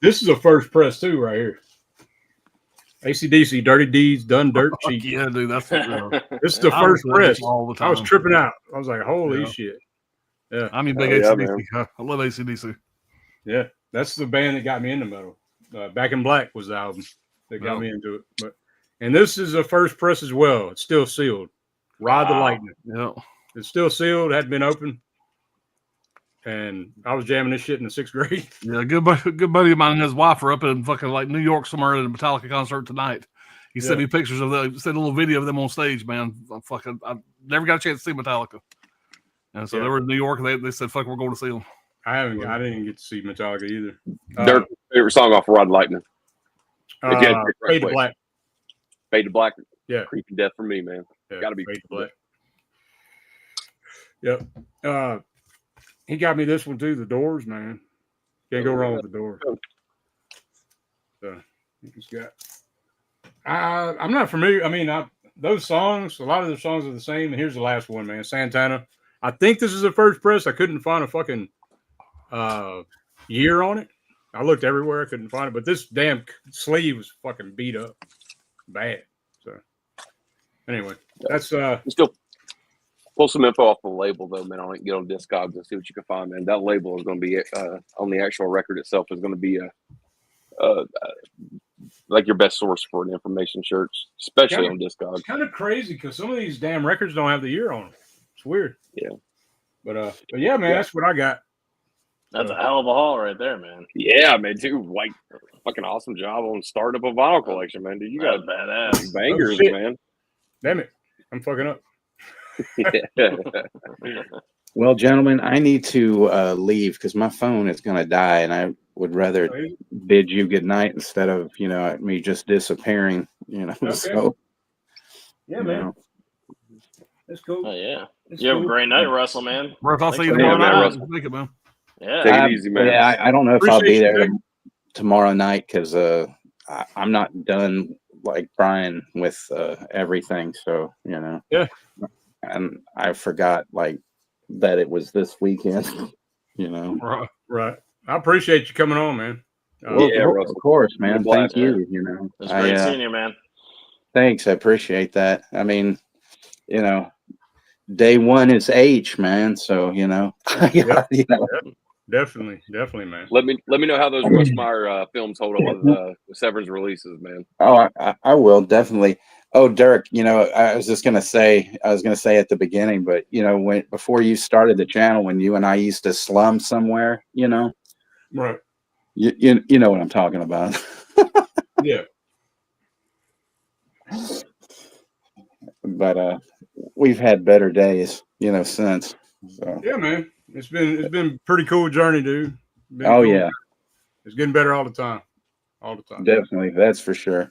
This is a first press too, right here. AC/DC, Dirty Deeds, Done Dirt Cheap. Yeah, dude, that's this is the first press. All the time. I was tripping out. I was like, holy shit. Yeah. I'm a big AC/DC. I love AC/DC. Yeah, that's the band that got me into metal. Back in Black was the album that got me into it. And this is a first press as well. It's still sealed. Ride the Lightning. Yeah. It's still sealed, hadn't been open. And I was jamming this shit in the 6th grade. Yeah, good buddy of mine and his wife are up in fucking like New York somewhere at a Metallica concert tonight. He sent me pictures of them, sent a little video of them on stage, man. I never got a chance to see Metallica. And so they were in New York and they said, fuck, we're going to see them. I didn't get to see Metallica either. Their favorite song off of Ride the Lightning. Fade to Black. Fade to Black. Yeah. Creepy Death for me, man. Yeah, Gotta be Fade to Black. Yep. He got me this one too, The Doors, man. Can't go wrong with The Doors. So he's got. I'm not familiar. I mean, those songs, a lot of the songs are the same. And here's the last one, man. Santana. I think this is the first press. I couldn't find a fucking year on it. I looked everywhere. I couldn't find it. But this damn sleeve was fucking beat up bad. So anyway, that's still. Pull some info off the label, though, man. I'll get on Discogs and see what you can find, man. That label is going to be on the actual record itself is going to be like your best source for an information search, especially on Discogs. It's kind of crazy because some of these damn records don't have the year on them. It's weird. Yeah. But yeah, man, that's what I got. That's a hell of a haul right there, man. Yeah, man, dude, like fucking awesome job on starting up a vinyl collection, man. Dude, you got badass bangers, man. Damn it, I'm fucking up. Well, gentlemen, I need to leave because my phone is going to die, and I would rather bid you good night instead of me just disappearing. Okay. So yeah, man, that's cool. Oh yeah, you have a great night, Russell, man. Russ, I'll see you tomorrow night. Make it, man. Yeah, take it easy, man. Yeah, I don't know if I'll be there tomorrow night because I'm not done like Brian with everything. So yeah. And I forgot that it was this weekend, Right. I appreciate you coming on, man. Well, of course, man. Thank you. It's great seeing you, man. Thanks, I appreciate that. I mean, you know, day one is H, man. So you know, Yep. you know. Definitely, man. Let me know how those Russmeyer films hold up with Severin's releases, man. Oh, I will definitely. Oh, Dirk, you know, I was going to say at the beginning, but you know, before you started the channel, when you and I used to slum somewhere, you know, right? You know what I'm talking about. Yeah. But we've had better days, you know, since. So. Yeah, man, it's been pretty cool journey, dude. Cool. Yeah, it's getting better all the time. Definitely, that's for sure.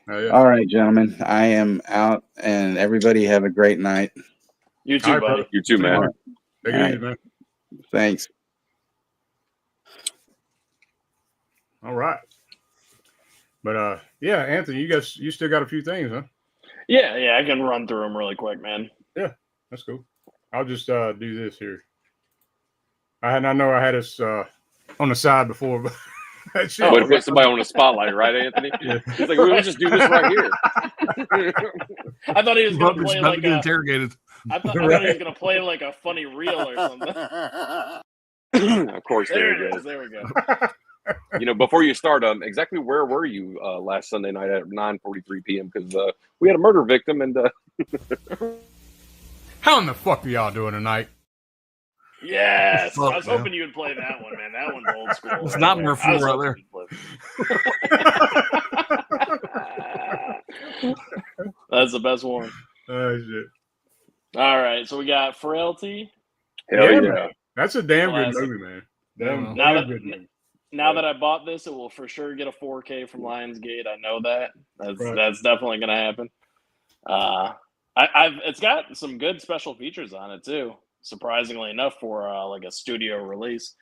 Oh, yeah. All right, gentlemen, I am out, and everybody have a great night. You too, buddy. You too, man. Right. Take it easy, man. Thanks. All right. But yeah, Anthony, you still got a few things, huh? Yeah, I can run through them really quick, man. Yeah, that's cool. I'll just do this here. I know I had us on the side before, but way to put somebody on the spotlight, right, Anthony? Yeah. He's like, we'll just do this right here. I thought he was going to play like interrogated. I thought he was going to play like a funny reel or something. Of course, there it is. There we go. You know, before you start, exactly where were you last Sunday night at 9:43 p.m.? Because we had a murder victim, and how in the fuck are y'all doing tonight? Yes, I was hoping you would play that one, man. That one's old school. It's not more fool right there. That's the best one. Oh shit! All right, so we got Frailty. Hell yeah, man. That's a damn good movie, man. Now that I bought this, it will for sure get a 4K from Lionsgate. I know that. That's definitely going to happen. It's got some good special features on it too. Surprisingly enough, for like a studio release.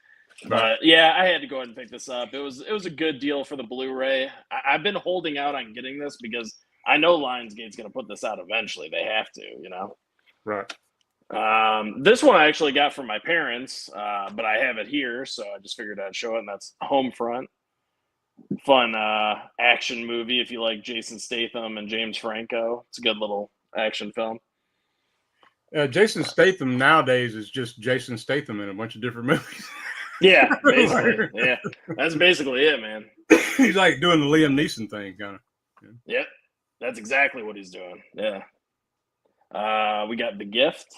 But yeah, I had to go ahead and pick this up. It was a good deal for the Blu-ray. I've been holding out on getting this because I know Lionsgate's going to put this out eventually. They have to, you know. Right. This one I actually got from my parents, but I have it here, so I just figured I'd show it. And that's Homefront. Fun action movie if you like Jason Statham and James Franco. It's a good little action film. Jason Statham nowadays is just Jason Statham in a bunch of different movies. Yeah, basically. Yeah, that's basically it, man. He's like doing the Liam Neeson thing, kind of. Yeah. Yep, that's exactly what he's doing. Yeah. We got The Gift,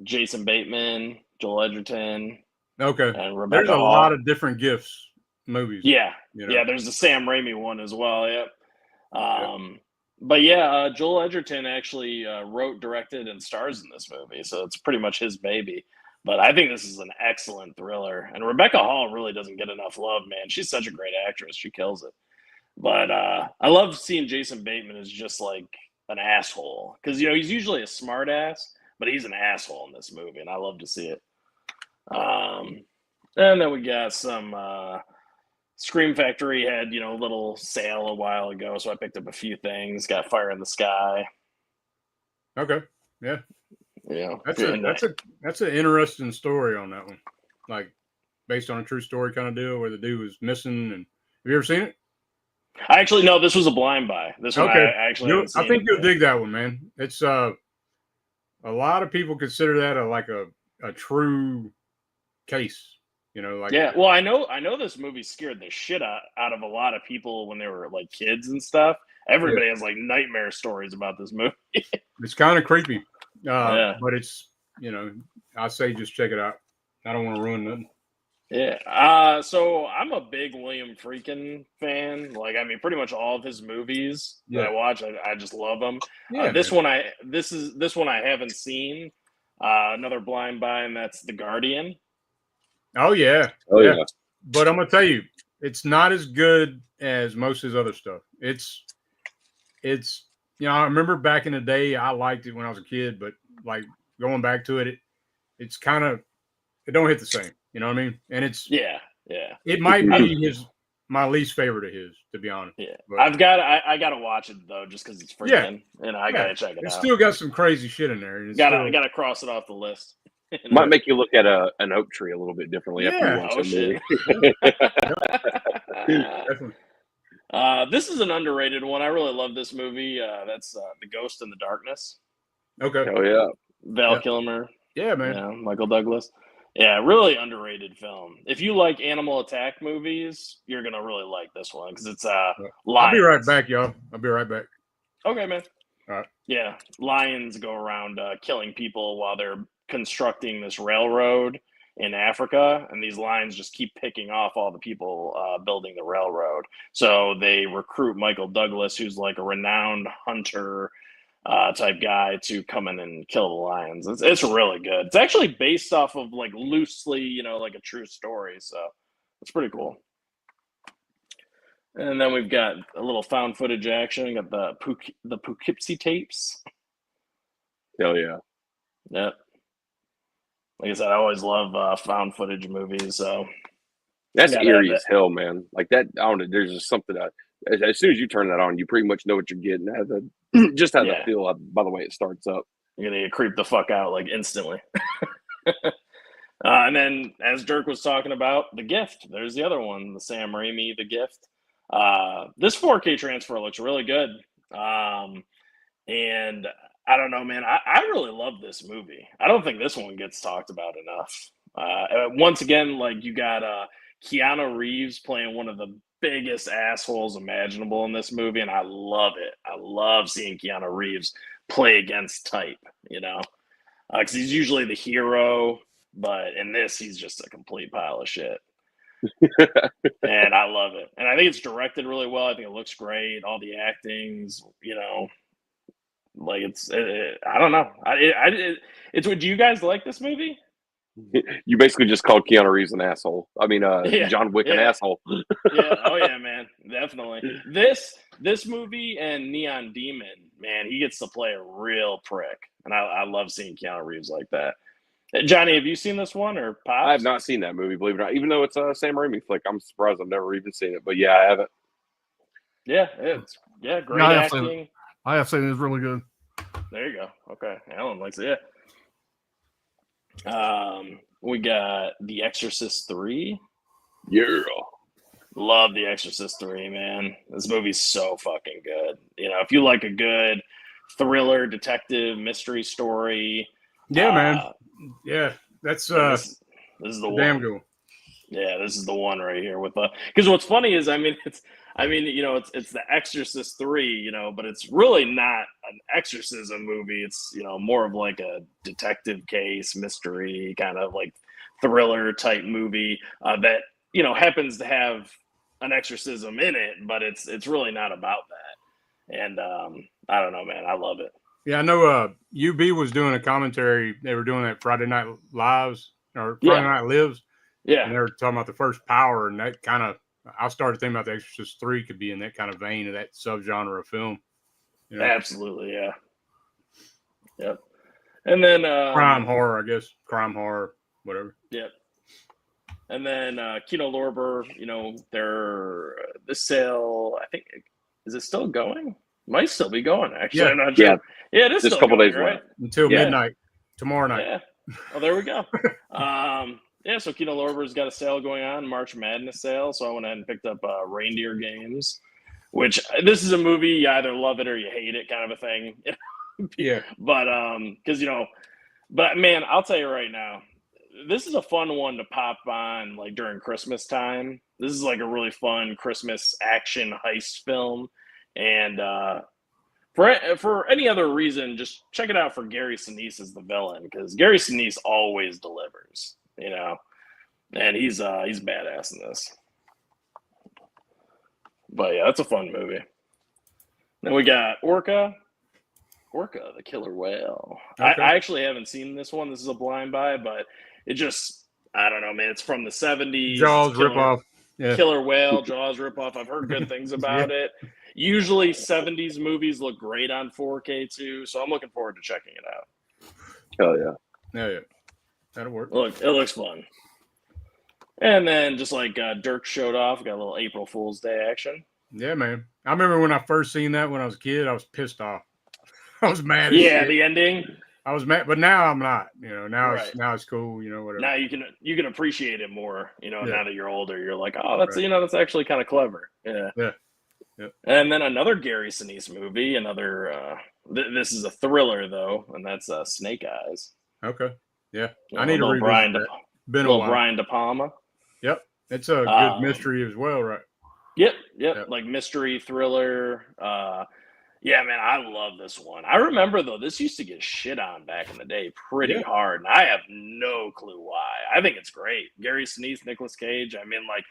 Jason Bateman, Joel Edgerton. Okay. And Rebecca There's a Hall. lot of different Gifts movies. Yeah. You know? Yeah, there's the Sam Raimi one as well. Yep. But yeah, Joel Edgerton actually wrote, directed, and stars in this movie, so it's pretty much his baby. But I think this is an excellent thriller, and Rebecca Hall really doesn't get enough love, man. She's such a great actress; she kills it. But I love seeing Jason Bateman as just like an asshole, because you know he's usually a smart ass, but he's an asshole in this movie, and I love to see it. And then we got some. Scream Factory had, you know, a little sale a while ago, so I picked up a few things. Got Fire in the Sky. Okay, yeah, yeah. That's an interesting story on that one, like based on a true story kind of deal where the dude was missing. And have you ever seen it? I actually no, this was a blind buy. This one I actually haven't seen. I think you'll dig that one, man. It's a lot of people consider that a true case. You know, like yeah. Well, I know this movie scared the shit out of a lot of people when they were like kids and stuff. Everybody has like nightmare stories about this movie. It's kind of creepy, but it's, you know, I say just check it out. I don't want to ruin nothing. Yeah. So I'm a big William Friedkin fan. Like, I mean, pretty much all of his movies that I watch, I just love them. Yeah, this one I haven't seen. Another blind buy, and that's The Guardian. Oh yeah. Oh yeah. But I'm gonna tell you, it's not as good as most of his other stuff. It's you know, I remember back in the day I liked it when I was a kid, but like going back to it, it's kind of, it don't hit the same. You know what I mean? And it's it might be my least favorite of his, to be honest. Yeah. But I gotta watch it though, just because it's freaking and I gotta check it out. It's still got some crazy shit in there. I gotta cross it off the list. Might make you look at an oak tree a little bit differently after you watch the movie. Definitely. This is an underrated one. I really love this movie. That's The Ghost in the Darkness. Okay. Oh yeah. Val Kilmer. Yeah, man. Yeah, Michael Douglas. Yeah, really underrated film. If you like animal attack movies, you're gonna really like this one because it's I'll be right back, y'all. I'll be right back. Okay, man. All right. Yeah, lions go around killing people while they're constructing this railroad in Africa, and these lions just keep picking off all the people building the railroad. So they recruit Michael Douglas, who's like a renowned hunter type guy, to come in and kill the lions. It's really good. It's actually based off of like loosely, like a true story. So it's pretty cool. And then we've got a little found footage action. We got the Poughkeepsie tapes. Hell yeah. Yep. Like I said, I always love found footage movies. So that's eerie as hell, man. Like that. I don't know. There's just something that as soon as you turn that on, you pretty much know what you're getting. Just how that feel by the way it starts up. You're gonna get creeped the fuck out like instantly. And then, as Dirk was talking about, The Gift. There's the other one, the Sam Raimi, The Gift. This 4K transfer looks really good. And I don't know, man. I really love this movie. I don't think this one gets talked about enough. Once again, like you got Keanu Reeves playing one of the biggest assholes imaginable in this movie, and I love it. I love seeing Keanu Reeves play against type, because he's usually the hero, but in this, he's just a complete pile of shit. And I love it. And I think it's directed really well. I think it looks great. All the acting's, like I don't know. Do you guys like this movie? You basically just called Keanu Reeves an asshole. I mean, John Wick an asshole. Yeah. Oh yeah, man. Definitely. This movie and Neon Demon, man, he gets to play a real prick, and I love seeing Keanu Reeves like that. Johnny, have you seen this one or Pops? I have not seen that movie, believe it or not. Even though it's a Sam Raimi flick, I'm surprised I've never even seen it. But yeah, I haven't. Yeah, great acting. I have seen it. It's really good. There you go. Okay, Alan likes it. Yeah. We got The Exorcist 3. Yeah. Love The Exorcist 3, man. This movie's so fucking good. If you like a good thriller, detective, mystery story. Yeah, man. Yeah, that's this is the damn one. good. Yeah, this is the one right here with because what's funny is it's The Exorcist 3, but it's really not an exorcism movie. It's more of like a detective case, mystery, kind of like thriller type movie that happens to have an exorcism in it, but it's really not about that. And I don't know, man, I love it. Yeah, I know UB was doing a commentary. They were doing that Friday Night Lives or Friday Night Lives. Yeah. And they were talking about the first Power, and that kind of, I started thinking about The Exorcist 3 could be in that kind of vein of that subgenre of film. Absolutely, yeah. Yep. And then crime horror, I guess. Crime horror, whatever. Yep. And then Kino Lorber, the sale, I think, is it still going? Might still be going, actually. Yeah. I'm not sure. Yeah, it is just still a couple going, days right? left. Until midnight tomorrow night. Yeah. Oh, there we go. So Kino Lorber's got a sale going on, March Madness sale. So I went ahead and picked up Reindeer Games, which this is a movie, you either love it or you hate it kind of a thing. Yeah. But but man, I'll tell you right now, this is a fun one to pop on like during Christmas time. This is like a really fun Christmas action heist film. And for any other reason, just check it out for Gary Sinise as the villain, because Gary Sinise always delivers, and he's badass in this. But yeah, that's a fun movie. Then we got Orca, the killer whale. Okay. I actually haven't seen this one. This is a blind buy, but it just, I don't know, man. It's from the 70s. Jaws ripoff. Yeah. Killer whale, Jaws ripoff. I've heard good things about it. Usually 70s movies look great on 4K too, so I'm looking forward to checking it out. Hell yeah. Yeah. That'll work. Look, it looks fun. And then just like Dirk showed off, got a little April Fool's Day action. Yeah, man. I remember when I first seen that when I was a kid, I was pissed off. I was mad. Yeah, the ending. I was mad, but now I'm not. Now it's cool. Whatever. Now you can appreciate it more. Now that you're older, you're like, oh, that's that's actually kind of clever. Yeah. Yep. And then another Gary Sinise movie, another. This is a thriller though, and that's Snake Eyes. Okay. Yeah, I need to read Brian. Been a while. Brian De Palma. Yep, it's a good mystery as well, right? Yep. Like mystery thriller. Yeah, man, I love this one. I remember though, this used to get shit on back in the day pretty hard, and I have no clue why. I think it's great. Gary Sinise, Nicolas Cage. I mean, like,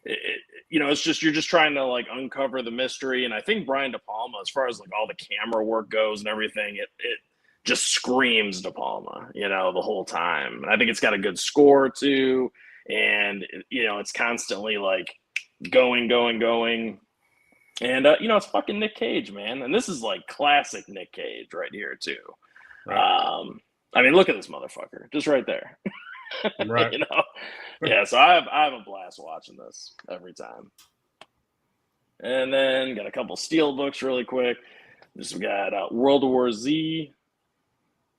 it's just you're just trying to like uncover the mystery, and I think Brian De Palma, as far as like all the camera work goes and everything, it just screams De Palma, the whole time. And I think it's got a good score too, and it's constantly like going. And it's fucking Nick Cage, man. And this is like classic Nick Cage right here too. Right. I mean, look at this motherfucker, just right there. Right. Yeah. So I have a blast watching this every time. And then got a couple steel books really quick. Just got World War Z.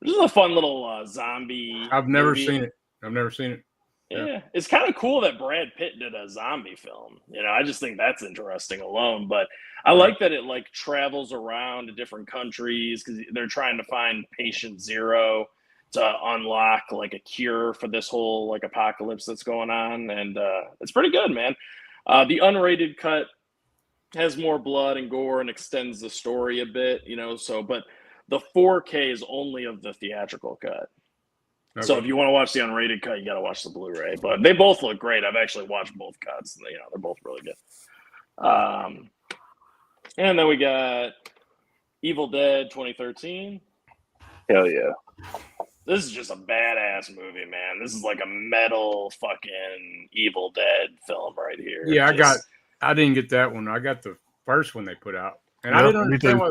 This is a fun little zombie. I've never seen it. Yeah, it's kind of cool that Brad Pitt did a zombie film. I just think that's interesting alone. But I like that it like travels around to different countries because they're trying to find patient zero to unlock like a cure for this whole like apocalypse that's going on. And it's pretty good, man. The unrated cut has more blood and gore and extends the story a bit, but the 4K is only of the theatrical cut. Okay. So if you want to watch the unrated cut, you got to watch the Blu-ray. But they both look great. I've actually watched both cuts. They're both really good. And then we got Evil Dead 2013. Hell yeah. This is just a badass movie, man. This is like a metal fucking Evil Dead film right here. Yeah, I didn't get that one. I got the first one they put out. And I didn't understand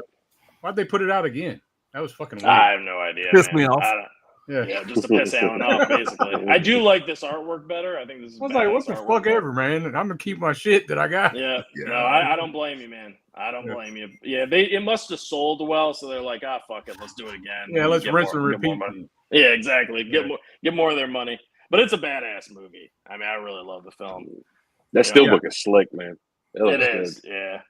why'd they put it out again. That was fucking weird. I have no idea. Pissed me off. Yeah, just to piss Alan off, basically. I do like this artwork better. I think this is. I was like, what the fuck ever, man? And I'm gonna keep my shit that I got. Yeah. No, I don't blame you, man. I don't blame you. Yeah, it must have sold well, so they're like, fuck it, let's do it again. Yeah, let's rinse and repeat. Yeah, exactly. Get more of their money. But it's a badass movie. I mean, I really love the film. That steelbook is slick, man. It is. Yeah.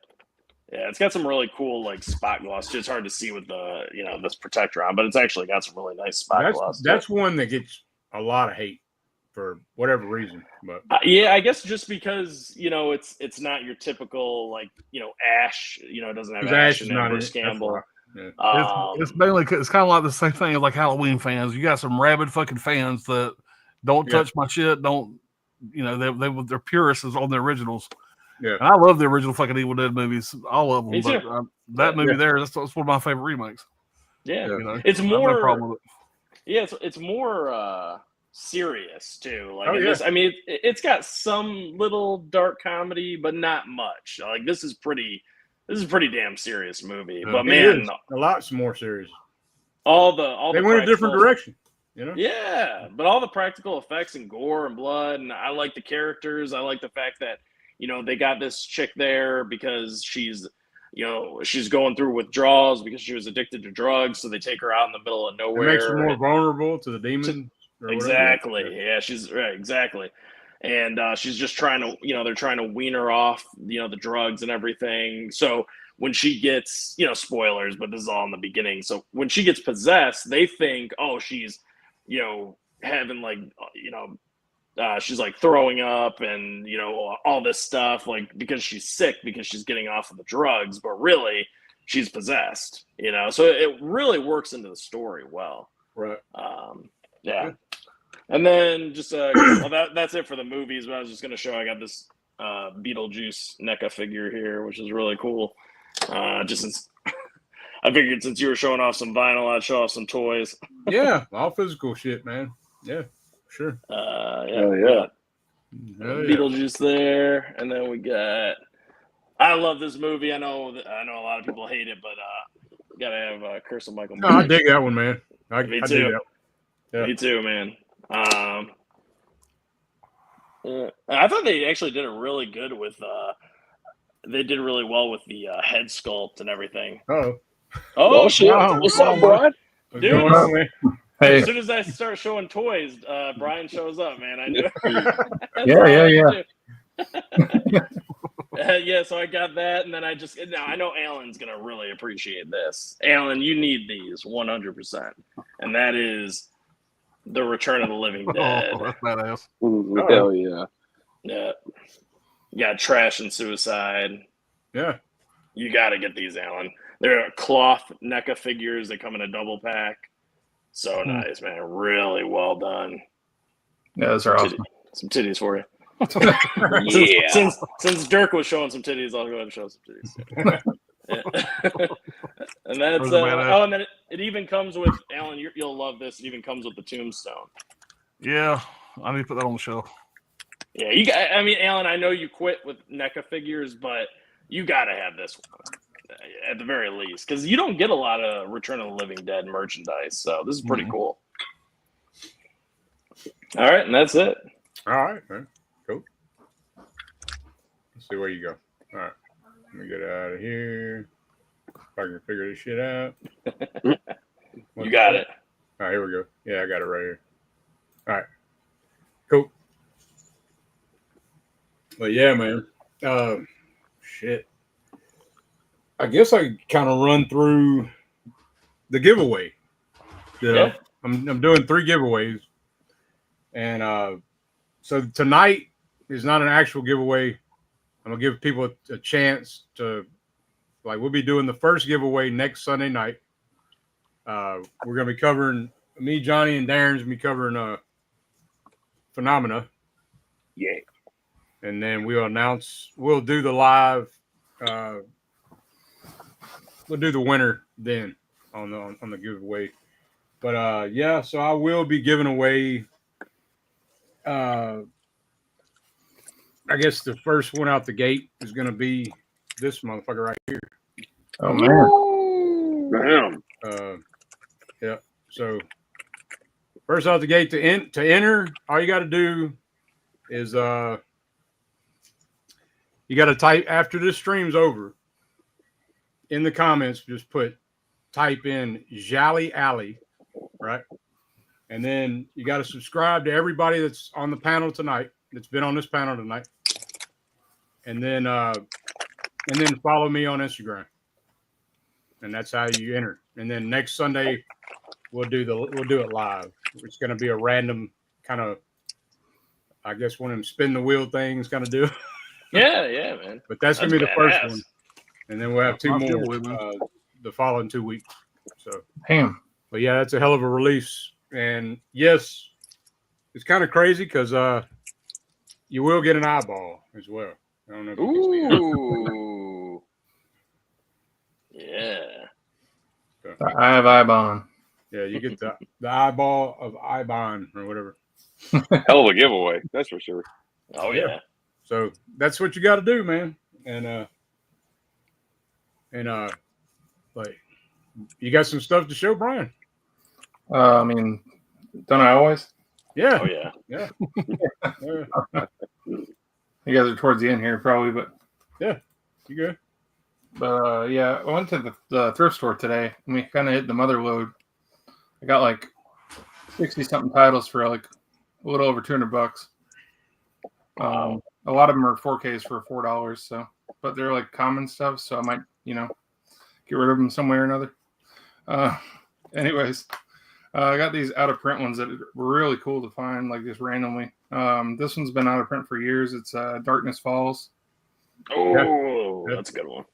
Yeah, it's got some really cool like spot gloss. It's hard to see with the this protector on, but it's actually got some really nice spot gloss. That's one that gets a lot of hate for whatever reason. But yeah, I guess just because it's not your typical like Ash. It doesn't have Ash in it. Bruce Campbell. Yeah. It's mainly it's kind of like the same thing as like Halloween fans. You got some rabid fucking fans that don't touch my shit. Don't they're purists on the originals. Yeah, and I love the original fucking Evil Dead movies, all of them. Me too. But that movie that's one of my favorite remakes. Yeah, it's more. No problem with it. Yeah, it's more serious too. Like this, I mean, it's got some little dark comedy, but not much. Like this is pretty damn serious movie. But man, a lot more serious. They went a different direction. Yeah, but all the practical effects and gore and blood, and I like the characters. I like the fact that. They got this chick there because she's going through withdrawals because she was addicted to drugs. So they take her out in the middle of nowhere. It makes her more vulnerable to the demons. Exactly. Yeah, she's right. Exactly. And she's just trying to, they're trying to wean her off, the drugs and everything. So when she gets, spoilers, but this is all in the beginning. So when she gets possessed, they think, oh, she's, having like, she's like throwing up and all this stuff like because she's sick because she's getting off of the drugs, but really she's possessed. So it really works into the story well. Right. Yeah. And then just that's it for the movies. But I was just gonna show I got this Beetlejuice NECA figure here, which is really cool. Just since I figured since you were showing off some vinyl, I'd show off some toys. Yeah, all physical shit, man. Yeah. Sure. Yeah. Beetlejuice there, and then we got. I love this movie. I know a lot of people hate it, but gotta have Curse of Michael Myers. I dig that one, man. Me too. Dig that. Yeah. Me too, man. I thought they actually did it really good with. They did really well with the head sculpt and everything. Oh shit! What's up, Brian? Dude. Hey. As soon as I start showing toys, Brian shows up, man. I knew. Yeah. Yeah, so I got that, and then now I know Alan's gonna really appreciate this. Alan, you need these 100%, and that is the Return of the Living Dead. Oh, that's badass. Hell yeah. Yeah, you got Trash and Suicide. Yeah, you got to get these, Alan. They're cloth NECA figures that come in a double pack. So nice, man. Really well done. Yeah, those are awesome. Some titties for you. Yeah. Since Dirk was showing some titties, I'll go ahead and show some titties. And that's and then it even comes with Alan. You'll love this. It even comes with the tombstone. Yeah, I need to put that on the shelf. Yeah, I mean, Alan, I know you quit with NECA figures, but you got to have this one at the very least, because you don't get a lot of Return of the Living Dead merchandise. So this is pretty cool. All right, and that's it. All right, man. Cool. Let's see where you go. All right. Let me get out of here. If I can figure this shit out. You got it. All right, here we go. Yeah, I got it right here. All right. Cool. But yeah, man. Shit. I guess I kind of run through the giveaway. Yeah. I'm doing 3 giveaways. And so tonight is not an actual giveaway. I'm going to give people a chance to, like, we'll be doing the first giveaway next Sunday night. We're going to be covering, me, Johnny, and Darren's going to be covering Phenomena. Yeah. And then we'll do the live, we'll do the winner then on the giveaway. But yeah, so I will be giving away, I guess the first one out the gate is going to be this motherfucker right here. Oh, man. Damn. Yeah. So first out the gate to enter, all you got to do is you got to type, after this stream's over, in the comments, just type in Gialli Alley, right? And then you got to subscribe to everybody that's on the panel tonight, that's been on this panel tonight. And then follow me on Instagram. And that's how you enter. And then next Sunday we'll do it live. It's going to be a random kind of, I guess, one of them spin the wheel things kind of do. Yeah, man. But that's going to be the first one. And then we'll have 2 more the following 2 weeks. So, damn. But yeah, that's a hell of a release. And yes, it's kind of crazy because you will get an eyeball as well. I don't know if you can see it. Yeah. So, The Eye of Ibon. Yeah, you get the eyeball of Ibon or whatever. Hell of a giveaway, that's for sure. Oh yeah. So that's what you got to do, man. And like, you got some stuff to show, Brian? I mean, don't I always? Yeah. Oh yeah. Yeah. You guys are towards the end here, probably, but yeah, you good. But yeah, I went to the thrift store today, and we kind of hit the mother load. I got like 60-something titles for like a little over $200. A lot of them are 4Ks for $4, so, but they're like common stuff, so I might, get rid of them some way or another. Anyways, I got these out of print ones that were really cool to find, like just randomly. This one's been out of print for years. It's Darkness Falls. Oh, yeah. That's a good one.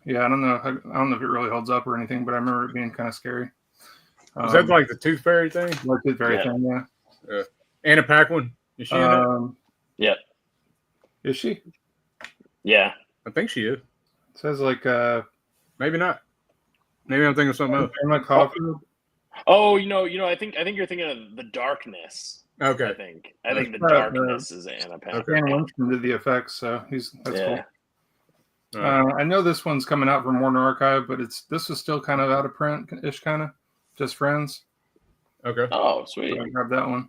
Yeah, I don't know if it really holds up or anything, but I remember it being kind of scary. Is that like the Tooth Fairy thing? Like Tooth Fairy thing, yeah. Anna Paquin, is she in it? Yeah. Is she? Yeah, I think she is. It says like maybe not. Maybe I'm thinking of something else. Emma Caulfield. Oh, I think you're thinking of The Darkness. Okay. I think The Darkness is Anna Paquin. Okay. Dan Winston did the effects, so that's cool. Right. I know this one's coming out from Warner Archive, but this is still kind of out of print-ish, kind of. Just Friends. Okay. Oh, sweet. So I grabbed that one.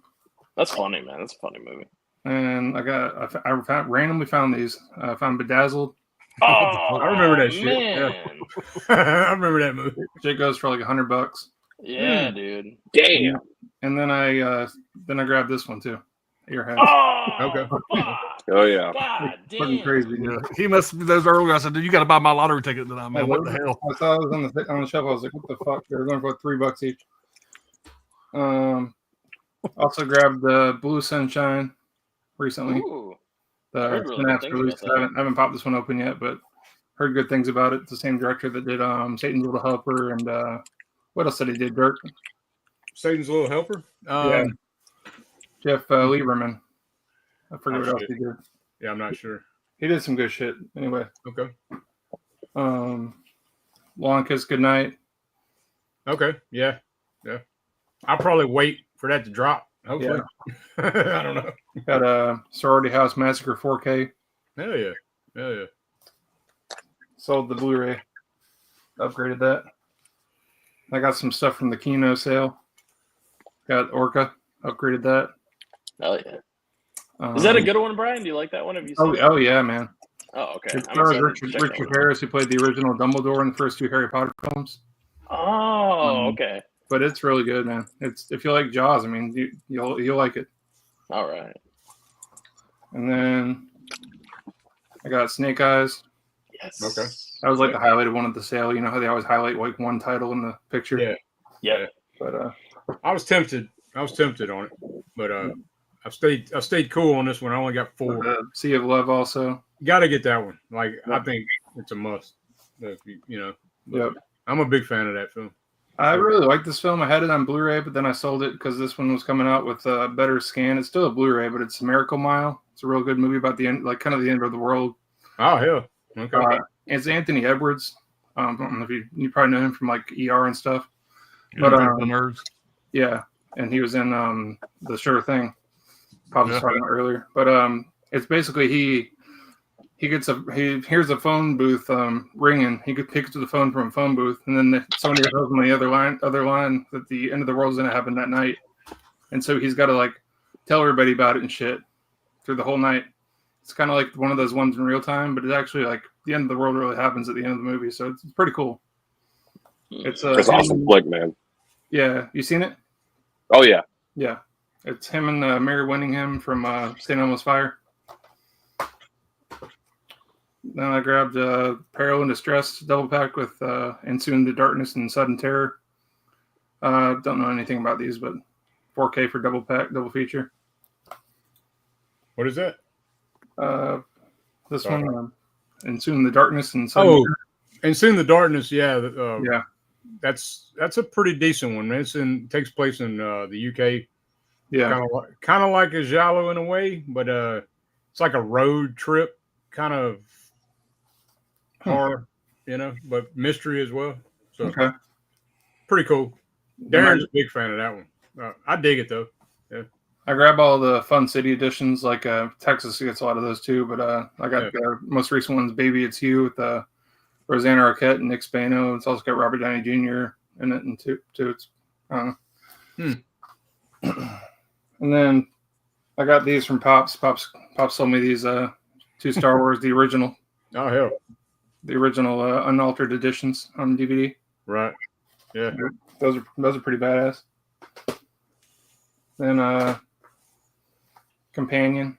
That's funny, man. That's a funny movie. And I randomly found these. I found Bedazzled. Oh, I remember that shit. Man. Yeah. I remember that movie. Shit goes for like $100. Yeah, dude. Damn. And then I grabbed this one too. Earhead. Oh, okay. Fuck. Oh yeah. God Fucking damn. crazy. Yeah, he must be those earlier. I said, dude, you got to buy my lottery ticket tonight, man. What the hell? I saw it was on the shelf. I was like, what the fuck? They were going for $3 each. Also grabbed the Blue Sunshine recently. Ooh. The heard really good Synapse things release. about that. I haven't popped this one open yet, but heard good things about it. It's the same director that did Satan's Little Helper and what else did he did? Dirk. Satan's Little Helper. Yeah. Jeff Lieberman. I forget what else he did. Yeah, I'm not sure. He did some good shit. Anyway. Okay. Long Kiss Goodnight. Okay. Yeah. Yeah. I'll probably wait for that to drop. Hopefully. Yeah. I don't know. Got a Sorority House Massacre 4K. Hell yeah. Hell yeah. Sold the Blu-ray. Upgraded that. I got some stuff from the Kino sale. Got Orca. Upgraded that. Oh yeah. Is that a good one, Brian? Do you like that one? Have you seen it? Oh yeah, man. Oh, okay. It stars Richard Harris, who played the original Dumbledore in the first 2 Harry Potter films. Oh, okay. But it's really good, man. It's if you like Jaws, I mean, you'll like it. All right. And then I got Snake Eyes. Yes. Okay. That was like the highlighted one at the sale. You know how they always highlight like one title in the picture. Yeah. Yeah. But I was tempted on it, but I stayed cool on this one. I only got 4. Sea of Love also. Got to get that one. Like I think it's a must. You know. Yep. I'm a big fan of that film. I really like this film. I had it on Blu-ray, but then I sold it because this one was coming out with a better scan. It's still a Blu-ray, but it's Miracle Mile. It's a real good movie about the end, like kind of the end of the world. Oh hell. Okay. It's Anthony Edwards. I don't know if you probably know him from like ER and stuff. Yeah, But the Nerds. yeah, and he was in The Sure Thing. Pop was talking about earlier, but it's basically he hears a phone booth ringing. He picks to the phone from a phone booth, and then somebody tells him on the other line that the end of the world's gonna happen that night, and so he's got to like tell everybody about it and shit through the whole night. It's kind of like one of those ones in real time, but it's actually like the end of the world really happens at the end of the movie, so it's pretty cool. It's awesome flick, man. Yeah, you seen it? Oh yeah. Yeah, it's him and Mary Winningham from St. Elmo's Fire. Then I grabbed Peril and Distress double pack with And Soon the Darkness and Sudden Terror. Don't know anything about these, but 4K for double pack, double feature. What is that? This one, And Soon the Darkness and Sudden Terror. And Soon the Darkness, yeah. Yeah. That's a pretty decent one, man. Takes place in the UK. Yeah. Kind of like a giallo in a way, but it's like a road trip kind of horror, you know, but mystery as well. So okay. Pretty cool. Darren's a big fan of that one. I dig it though. Yeah. I grab all the Fun City editions, like Texas gets a lot of those too, but I got the most recent ones, Baby It's You with Rosanna Arquette and Nick Spano. It's also got Robert Downey Jr. in it and too. It's And then I got these from Pops. Pops sold me these 2 Star Wars, the original. Oh hell. The original unaltered editions on DVD. Right. Yeah. Those are pretty badass. Then Companion.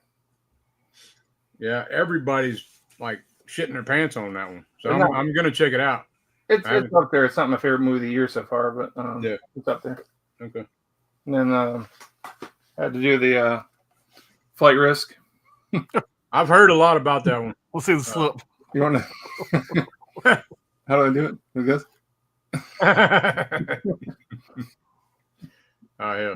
Yeah, everybody's like shitting their pants on that one. So I'm gonna check it out. It's up there. It's not my favorite movie of the year so far, but yeah, it's up there. Okay. And then I had to do the Flight Risk. I've heard a lot about that one. We'll see the slip. You want to? How do I do it? Like this? Oh yeah.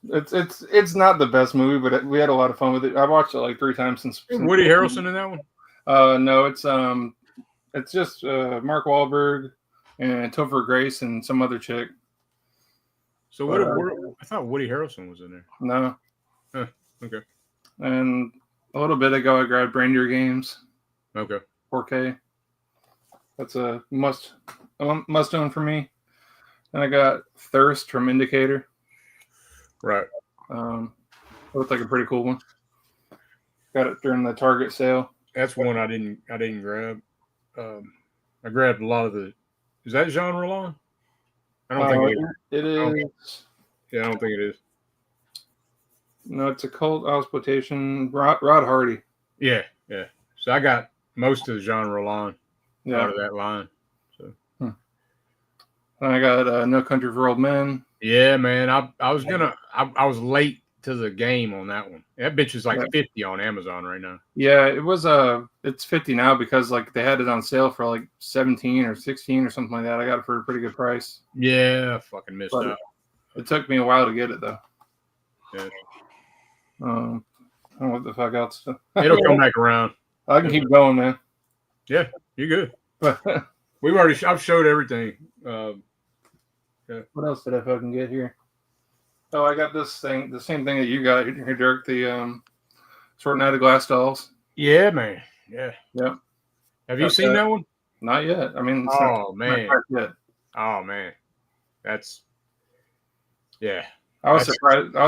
It's not the best movie, but we had a lot of fun with it. I watched it like 3 times since. Woody Harrelson in that one? No, it's just Mark Wahlberg and Topher Grace and some other chick. So I thought Woody Harrelson was in there. No. Huh, okay. And a little bit ago, I grabbed Reindeer Games. Okay. 4K. That's a must own for me. And I got Thirst from Indicator. Right. Looked like a pretty cool one. Got it during the Target sale. That's one I didn't grab. I grabbed a lot of the. Is that Jean Roland? I don't think it is. Yeah, I don't think it is. No, it's a cult exploitation. Rod Hardy. Yeah. So I got most of the genre line out Yeah. of that line. So And I got No Country for Old Men. yeah, man. I was late to the game on that one. That bitch is like 50 on Amazon right now. Yeah, it was it's 50 now because like they had it on sale for like 17 or 16 or something like that. I got it for a pretty good price. Yeah, I fucking missed out. It took me a while to get it though. Yeah. I don't know what the fuck else. It'll come back around. I can keep going, man. Yeah, you're good. I've showed everything. What else did I fucking get here? Oh, I got this thing, the same thing that you got here, Dirk. The Short Night of Glass Dolls. Yeah, man. Yeah. Yep. Have you seen that one? Not yet. I mean, it's man. not yet. Oh man, that's yeah. I was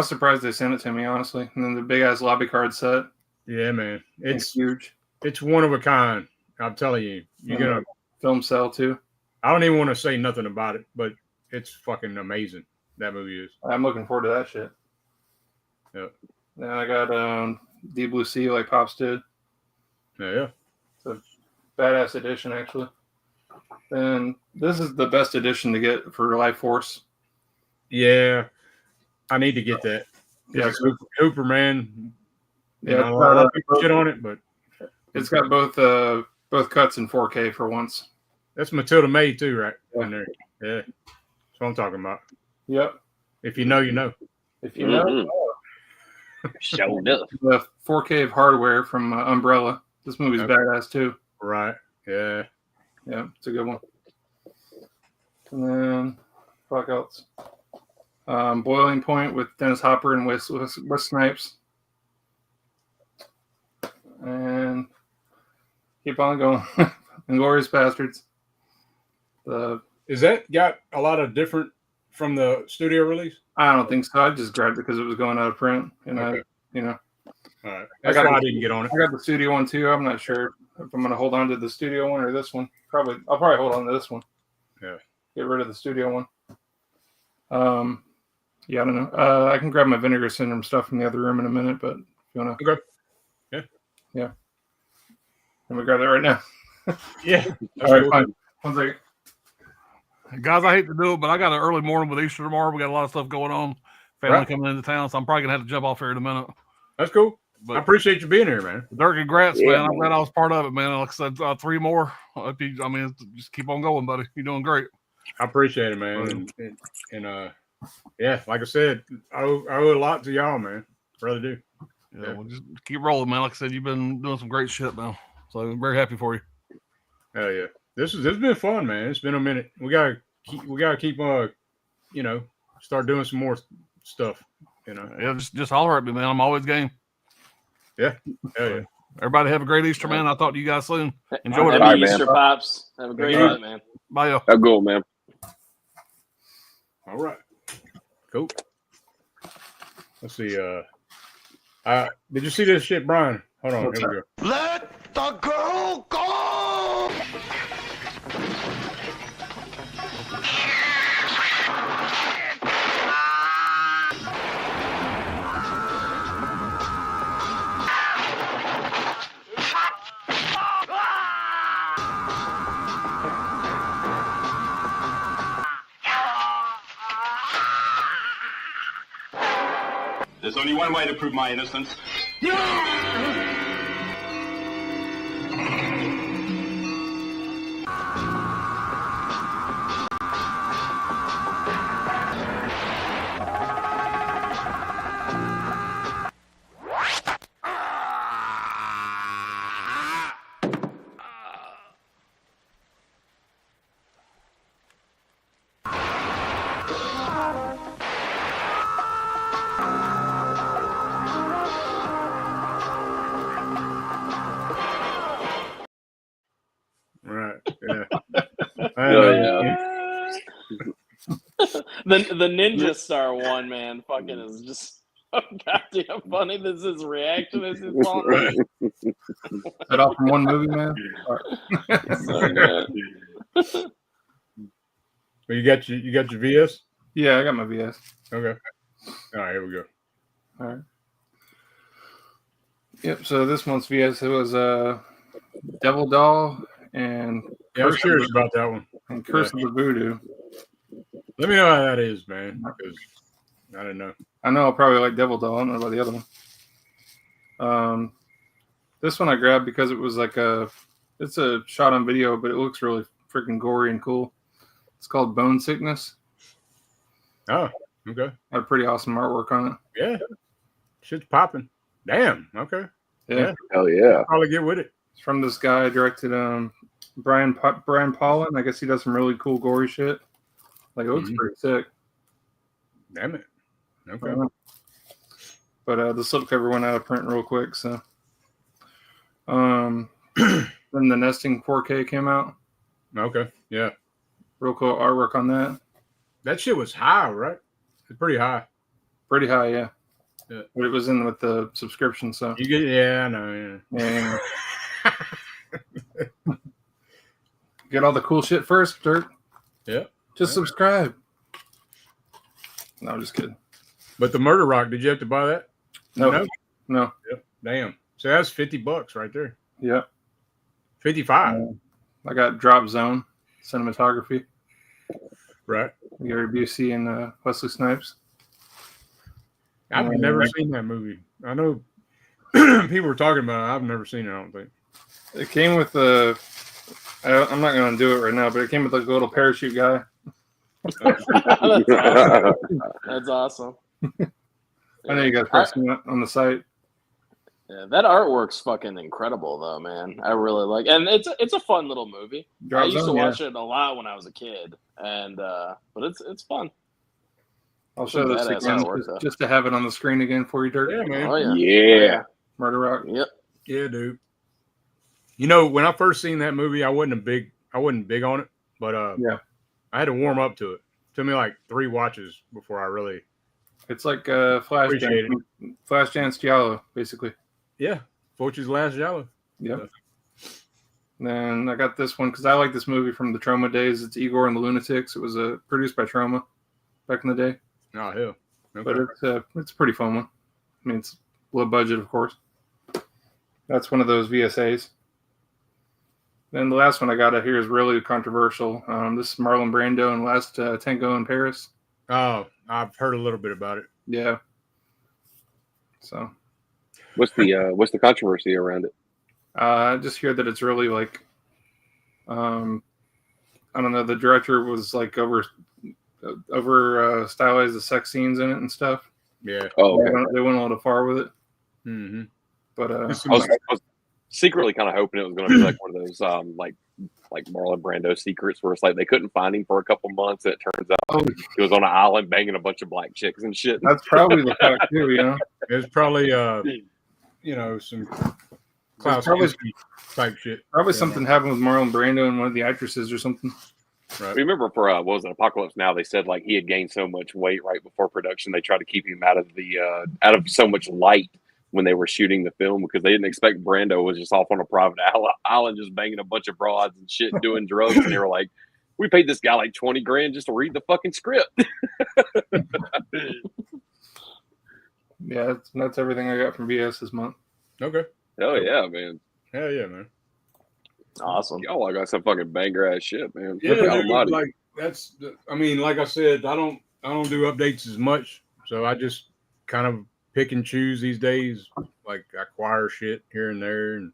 surprised they sent it to me, honestly. And then the big ass lobby card set. Yeah, man. It's huge. It's one of a kind. I'm telling you. You're gonna film cell too. I don't even want to say nothing about it, but it's fucking amazing. That movie is. I'm looking forward to that shit. Yep. Then I got Deep Blue Sea like Pops did. Yeah. It's a badass edition, actually. And this is the best edition to get for Life Force. Yeah. I need to get that. Yeah, Hooper, man. Yeah, a lot of people shit on it, but it's got both cuts in 4K for once. That's Matilda May too, right? In there. Yeah. That's what I'm talking about. Yep. If you know, you know. If you know, showed up. The 4K of hardware from Umbrella. This movie's badass too. Right. Yeah. Yeah, it's a good one. And then, fuck else. Boiling Point with Dennis Hopper and Wes Snipes. And keep on going. Inglourious Bastards. Is that got a lot of different from the studio release? I don't think so. I just grabbed it because it was going out of print, and okay. All right. That's why I didn't get on it. I got the studio one too. I'm not sure if I'm going to hold on to the studio one or this one. I'll probably hold on to this one. Yeah. Get rid of the studio one. Yeah, I don't know. I can grab my Vinegar Syndrome stuff from the other room in a minute, but if you want to. Okay. Yeah. Yeah. Let me grab that right now. Yeah. All right, fine. 1 second. Guys, I hate to do it, but I got an early morning with Easter tomorrow. We got a lot of stuff going on. Family coming into town, so I'm probably going to have to jump off here in a minute. That's cool. But I appreciate you being here, man. Dirk, congrats, man. I'm glad I was part of it, man. Like I said, 3 more. I mean, just keep on going, buddy. You're doing great. I appreciate it, man. And yeah, like I said, I owe a lot to y'all, man. Really do. Yeah, well, just keep rolling, man. Like I said, you've been doing some great shit, man. So I'm very happy for you. Hell yeah. This has been fun, man. It's been a minute. We gotta keep start doing some more stuff. Yeah, just holler at me, man. I'm always game. Yeah. Hell yeah. Everybody have a great Easter, man. I'll talk to you guys soon. Enjoy it. Happy Easter, Pops. Have a great night, man. Bye, y'all. Have a good one, man. All right. Cool. Let's see. Did you see this shit, Brian? Hold on. Here we go. Let the girl go! There's only one way to prove my innocence. Right. Yeah. The Ninja Star one, man, fucking is just so goddamn funny. This is reaction is his fault. That all from one movie, man. Well, you got your VS? Yeah, I got my VS. Okay. All right, here we go. All right. Yep. So this month's VS it was Devil Doll and I was curious about that one. And Curse of the Voodoo. Let me know how that is, man. Because I don't know. I know I'll probably like Devil Doll. I don't know about the other one. This one I grabbed because it was like it's a shot on video, but it looks really freaking gory and cool. It's called Bone Sickness. Oh, okay. Had pretty awesome artwork on it. Yeah. Shit's popping. Damn. Okay. Yeah. Hell yeah. I'll probably get with it. It's from this guy directed Brian Paulin. I guess he does some really cool gory shit. Like it looks pretty sick. Damn it. Okay. But the slipcover went out of print real quick, so then the Nesting 4K came out. Okay. Yeah. Real cool artwork on that. That shit was high, right? It's pretty high. Pretty high, yeah. But it was in with the subscription, so you get I know, yeah. Get all the cool shit first, Dirk. Yeah. Just subscribe. No, I'm just kidding. But the Murder Rock, did you have to buy that? No. Yep. Damn. So that's $50 right there. Yeah. 55. I got Drop Zone cinematography. Right. Gary Busey and Wesley Snipes. I've never seen that movie. I know people were talking about it. I've never seen it, I don't think. It came with I'm not going to do it right now, but it came with like a little parachute guy. That's awesome. I know you guys probably seen that on the site. Yeah, that artwork's fucking incredible, though, man. I really like, and it's a fun little movie. I used to watch it a lot when I was a kid, and but it's fun. I'll show this again just to have it on the screen again for you, Dirk. Yeah, man. Oh, yeah. Yeah. Murder Rock. Yep. Yeah, dude. You know, when I first seen that movie, I wasn't big on it, but yeah, I had to warm up to it. It took me like 3 watches before I really. It's like Flashdance Giallo, basically. Yeah, Fulci's Last Giallo. Yeah. Then I got this one because I like this movie from the Troma days. It's Igor and the Lunatics. It was produced by Troma back in the day. Oh hell! Okay. But it's a pretty fun one. I mean, it's low budget, of course. That's one of those VSAs. Then the last one I got out here is really controversial. This is Marlon Brando and Last Tango in Paris. Oh, I've heard a little bit about it. Yeah. So, what's the controversy around it? I just hear that it's really like, I don't know. The director was like over stylized the sex scenes in it and stuff. Yeah. Oh, okay. They went a little far with it. Mm-hmm. But I was secretly kind of hoping it was going to be like one of those like Marlon Brando secrets where it's like they couldn't find him for a couple months, and it turns out he was on an island banging a bunch of black chicks and shit. That's probably the fact too, you know. It's probably some Klaus type shit. Probably something happened with Marlon Brando and one of the actresses or something. Right. Remember for what was it, Apocalypse Now? They said like he had gained so much weight right before production. They tried to keep him out of so much light when they were shooting the film because they didn't expect Brando was just off on a private island just banging a bunch of broads and shit and doing drugs. And they were like, we paid this guy like $20,000 just to read the fucking script. Yeah, that's everything I got from BS this month. Okay. Hell yeah, man. Hell yeah, man. Awesome. Y'all got some fucking banger ass shit, man. Yeah, dude, like that's. I mean, like I said, I don't do updates as much, so I just kind of pick and choose these days. Like I acquire shit here and there, and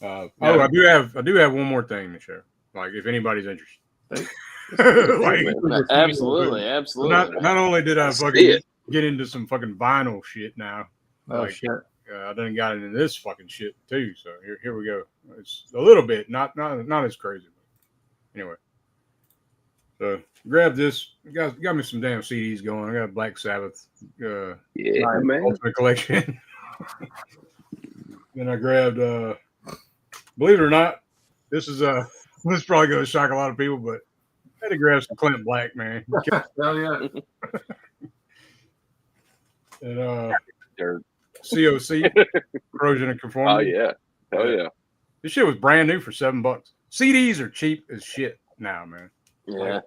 I do have one more thing to share. Like if anybody's interested, absolutely. Not only did I fucking get into some fucking vinyl shit now. Oh shit. I done got into this fucking shit too. So here we go. It's a little bit, not as crazy. But anyway, so grab this. Got me some damn CDs going. I got Black Sabbath. Yeah, man. Ultimate Collection. Then I grabbed. Believe it or not, this is this is probably going to shock a lot of people, but I had to grab some Clint Black, man. Hell yeah. And COC, Corrosion and Conformity. Oh yeah, hell yeah. This shit was brand new for $7. CDs are cheap as shit now, man. Yeah, like,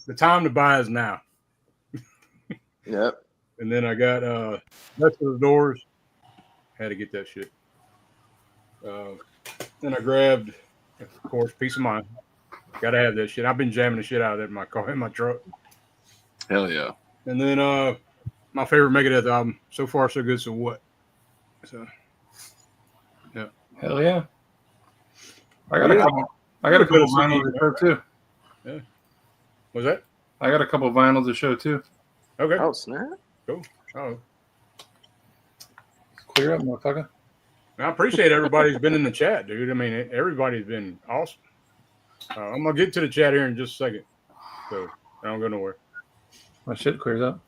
the time to buy is now. Yep. And then I got Best of the Doors, Had to get that shit. Then I grabbed, of course, Peace of Mind. Gotta have that shit. I've been jamming the shit out of that in my car, in my truck. Hell yeah. And then my favorite Megadeth album, So Far So Good, So What? So yeah. Hell yeah. I got a couple vinyls to show too. Yeah. Was that? I got a couple vinyls to show too. Okay. Oh snap! Cool. Oh. Clear up, motherfucker. I appreciate everybody's been in the chat, dude. I mean, everybody's been awesome. I'm gonna get to the chat here in just a second, so I don't go nowhere. My shit clears up.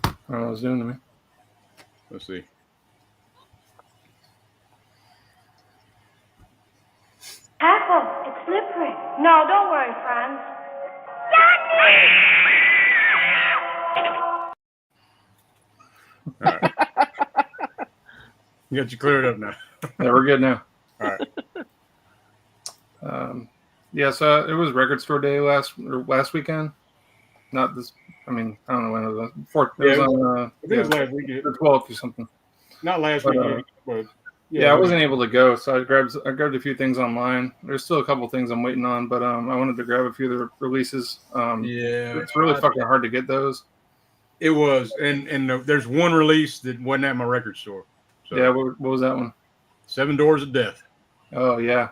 I don't know what it's doing to me. Let's see. Apple, it's slippery. No, don't worry, Franz. All right. You got you cleared up now. Yeah, we're good now. All right. Yeah, so it was Record Store Day last weekend. Not this. I mean, I don't know when it was. It was on. I think it was last week. The 12th or something. Not last But, week, but yeah, I wasn't able to go, so I grabbed a few things online. There's still a couple things I'm waiting on, but I wanted to grab a few of the releases. It's really fucking hard to get those. It was, and there's one release that wasn't at my record store. So, yeah, what was that one? 7 Doors of Death. Oh yeah.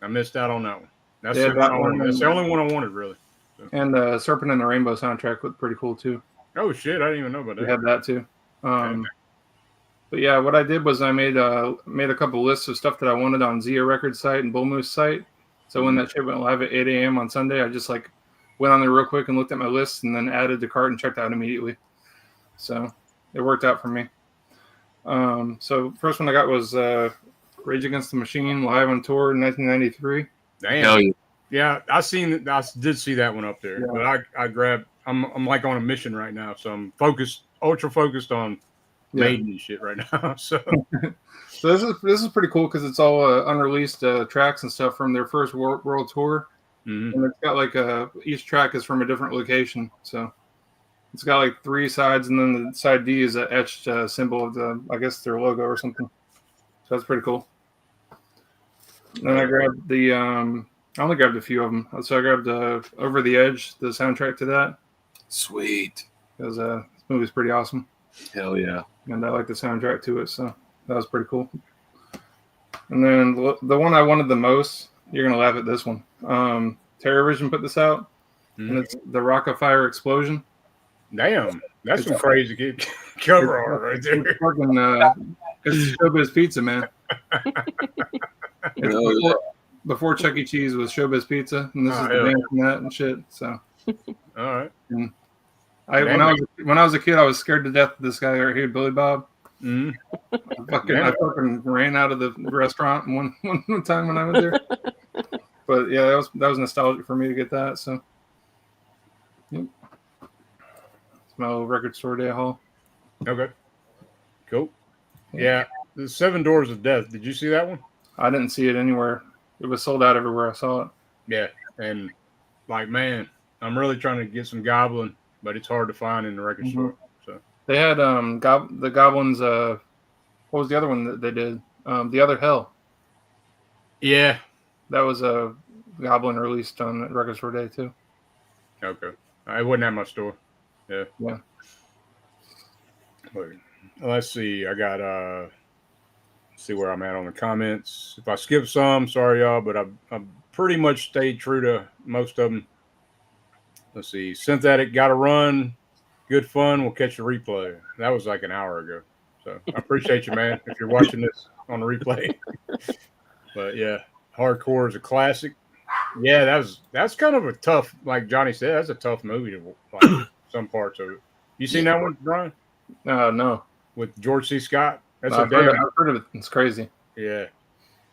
I missed out on that one. That's Yeah, the one. That's the only one I wanted, really. So. And Serpent and the Rainbow soundtrack looked pretty cool too. Oh shit! I didn't even know about that. We had that too. But yeah, what I did was I made a couple lists of stuff that I wanted on Zia Records site and Bull Moose site. So when that shit went live at 8 a.m. on Sunday, I just like went on there real quick and looked at my list and then added the cart and checked out immediately. So it worked out for me. So first one I got was Rage Against the Machine live on tour in 1993. Damn. Hell yeah. Yeah, I did see that one up there. Yeah. But I grabbed. I'm like on a mission right now, so I'm ultra focused on Maiden and shit right now. So this is pretty cool because it's all unreleased tracks and stuff from their first world tour, and it's got like each track is from a different location. So it's got like 3 sides, and then the side D is an etched symbol of I guess their logo or something. So that's pretty cool. Then I grabbed I only grabbed a few of them. So I grabbed Over the Edge, the soundtrack to that. Sweet. Because this movie's pretty awesome. Hell yeah. And I like the soundtrack to it, so that was pretty cool. And then the one I wanted the most, you're going to laugh at this one. TerrorVision put this out, and it's the Rock-afire Explosion. Damn, that's some crazy cover art right there. It's Showbiz Pizza, man. Before Chuck E. Cheese was Showbiz Pizza, and this is the band from that and shit. So, all right. And when I was a kid, I was scared to death of this guy right here, Billy Bob. I fucking ran out of the restaurant one time when I was there. But yeah, that was nostalgic for me to get that. So, yep. It's my little Record Store Day haul. Okay. Cool. Yeah, the 7 Doors of Death. Did you see that one? I didn't see it anywhere. It was sold out everywhere I saw it. Yeah, and like, man, I'm really trying to get some Goblin, but it's hard to find in the record store. So they had the Goblins. What was the other one that they did? The Other Hell. Yeah, that was a Goblin released on Record Store Day too. Okay, it wasn't at my store. Yeah. Let's see. I got see where I'm at on the comments. If I skip some, sorry y'all, but I've pretty much stayed true to most of them. Let's see. Synth Addict, Gotta Run. Good fun. We'll catch the replay. That was like an hour ago. So I appreciate you, man, if you're watching this on the replay. But yeah, Hardcore is a classic. Yeah, that's kind of a tough, like Johnny said, that's a tough movie to like some parts of it. You seen that one, Brian? No. With George C. Scott? That's I've heard of it. It's crazy. Yeah.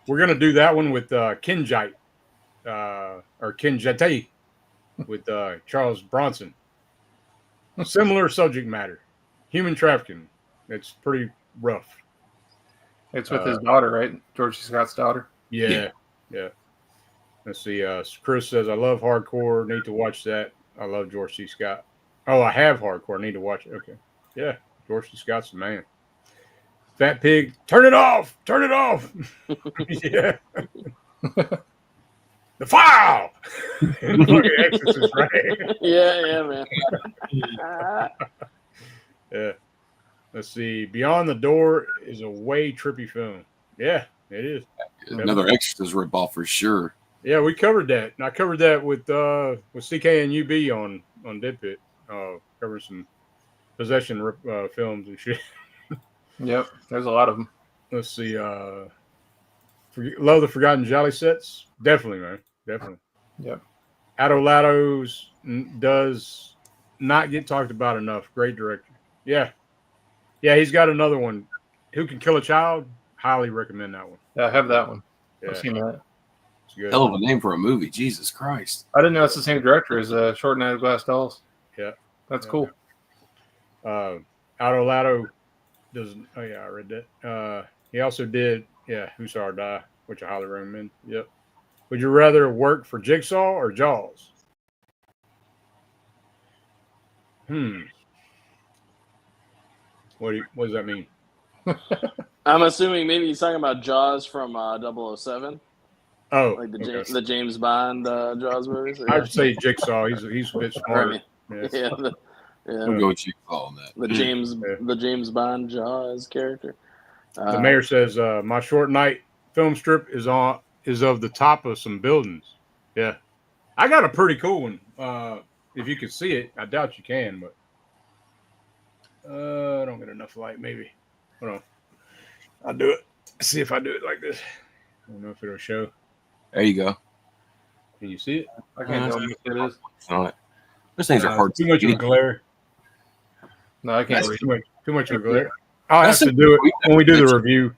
We're going to do that one with Kinjite, or Kinjite, with Charles Bronson. Similar subject matter. Human trafficking. It's pretty rough. It's with his daughter, right? George C. Scott's daughter? Yeah. Let's see. Chris says, I love Hardcore. Need to watch that. I love George C. Scott. Oh, I have hardcore. I need to watch it. Okay. Yeah. Dorsey Scott's the man. Fat Pig, turn it off. Turn it off. Yeah. The file. Fucking Exorcist, right? Yeah, man. Yeah. Let's see. Beyond the Door is a way trippy film. Yeah, it is. Another Exorcist ripoff for sure. Yeah, we covered that. And I covered that with CK and UB on Dead Pit. Covered some possession films and shit. Yep, there's a lot of them. Let's see. Love the Forgotten Gialli sets. Definitely, man. Definitely. Yep. Adolado's does not get talked about enough. Great director. Yeah. Yeah, he's got another one. Who Can Kill a Child? Highly recommend that one. Yeah, I have that one. Yeah. I've seen that. It's good. Hell of a name for a movie. Jesus Christ. I didn't know it's the same director as Short Night of Glass Dolls. Yeah. That's cool. Adolado doesn't. Oh, yeah, I read that. He also did, Who Saw Her Die, which I highly recommend. Yep. Would you rather work for Jigsaw or Jaws? What does that mean? I'm assuming maybe he's talking about Jaws from 007. Oh, like okay. the James Bond Jaws movies. Yeah. I'd say Jigsaw. He's a bit smarter. Yeah, I'll go with Jigsaw on that. The James Bond Jaws character. The mayor says my Short Night film strip is of the top of some buildings. Yeah, I got a pretty cool one. If you can see it, I doubt you can, but I don't get enough light. Maybe. Hold on. I'll do it. See if I do it like this. I don't know if it'll show. There you go. Can you see it? I can't tell if it is. All right. Those things are hard. Too much of a glare. No, I can't read. Too much of a glare. I'll have to do it when we do the review.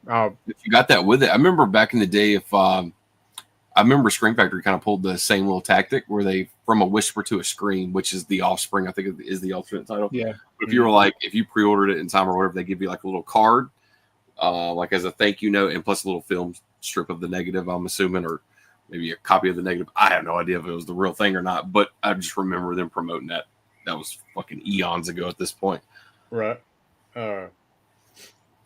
If you got that with it, I remember back in the day. I remember Scream Factory kind of pulled the same little tactic where they from a whisper to a scream, which is The Offspring. I think is the alternate title. Yeah. But if you were if you pre-ordered it in time or whatever, they give you like a little card, like as a thank you note, and plus a little film strip of the negative. I'm assuming, or maybe a copy of the negative. I have no idea if it was the real thing or not, but I just remember them promoting that. That was fucking eons ago at this point. Right.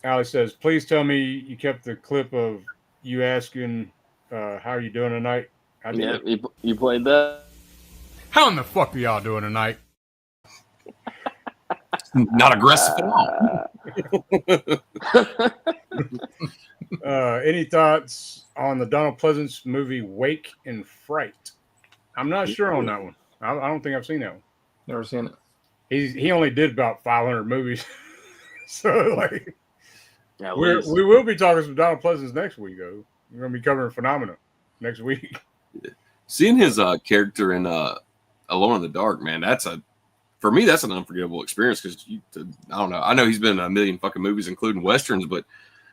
Alex says, please tell me you kept the clip of you asking, how are you doing tonight? Yeah, you played that? How in the fuck are y'all doing tonight? Not aggressive at all. Any thoughts on the Donald Pleasance movie Wake and Fright? I'm not sure on that one. I don't think I've seen that one. Never seen it. He only did about 500 movies. So yeah, we will be talking some Donald Pleasance next week, though. We're going to be covering Phenomena next week. Seeing his character in Alone in the Dark, man, for me that's an unforgettable experience because I don't know. I know he's been in a million fucking movies, including westerns, but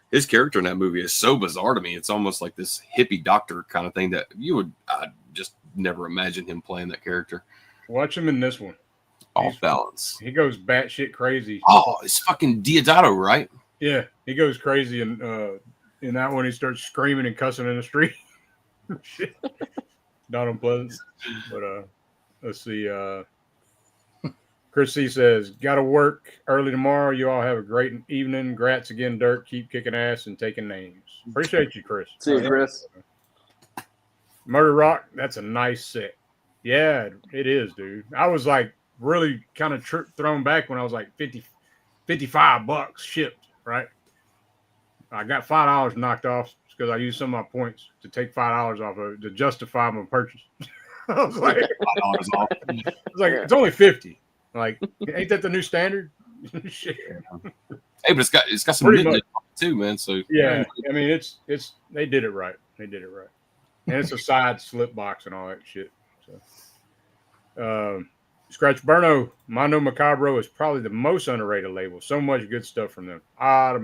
his character in that movie is so bizarre to me. It's almost like this hippie doctor kind of thing that I'd just never imagine him playing that character. Watch him in this one. Off balance. He goes batshit crazy. Oh, it's fucking Diodato, right? Yeah, he goes crazy, and in that one he starts screaming and cussing in the street. Shit. Not unpleasant. But let's see. Chris C says, "Got to work early tomorrow. You all have a great evening. Grats again, Dirk. Keep kicking ass and taking names. Appreciate you, Chris. See you, Chris. Murder Rock. That's a nice set. Yeah, it is, dude. I was like really kind of thrown back when I was like $55 shipped. Right. I got $5 knocked off because I used some of my points to take $5 off of it to justify my purchase. I was like, $5 off. It's like it's only 50. Like, ain't that the new standard? Shit. Hey, but it's got some midnight too, man. So yeah, I mean it's they did it right. They did it right, and it's a side slip box and all that shit. So, Scratch Burno, Mondo Macabro is probably the most underrated label. So much good stuff from them. I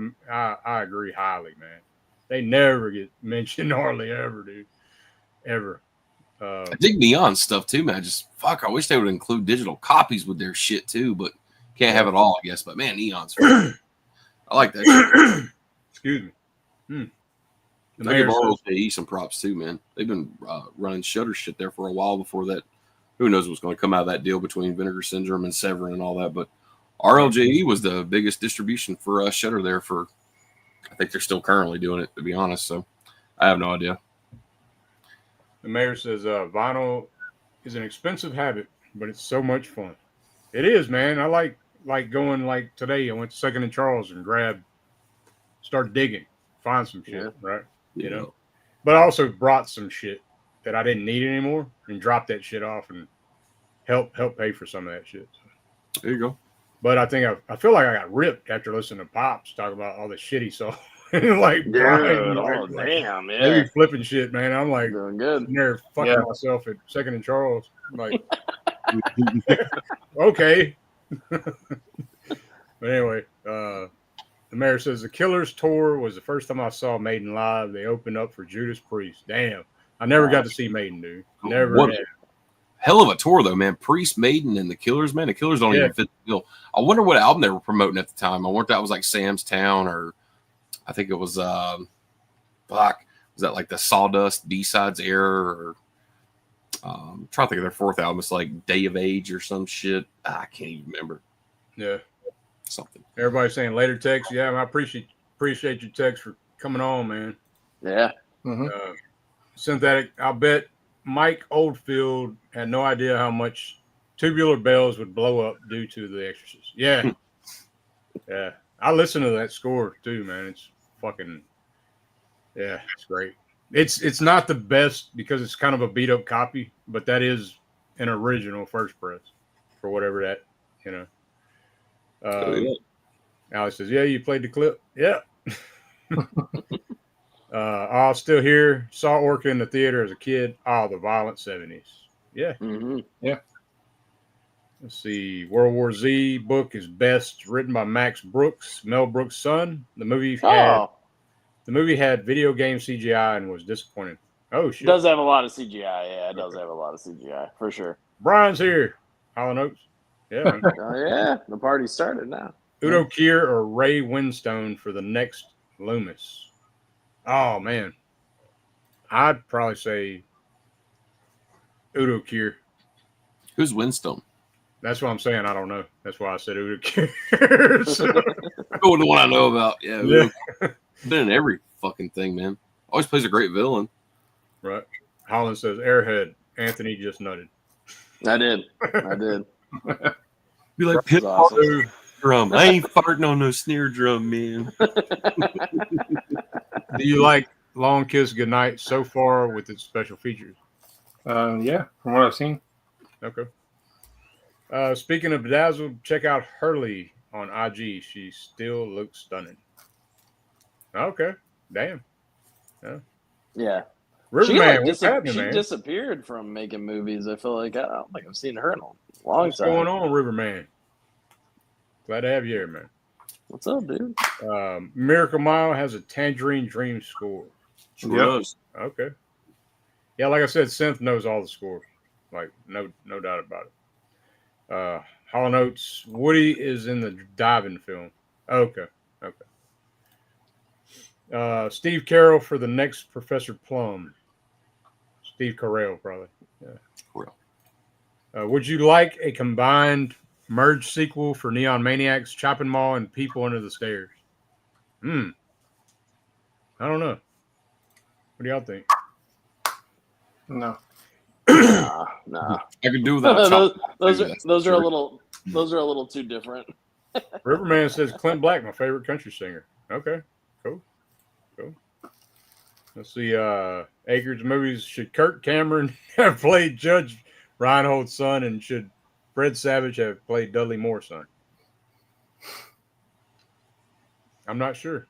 agree highly, man. They never get mentioned hardly ever, dude. Ever. I dig Neon stuff too, man. I wish they would include digital copies with their shit too, but can't have it all, I guess. But man, Neon's I like that shit. Excuse me. I give ROKE some props too, man. They've been running Shutter shit there for a while before that who knows what's going to come out of that deal between Vinegar Syndrome and Severin and all that. But RLJE was the biggest distribution for Shudder there for, I think they're still currently doing it, to be honest. So I have no idea. The mayor says vinyl is an expensive habit, but it's so much fun. It is, man. I like going like today. I went to Second and Charles and start digging, find some shit, right? You know, but I also brought some shit that I didn't need anymore and dropped that shit off and help pay for some of that shit. So. There you go. But I think I feel like I got ripped after listening to Pops talk about all the shit he saw. Like, Dude, damn, yeah. Maybe flipping shit, man. I'm like, doing good. There fucking myself at Second and Charles. I'm like, okay. But anyway, the mayor says the Killers tour was the first time I saw Maiden live. They opened up for Judas Priest. Damn, I never got to see Maiden, dude. Never. What hell of a tour, though, man. Priest, Maiden, and the Killers, man. The Killers don't even fit the bill. I wonder what album they were promoting at the time. I wonder if that was like Sam's Town, or I think it was was that like the Sawdust B-Sides era, or I'm trying to think of their fourth album. It's like Day of Age or some shit. I can't even remember. Yeah. Something. Everybody's saying later text. Yeah, I appreciate your text for coming on, man. Yeah. Synthetic. I'll bet Mike Oldfield had no idea how much Tubular Bells would blow up due to The Exorcist. Yeah. Yeah. I listen to that score too, man. It's fucking, yeah, it's great. It's not the best because it's kind of a beat up copy, but that is an original first press for whatever that, you know. Alex says, yeah, you played the clip. Yeah. I'm still here. Saw Orca in the theater as a kid. Oh, the violent 70s. Yeah. Yeah. Let's see. World War Z book is best, written by Max Brooks, Mel Brooks' son. The movie had video game CGI and was disappointing. Oh shit! It does have a lot of CGI. Yeah, it does have a lot of CGI for sure. Brian's here. Hollow Notes. Yeah. Man. Oh yeah, the party started now. Udo Kier or Ray Winstone for the next Loomis. Oh man, I'd probably say Udo Kier. Who's Winstone? That's what I'm saying. I don't know. That's why I said Udo Kier. So. Oh, the one I know about. Yeah. Been in every fucking thing, man. Always plays a great villain. Right. Holland says, Airhead, Anthony just nutted. I did. Be like, pit awesome. Drum. I ain't farting on no snare drum, man. Do you like Long Kiss Goodnight so far with its special features? Yeah, from what I've seen. Okay. Speaking of Bedazzled, check out Hurley on IG. She still looks stunning. Okay. Damn. Yeah. Riverman, what's happening, she man? disappeared from making movies. I feel like I don't think I've seen her in a long time. What's going on, Riverman? Glad to have you here, man. What's up, dude? Miracle Mile has a Tangerine Dream score. Yep. Okay. Yeah, like I said, Synth knows all the scores. Like, no doubt about it. Hollow Notes, Woody is in the diving film. Okay. Steve Carell for the next Professor Plum. Steve Carell, probably. Yeah. Would you like a combined merge sequel for Neon Maniacs, Chopping Mall, and People Under the Stairs? I don't know. What do y'all think? No. Nah. I could do that. Those are a little too different. Riverman says Clint Black, my favorite country singer. Okay, cool. Let's see. Acres movies. Should Kirk Cameron have played Judge Reinhold's son, and should Fred Savage have played Dudley Moore's son? I'm not sure.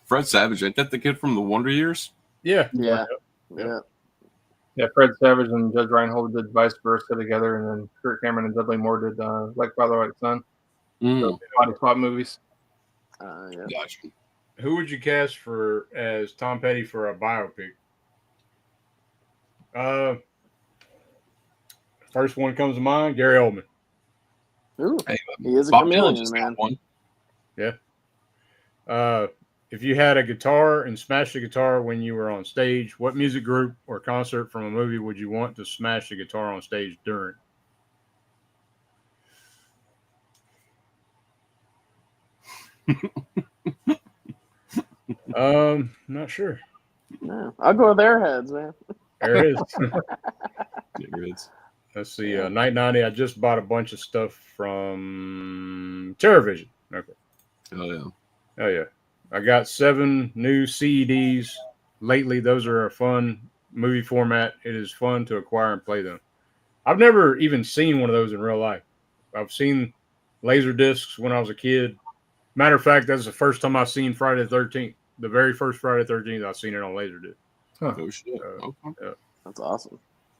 Fred Savage, ain't that the kid from the Wonder Years? Yeah. Yeah, Fred Savage and Judge Reinhold did Vice Versa together, and then Kirk Cameron and Dudley Moore did Like Father, Like Son. So body swap movies. Gotcha. Who would you cast as Tom Petty for a biopic? First one comes to mind, Gary Oldman. Ooh, he is a chameleon, man. Yeah. if you had a guitar and smashed a guitar when you were on stage, what music group or concert from a movie would you want to smash the guitar on stage during? Not sure. No, I'll go with Airheads, man. Airheads. Let's see. Night 90. I just bought a bunch of stuff from TerraVision. Okay. Oh yeah. I got 7 new CDs lately. Those are a fun movie format. It is fun to acquire and play them. I've never even seen one of those in real life. I've seen laser discs when I was a kid. Matter of fact, that's the first time I've seen Friday the 13th. The very first Friday the 13th, I've seen it on Laserdisc. Huh. Oh shit! Yeah. That's awesome.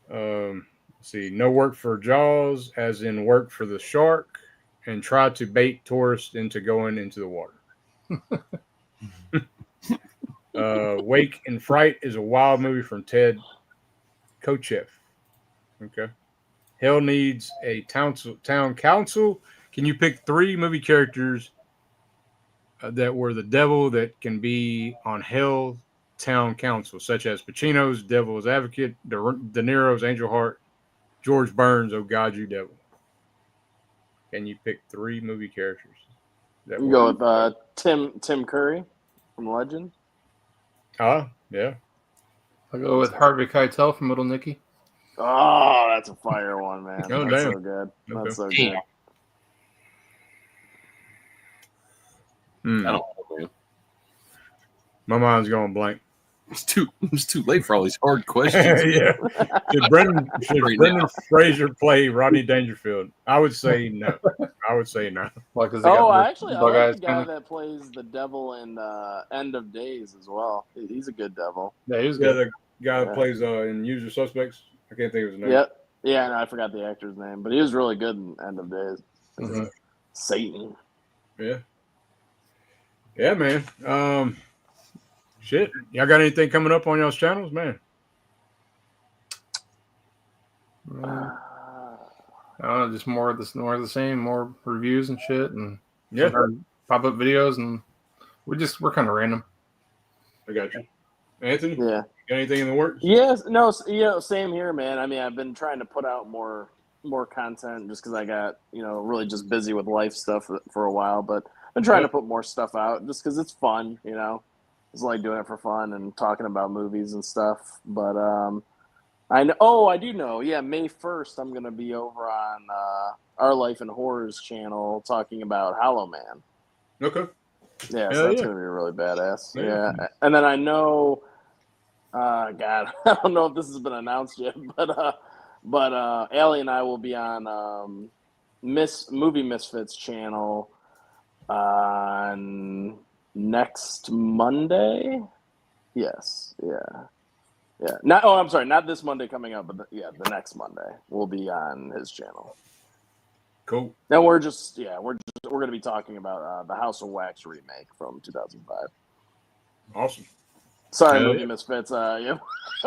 Let's see, no work for Jaws, as in work for the shark, and try to bait tourists into going into the water. Wake and Fright is a wild movie from Ted Kochev. Okay. Hell needs a town council. Can you pick 3 movie characters that were the devil that can be on Hell Town Council, such as Pacino's Devil's Advocate, De Niro's Angel Heart, George Burns' Oh God, You Devil? Can you pick 3 movie characters? You go with Tim Curry from Legend. Yeah. I'll go with Harvey Keitel from Little Nicky. Oh, that's a fire one, man. Oh, that's damn. so good. That's Okay. so good. I don't know, man. My mind's going blank. It's too late for all these hard questions. Yeah. Should Brendan Fraser play Rodney Dangerfield? I would say no. Well, I like the guy that plays the devil in End of Days as well. He's a good devil. Yeah, he's good. The guy that plays in Usual Suspects. I can't think of his name. Yep. Yeah, no, I forgot the actor's name, but he was really good in End of Days. Mm-hmm. Satan. Yeah. Yeah, man. Shit. Y'all got anything coming up on y'all's channels, man? I don't know, just more of the same, more reviews and shit, and pop-up videos, and we're kind of random. I got you. Anthony? Yeah. Got anything in the works? Yes. No, same here, man. I mean, I've been trying to put out more content just because I got, really just busy with life stuff for a while, but I've been trying to put more stuff out just because it's fun, It's like doing it for fun and talking about movies and stuff. But I know. Oh, I do know. Yeah, May 1st, I'm gonna be over on Our Life in Horrors channel talking about Hollow Man. Okay. Yeah, so that's gonna be really badass. Yeah, and then I know. God, I don't know if this has been announced yet, but Allie and I will be on Movie Misfits channel on next Monday. Yes. Yeah. I'm sorry, not this Monday coming up, but the next Monday we'll be on his channel. Cool. And we're going to be talking about the House of Wax remake from 2005. Awesome. Sorry, Movie Misfits. I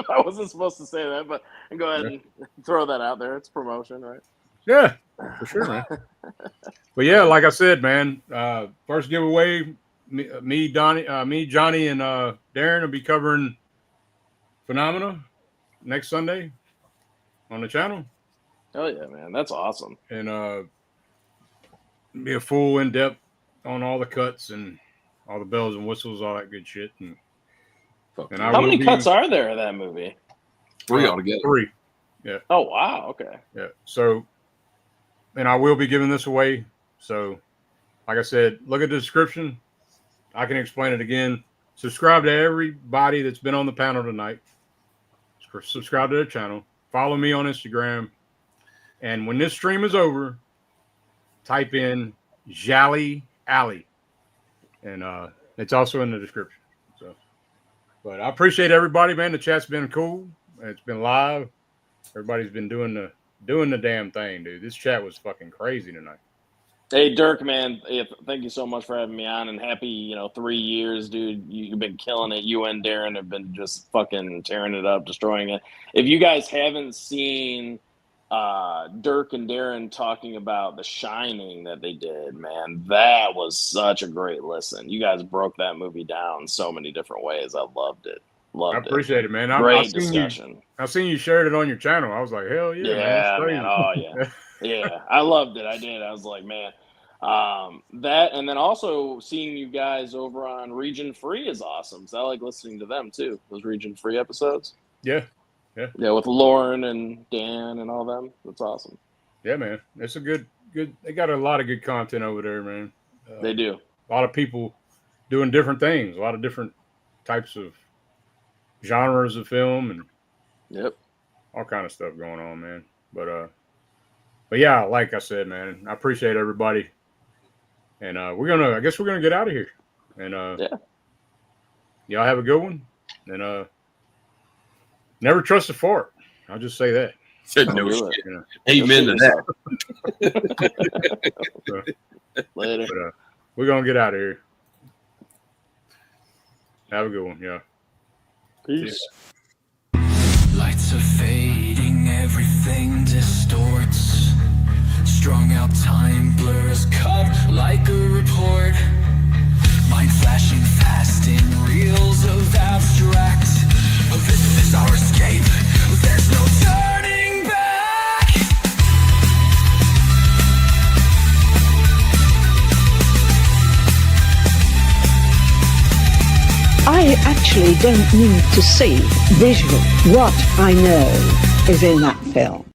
wasn't supposed to say that, but go ahead and throw that out there. It's promotion, right? Yeah, for sure, man. But yeah, like I said, man, first giveaway, me, Johnny, and Darren will be covering Phenomena next Sunday on the channel. Oh yeah, man, that's awesome. And be a full in depth on all the cuts and all the bells and whistles, all that good shit. And how many cuts are there in that movie? 3 altogether. 3. Yeah. Oh wow. Okay. Yeah. So, and I will be giving this away. So, like I said, look at the description. I can explain it again. Subscribe to everybody that's been on the panel tonight. Subscribe to their channel. Follow me on Instagram. And when this stream is over, type in Gialli Alley. And it's also in the description. So, but I appreciate everybody, man. The chat's been cool. It's been live. Everybody's been doing the damn thing, dude. This chat was fucking crazy tonight. Hey, Dirk, man, thank you so much for having me on, and happy, 3 years, dude. You've been killing it. You and Darren have been just fucking tearing it up, destroying it. If you guys haven't seen Dirk and Darren talking about The Shining that they did, man, that was such a great listen. You guys broke that movie down so many different ways. I loved it. I appreciate it, man. Great discussion. I seen you shared it on your channel. I was like, hell yeah, man. Oh yeah, yeah. I loved it. I did. I was like, man, that, and then also seeing you guys over on Region Free is awesome. So I like listening to them too. Those Region Free episodes. Yeah, with Lauren and Dan and all them. That's awesome. Yeah, man. It's a good. They got a lot of good content over there, man. They do. A lot of people doing different things. A lot of different types of genres of film and all kind of stuff going on, man. But yeah, like I said, man, I appreciate everybody, and I guess we're gonna get out of here, and y'all have a good one, and never trust a fart. I'll just say that. Said no shit. Amen to that. Later. But, we're gonna get out of here. Have a good one, yeah. Peace. Lights are fading, everything distorts. Strung out time blurs, cut like a report. Mind flashing fast in reels of abstract. This is our escape, there's no turning back. I actually don't need to see visual. What I know is in that film.